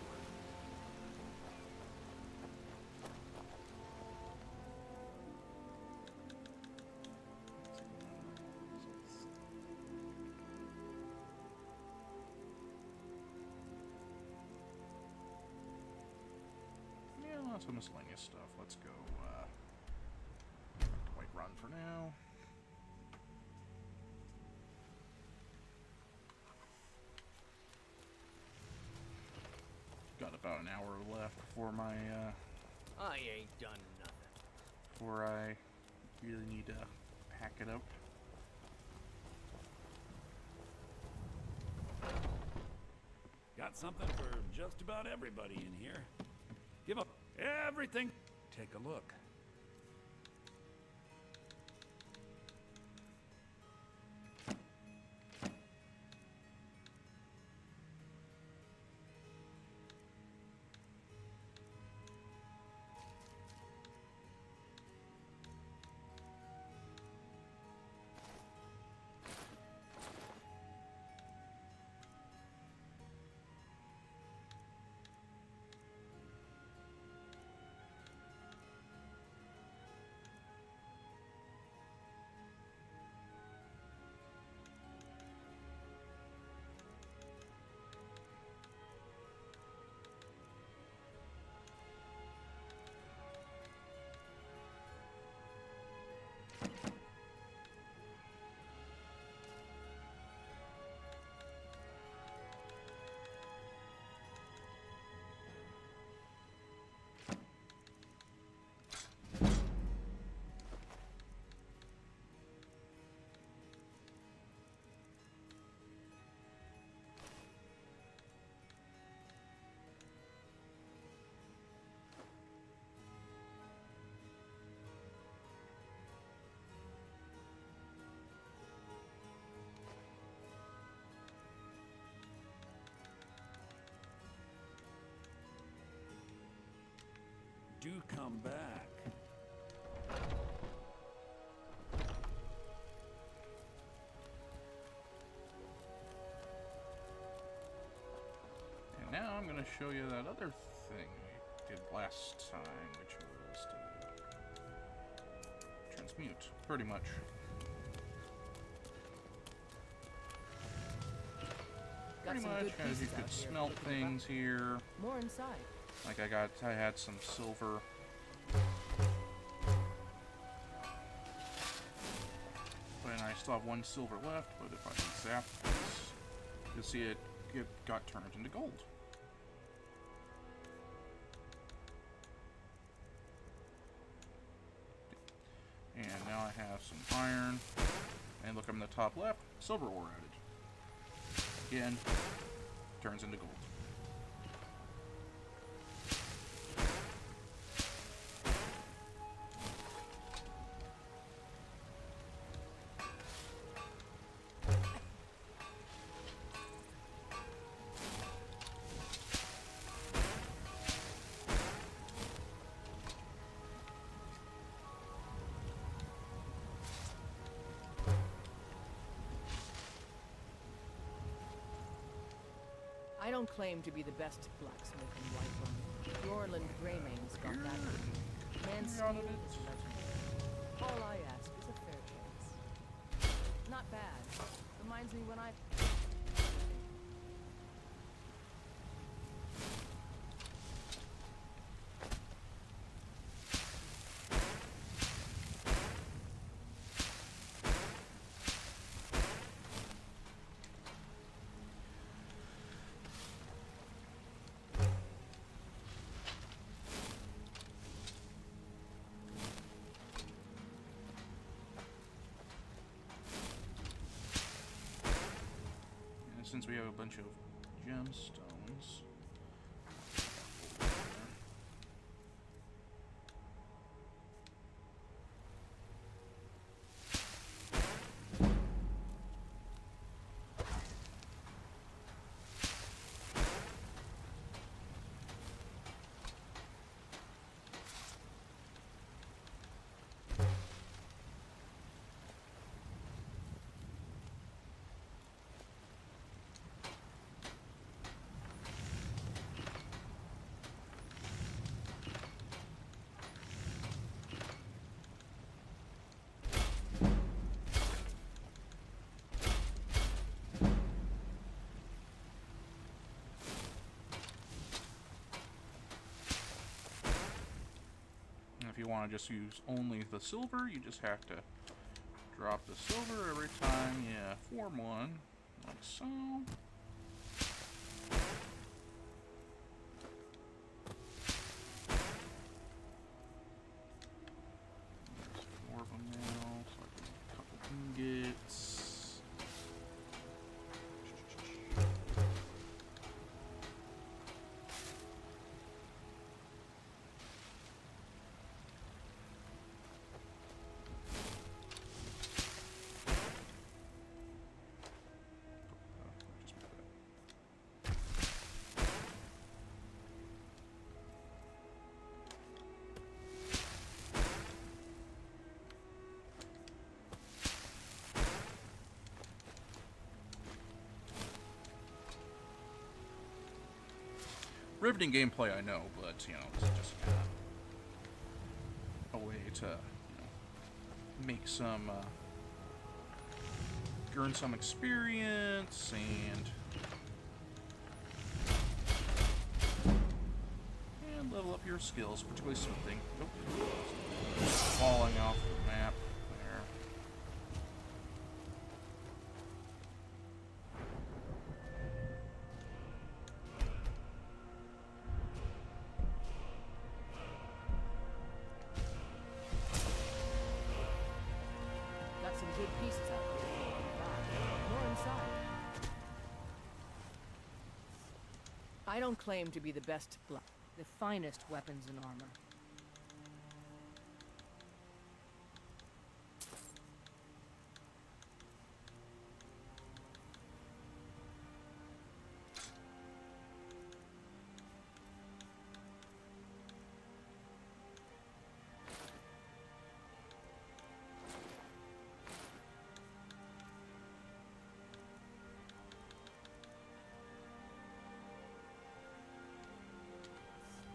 Yeah, lots of miscellaneous stuff. Let's go, White Run for now. Got about an hour left before my, I ain't done nothing. before I really need to pack it up. Got something for just about everybody in here. Give up everything. Take a look. Do come back. And now I'm going to show you that other thing I did last time, which was to transmute, pretty much. Pretty much, as you could smelt things here. More inside. Like I had some silver. And I still have one silver left, but if I zap this, you'll see it got turned into gold. And now I have some iron. And look up in the top left, silver ore added. Again, turns into gold. I don't claim to be the best blacksmith in Whiterun. Yorland Greymane's got that. Man's skill is legendary. All I ask is a fair chance. Not bad. Reminds me when I... Since we have a bunch of gemstones. If you want to just use only the silver, you just have to drop the silver every time you form one, like so. There's more of them now, so I can get a couple ingots. riveting gameplay, I know, but, you know, it's just kind of a way to, you know, make some, earn some experience, and level up your skills, particularly smithing. Nope. Falling off the map there. Got some good pieces out there. More inside. I don't claim to be the best the finest weapons and armor.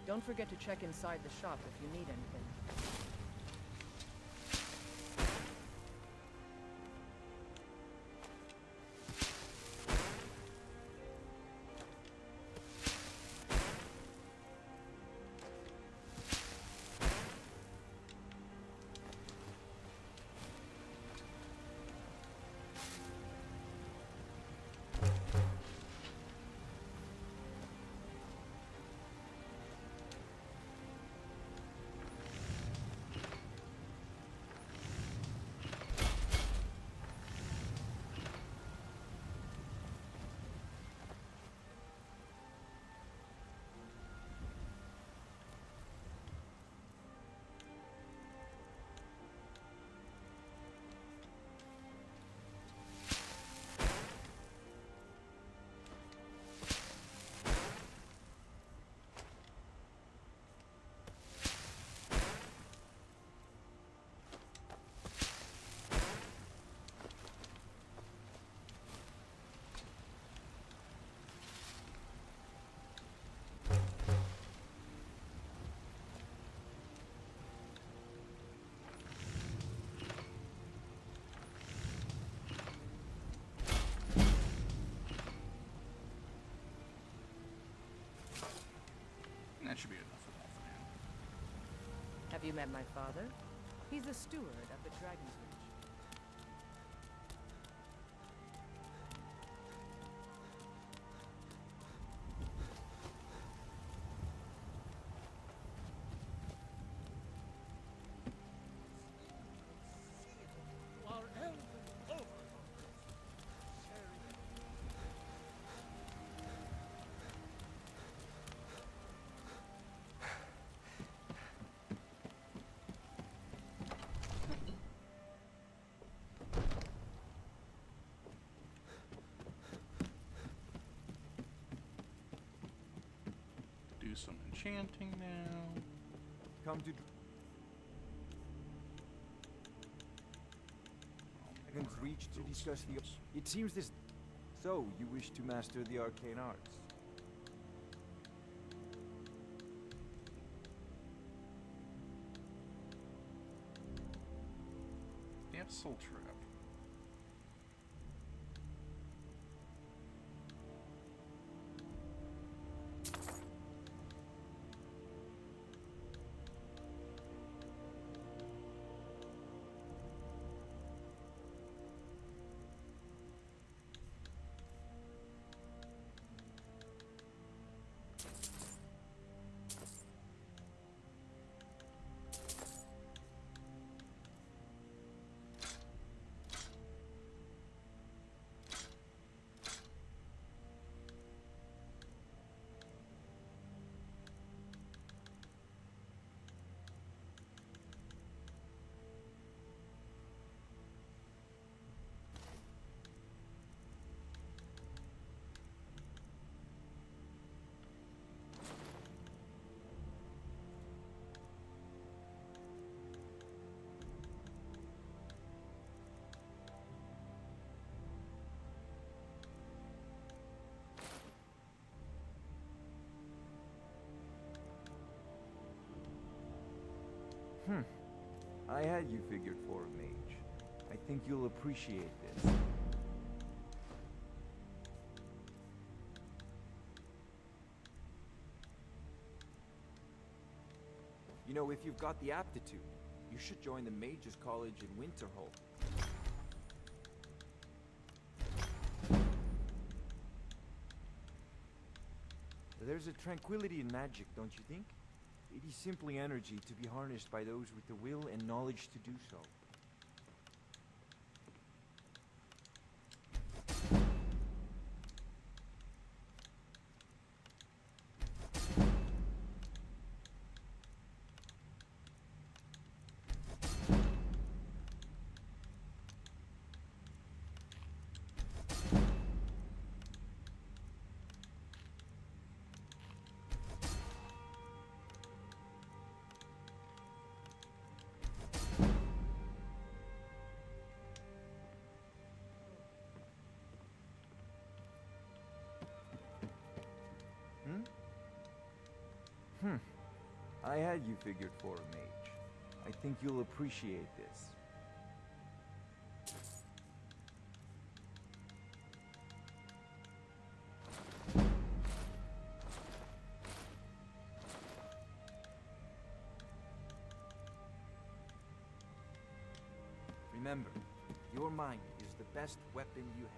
Don't forget to check inside the shop if you need anything. That should be enough of that for now. Have you met my father? He's the steward of the Dragon's Reach. Do some enchanting now. Come to Dragon's Reach to discuss the... It seems this... So, you wish to master the arcane arts? Yep, soul trap. I had you figured for a mage. I think you'll appreciate this. You know, if you've got the aptitude, you should join the Mages College in Winterhold. There's a tranquility in magic, don't you think? It is simply energy to be harnessed by those with the will and knowledge to do so. I had you figured for a mage. I think you'll appreciate this. Remember, your mind is the best weapon you have.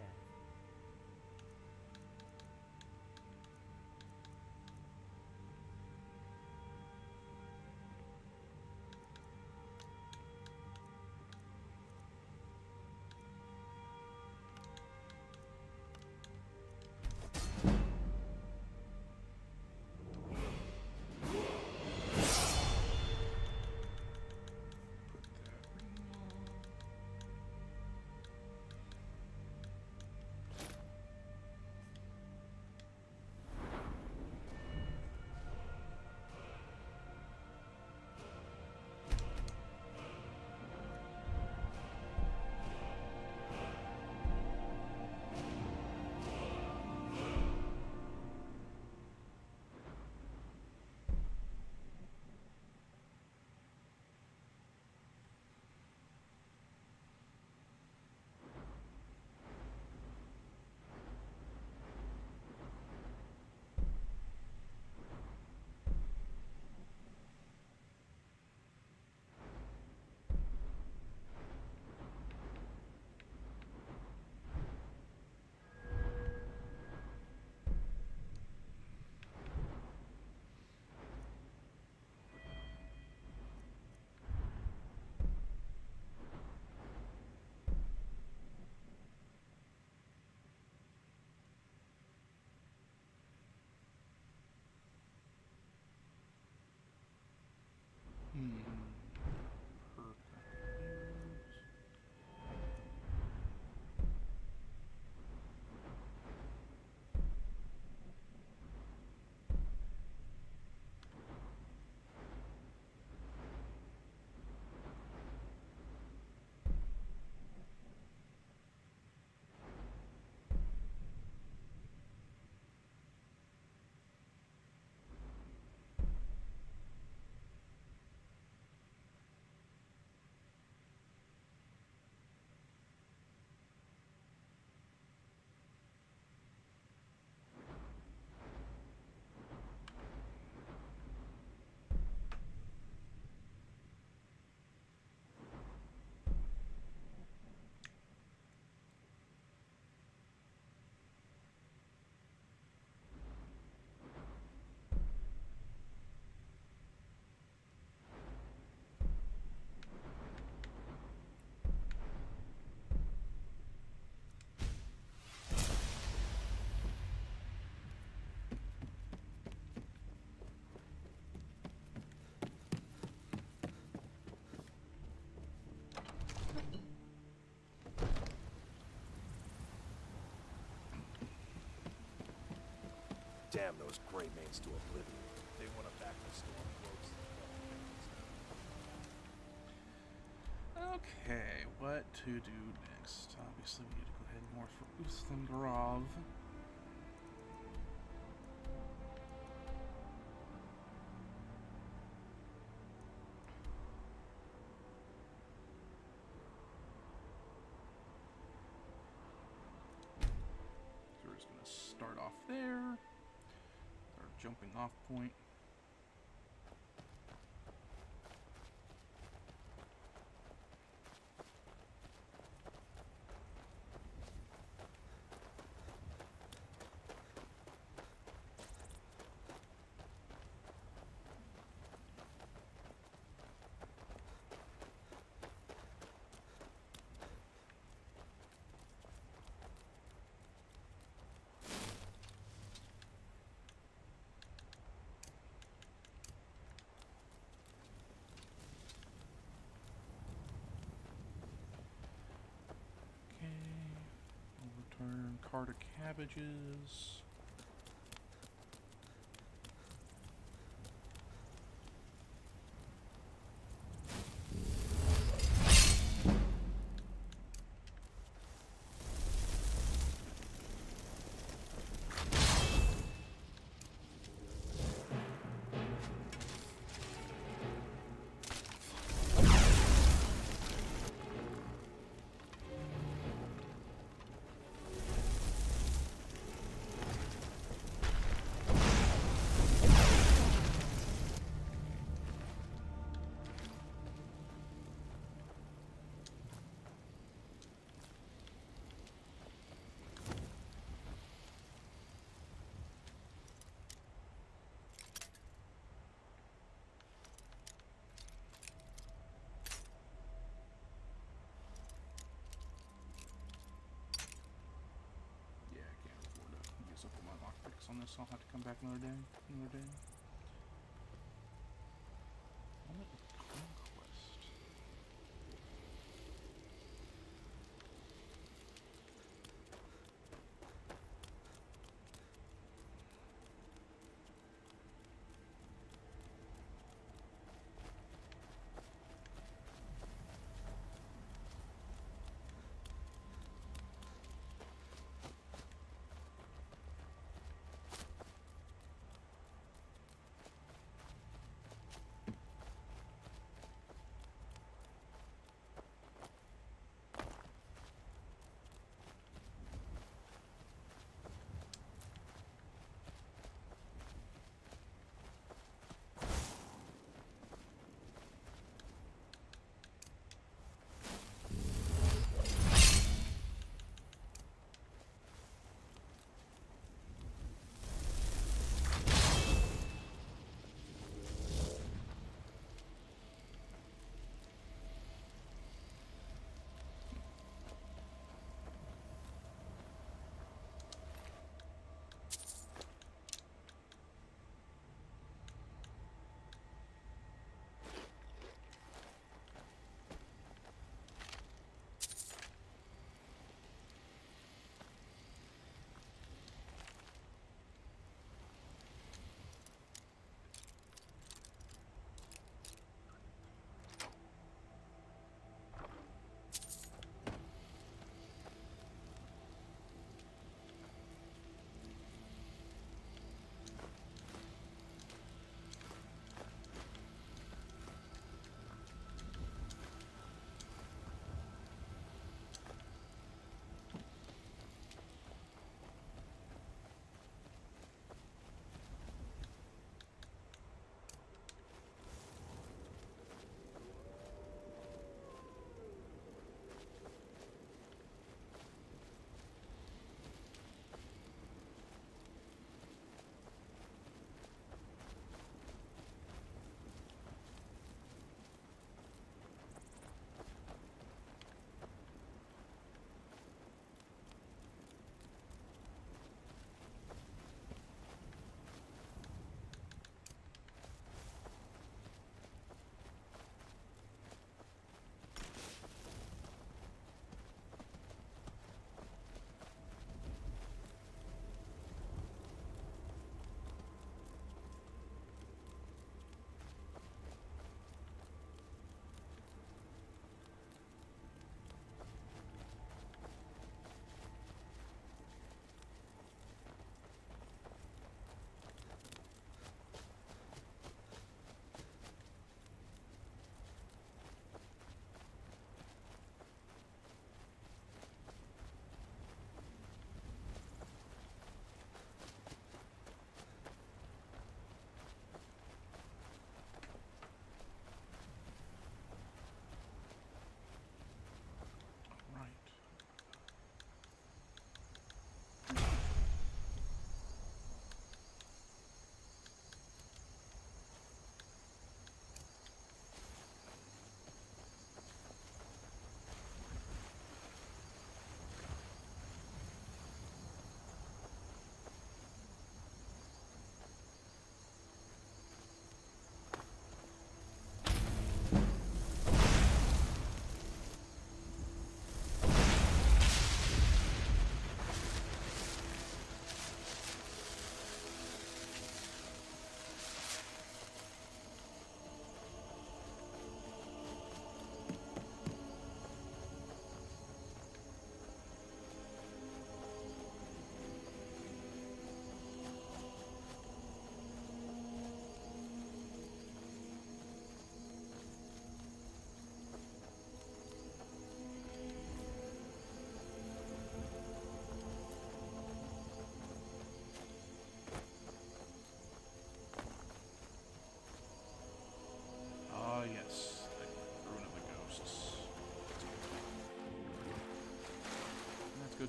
Damn those gray mains to oblivion. They want to back the storm close. Okay, what to do next? Obviously, we need to go ahead north for Ustengrov. there. Our jumping off point. Return cart of cabbages. On this, I'll have to come back another day. Conquest.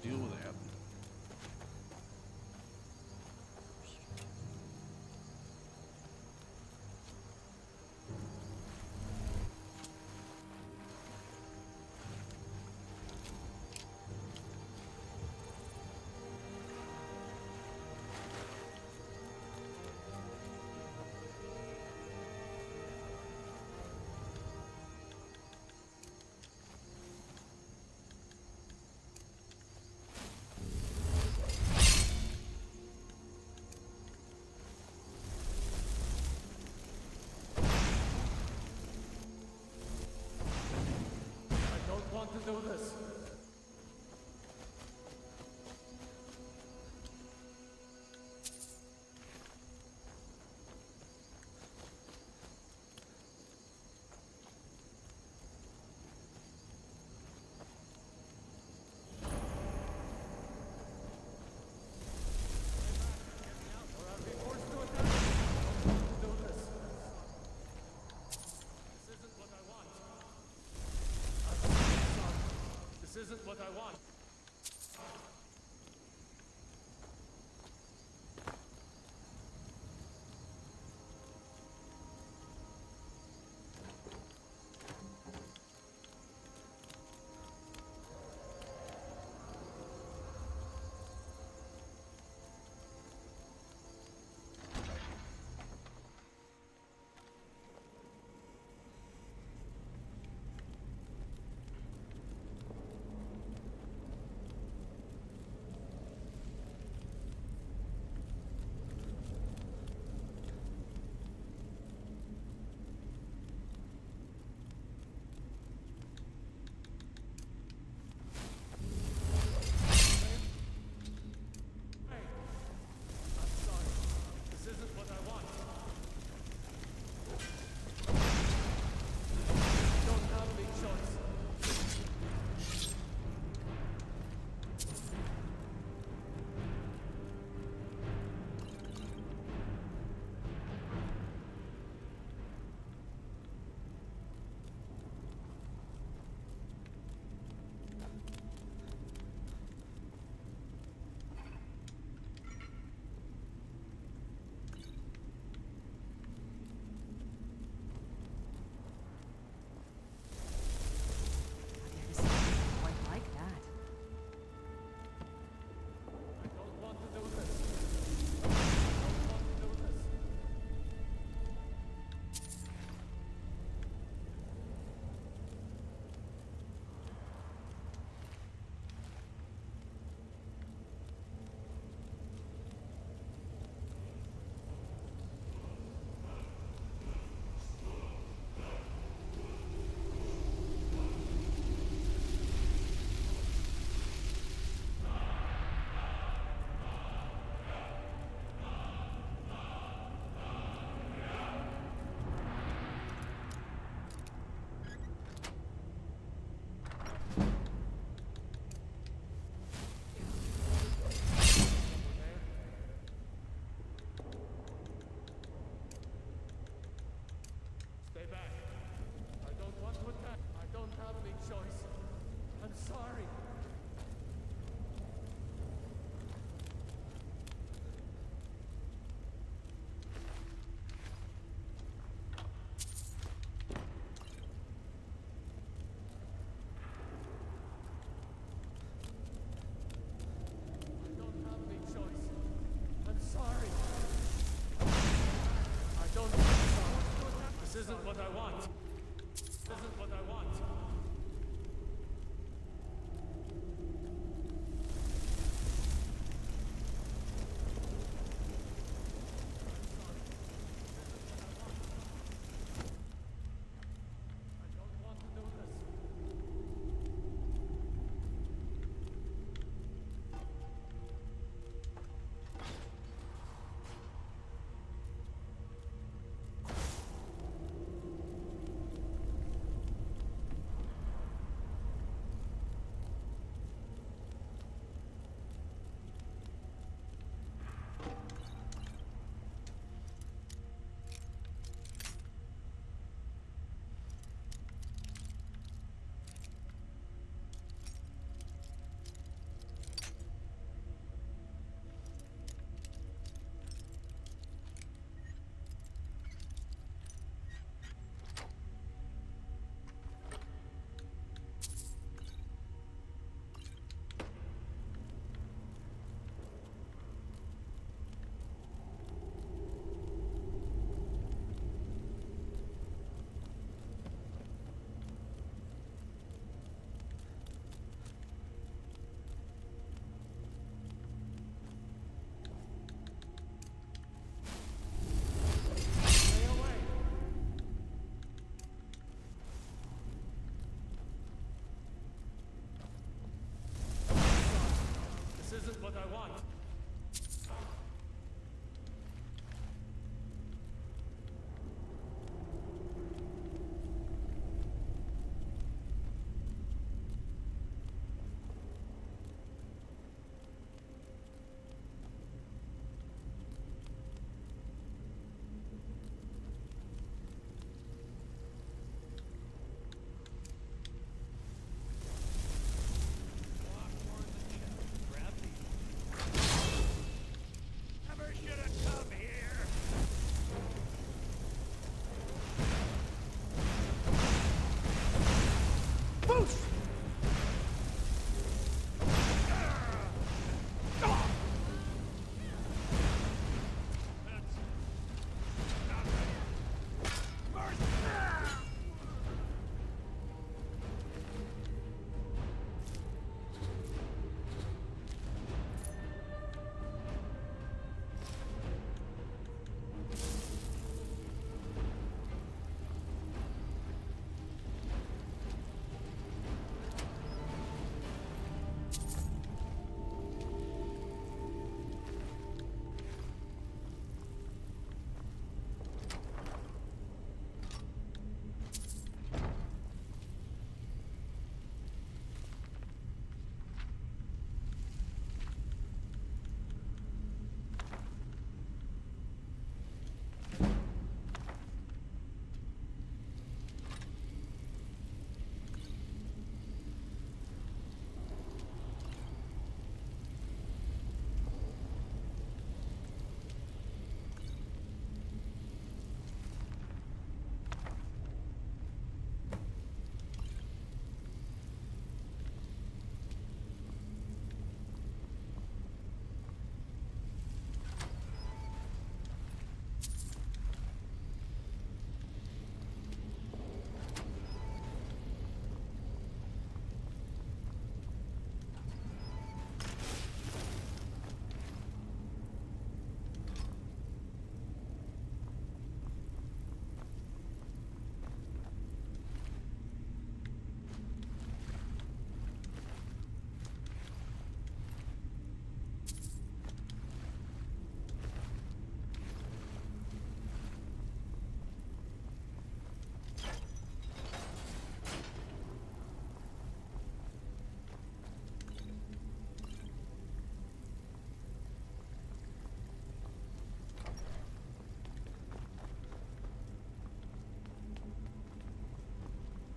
deal with that. To do this. This isn't what I want. This isn't what I want. This isn't what I want.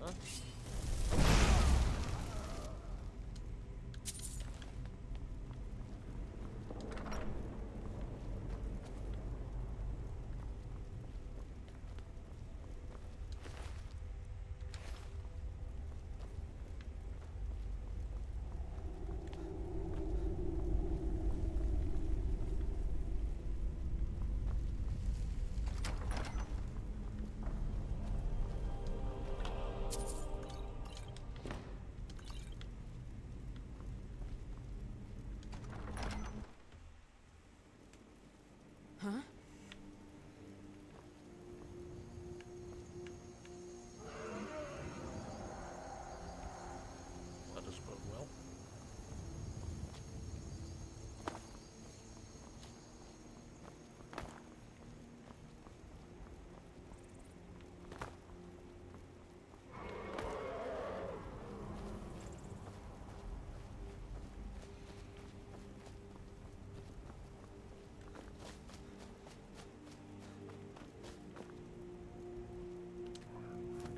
Huh? Huh? That does bode well.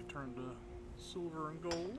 Turn to silver and gold.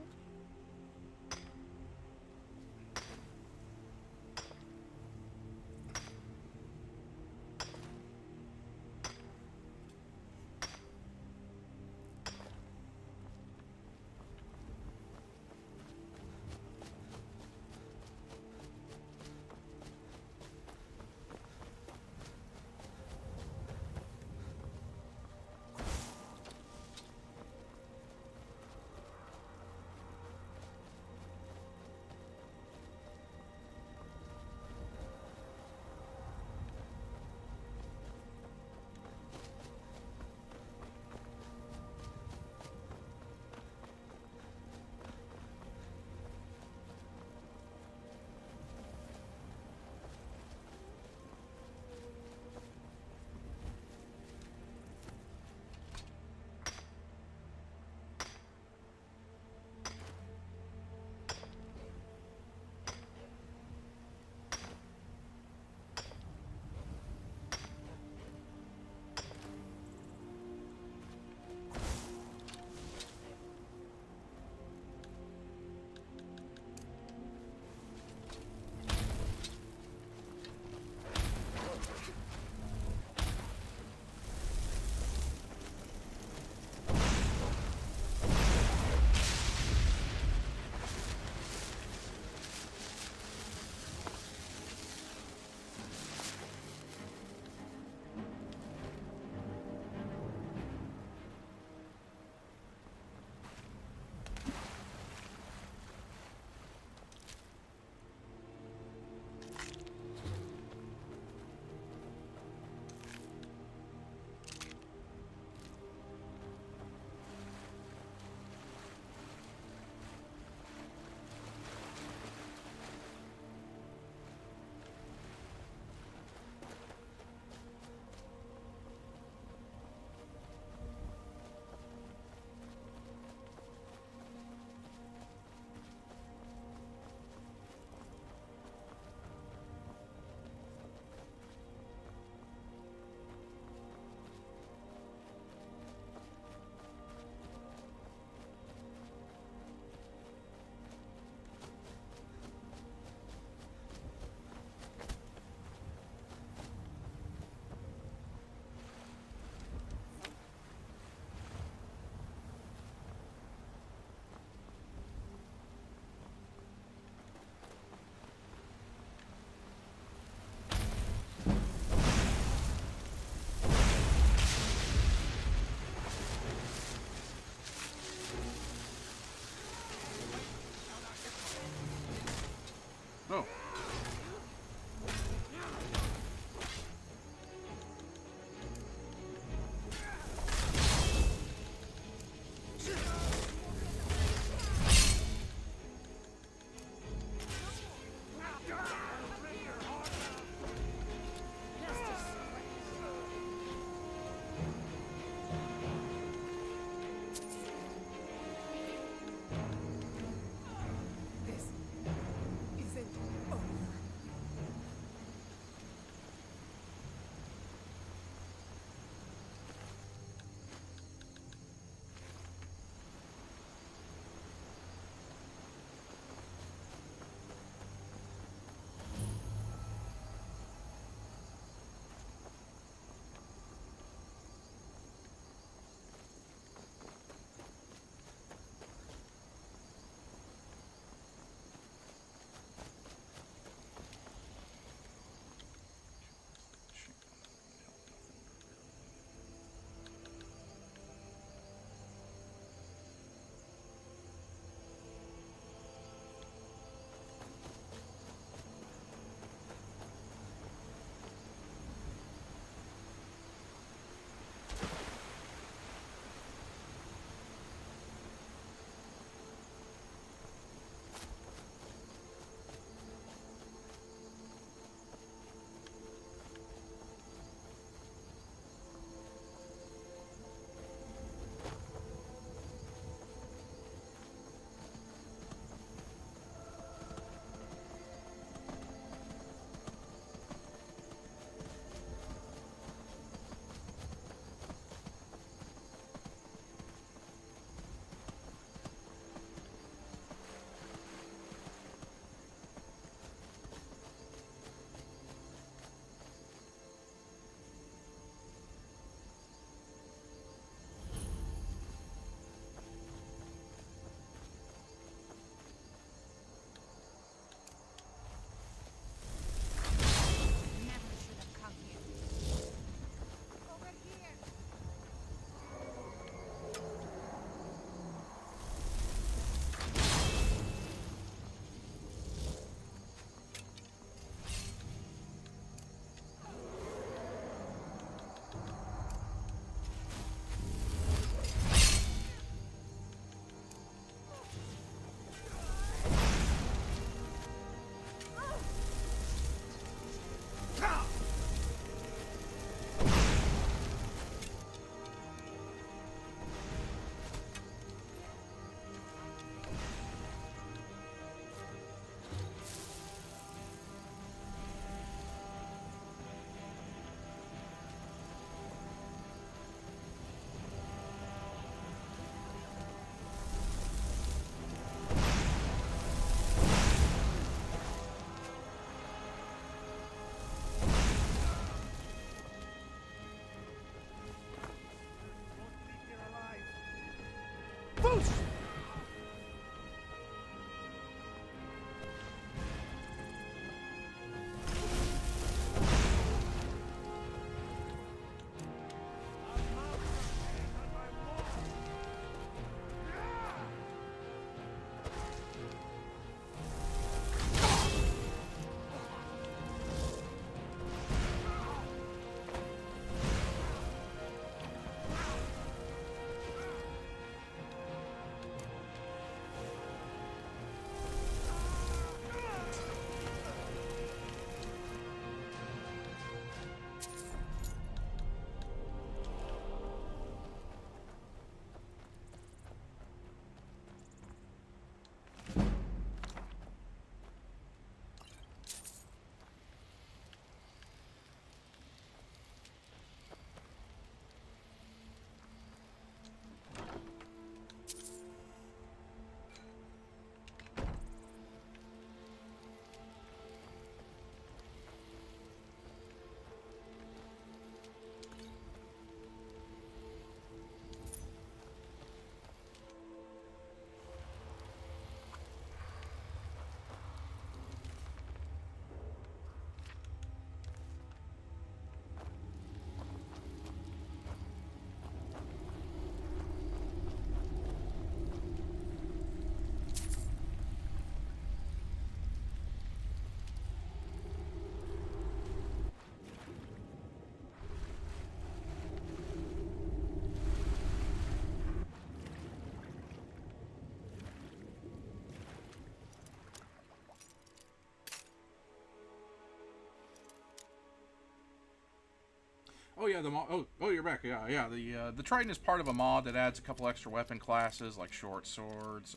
Oh yeah, the mod. Oh, you're back. Yeah. The Triton is part of a mod that adds a couple extra weapon classes like short swords,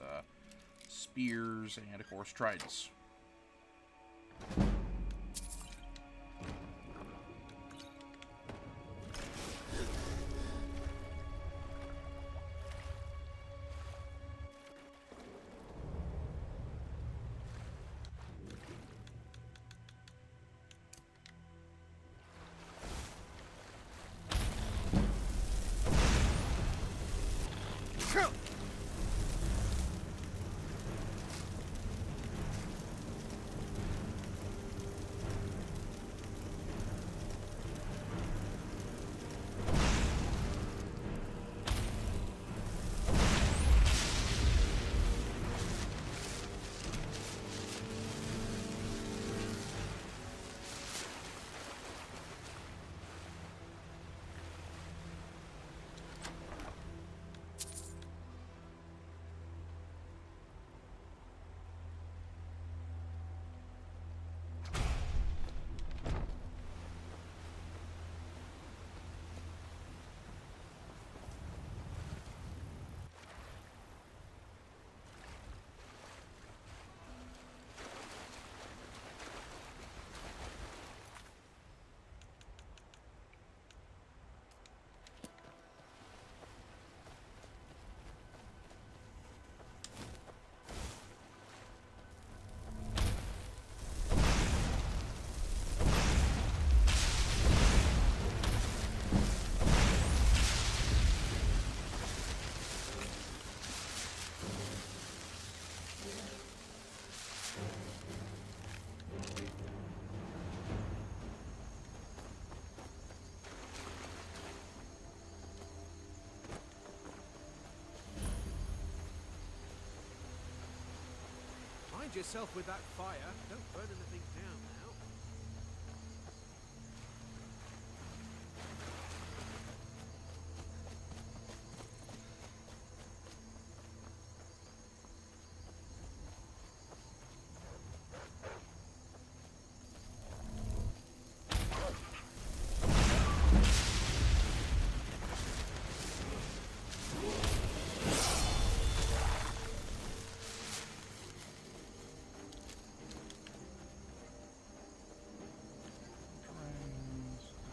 spears, and of course tridents. Mind yourself with that fire. Don't burn anything down now.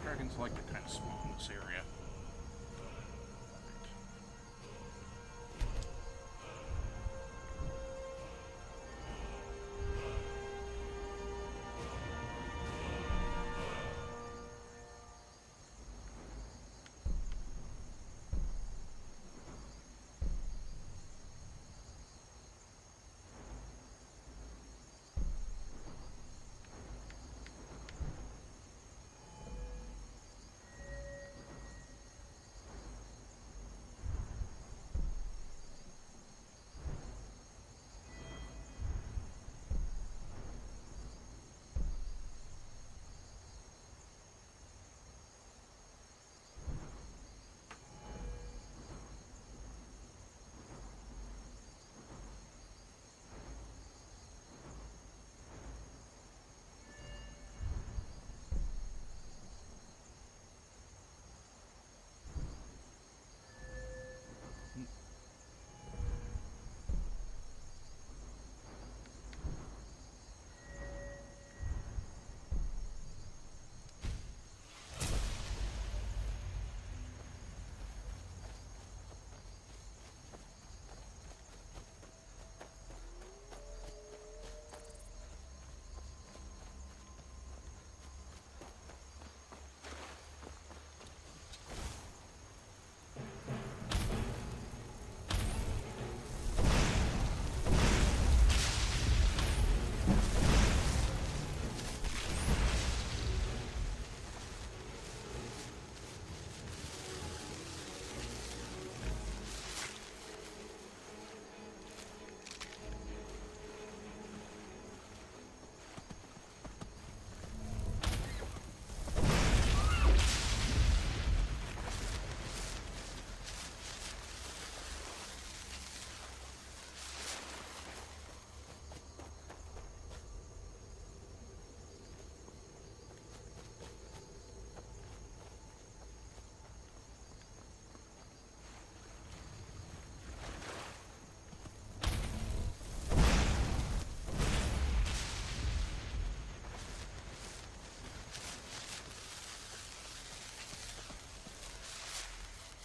Dragons like to kind of spawn in this area.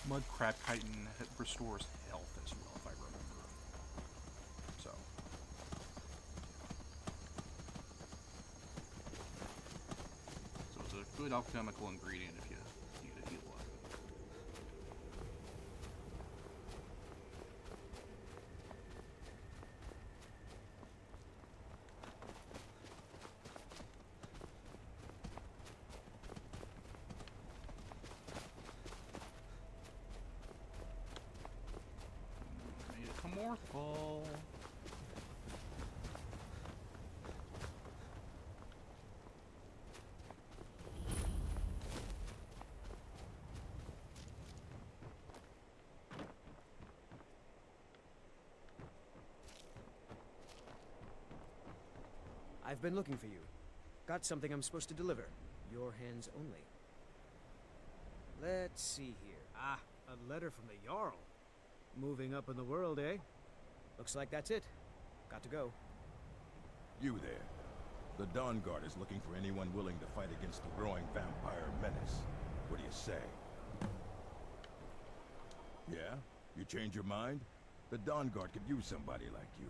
Mud Crab Chitin restores health as well, if I remember. So. So it's a good alchemical ingredient if you need to heal up. Morphal. I've been looking for you. Got something I'm supposed to deliver. Your hands only. Let's see here. Ah, a letter from the Jarl. Moving up in the world, eh? Looks like that's it. Got to go. You there. The Dawn Guard is looking for anyone willing to fight against the growing vampire menace. What do you say? Yeah? You change your mind? The Dawn Guard could use somebody like you.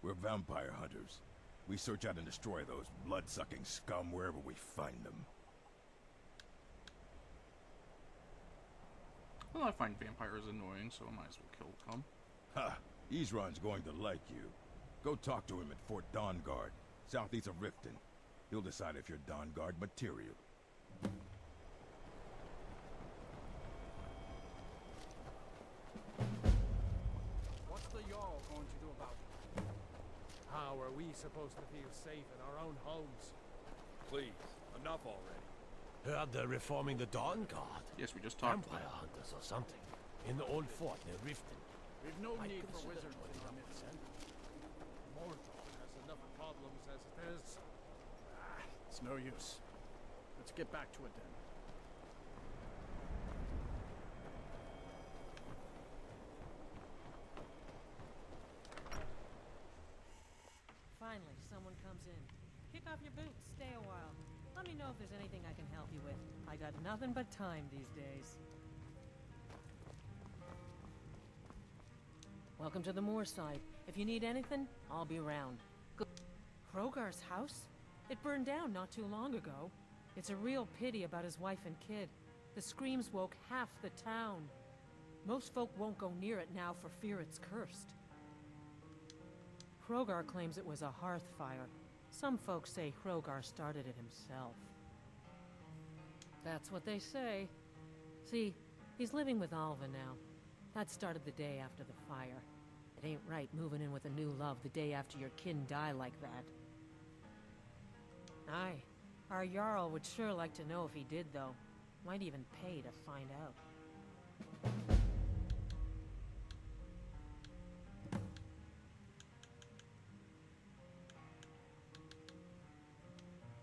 We're vampire hunters. We search out and destroy those blood-sucking scum wherever we find them. Well, I find vampires annoying, so I might as well kill them. Ha! Isran's going to like you. Go talk to him at Fort Dawn Guard, southeast of Riften. He'll decide if you're Dawn Guard material. What's the Jarl going to do about it? How are we supposed to feel safe in our own homes? Please, enough already. Heard they're reforming the Dawn Guard. Yes, we just talked Vampire about it. hunters or something. In the old fort near Riften. We've no Might need for consider wizards in joining our up midst. then. Mordor has enough problems as it is. It's no use. Let's get back to it then. Finally, someone comes in. Kick off your boots, stay a while. Let me know if there's anything I can help you with. I got nothing but time these days. Welcome to the Moorside. If you need anything, I'll be around. Hrogar's house? It burned down not too long ago. It's a real pity about his wife and kid. The screams woke half the town. Most folk won't go near it now for fear it's cursed. Hrogar claims it was a hearth fire. Some folks say Hrogar started it himself. That's what they say. See, he's living with Alva now. That started the day after the fire. It ain't right moving in with a new love the day after your kin die like that. Aye, our Jarl would sure like to know if he did, though. Might even pay to find out.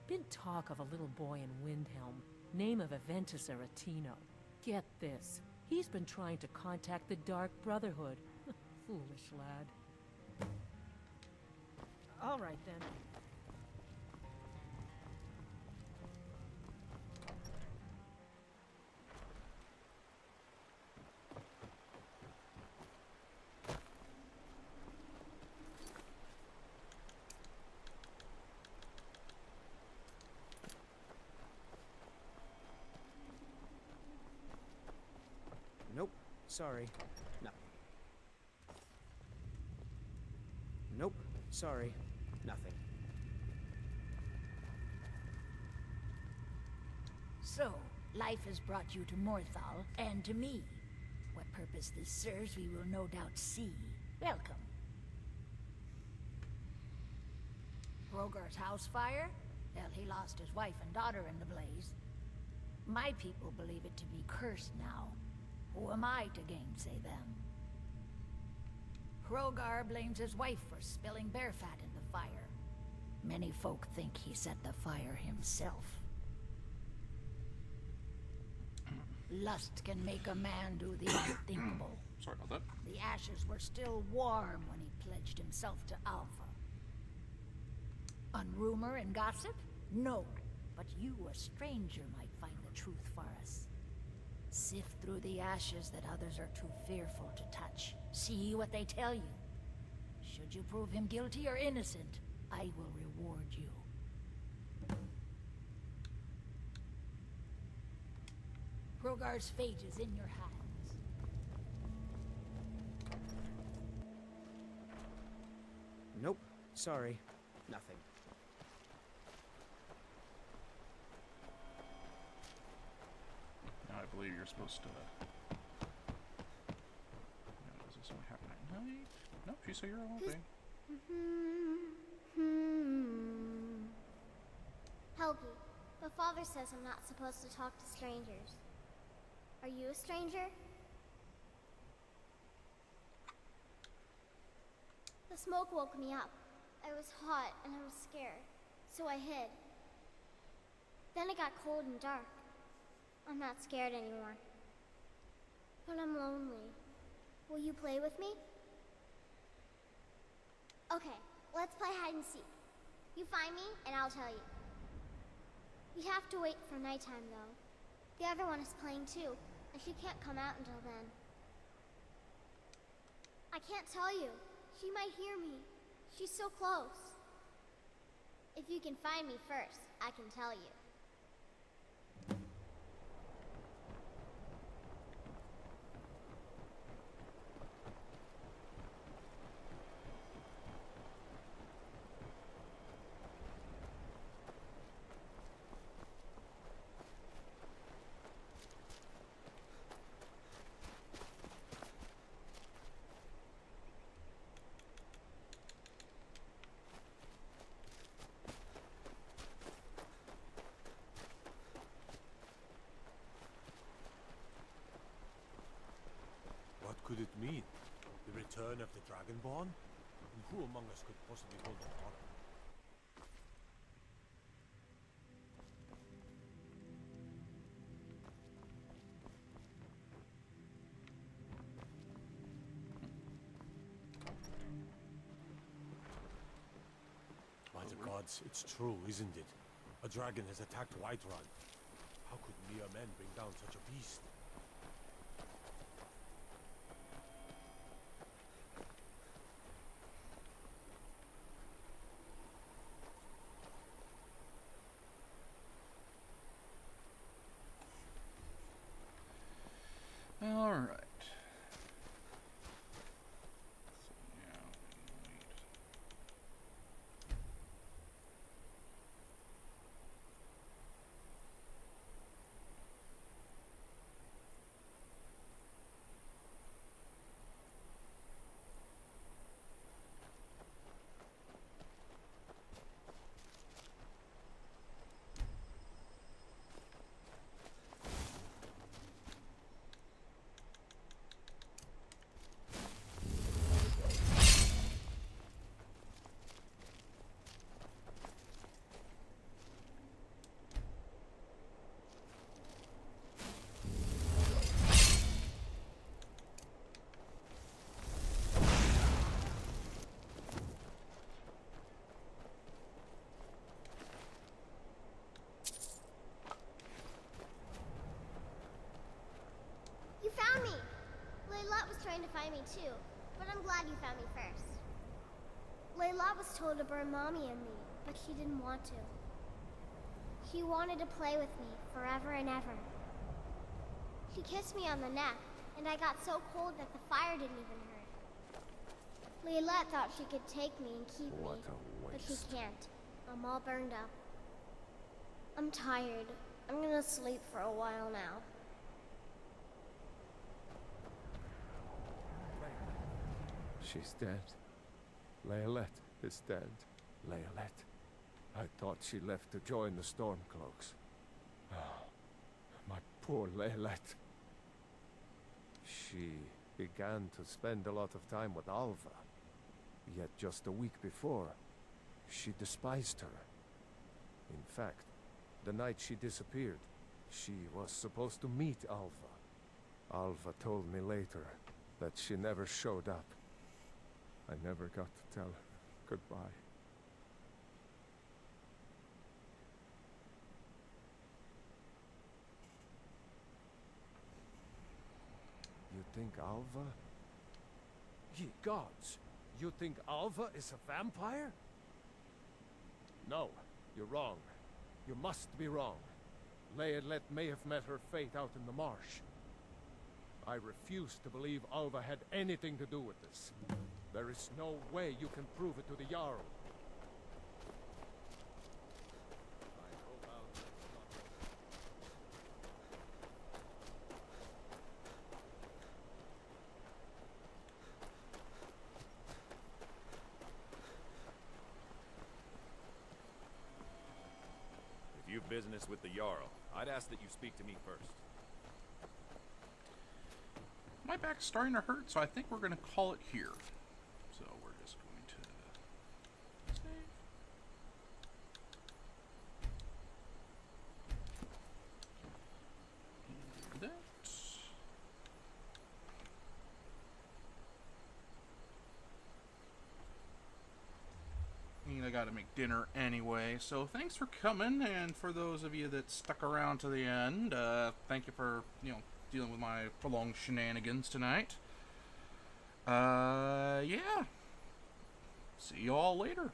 Been talk of a little boy in Windhelm, name of Aventus Aretino. Get this, he's been trying to contact the Dark Brotherhood. Foolish lad. All right then. Nope. Sorry. Nothing. Nope. Sorry. Nothing. So, life has brought you to Morthal, and to me. What purpose this serves, we will no doubt see. Welcome. Hrogar's house fire? Well, he lost his wife and daughter in the blaze. My people believe it to be cursed now. Who am I to gainsay them? Hrogar blames his wife for spilling bear fat in the fire. Many folk think he set the fire himself. Lust can make a man do the unthinkable. sorry about that. The ashes were still warm when he pledged himself to Alpha. On rumor and gossip? No. But you, a stranger, might find the truth for us. Sift through the ashes that others are too fearful to touch. See what they tell you. Should you prove him guilty or innocent, I will reward you. Rogar's fate is in your hands. Nope. Sorry. Nothing. Now I believe you're supposed to... Now, does this only happen at night? Nope, she said you're all thing. Helgi, but Father says I'm not supposed to talk to strangers. Are you a stranger? The smoke woke me up. I was hot and I was scared, so I hid. Then it got cold and dark. I'm not scared anymore. But I'm lonely. Will you play with me? Okay, let's play hide and seek. You find me, and I'll tell you. We have to wait for nighttime, though. The other one is playing too, and she can't come out until then. I can't tell you. She might hear me. She's so close. If you can find me first, I can tell you. What could it mean? The return of the Dragonborn? And who among us could possibly hold the torch? By the gods, it's true, isn't it? A dragon has attacked Whiterun. How could mere men bring down such a beast? All right. You found me! Layla was trying to find me too, but I'm glad you found me first. Layla was told to burn Mommy and me, but she didn't want to. She wanted to play with me forever and ever. She kissed me on the neck, and I got so cold that the fire didn't even hurt. Layla thought she could take me and keep me, but she can't. I'm all burned up. I'm tired. I'm gonna sleep for a while now. She's dead. Layalette is dead. Layalette. I thought she left to join the Stormcloaks. Oh, my poor Layalette. She began to spend a lot of time with Alva. Yet just a week before, she despised her. In fact, the night she disappeared, she was supposed to meet Alva. Alva told me later that she never showed up. I never got to tell her goodbye. You think Alva? Ye gods! You think Alva is a vampire? No, you're wrong. You must be wrong. Leyelet may have met her fate out in the marsh. I refuse to believe Alva had anything to do with this. There is no way you can prove it to the Jarl. If you've business with the Jarl, I'd ask that you speak to me first. My back's starting to hurt, so I think we're going to call it here. So we're just going to save. And that. And I gotta make dinner anyway, so thanks for coming, and for those of you that stuck around to the end, thank you for, dealing with my prolonged shenanigans tonight. Yeah. See you all later.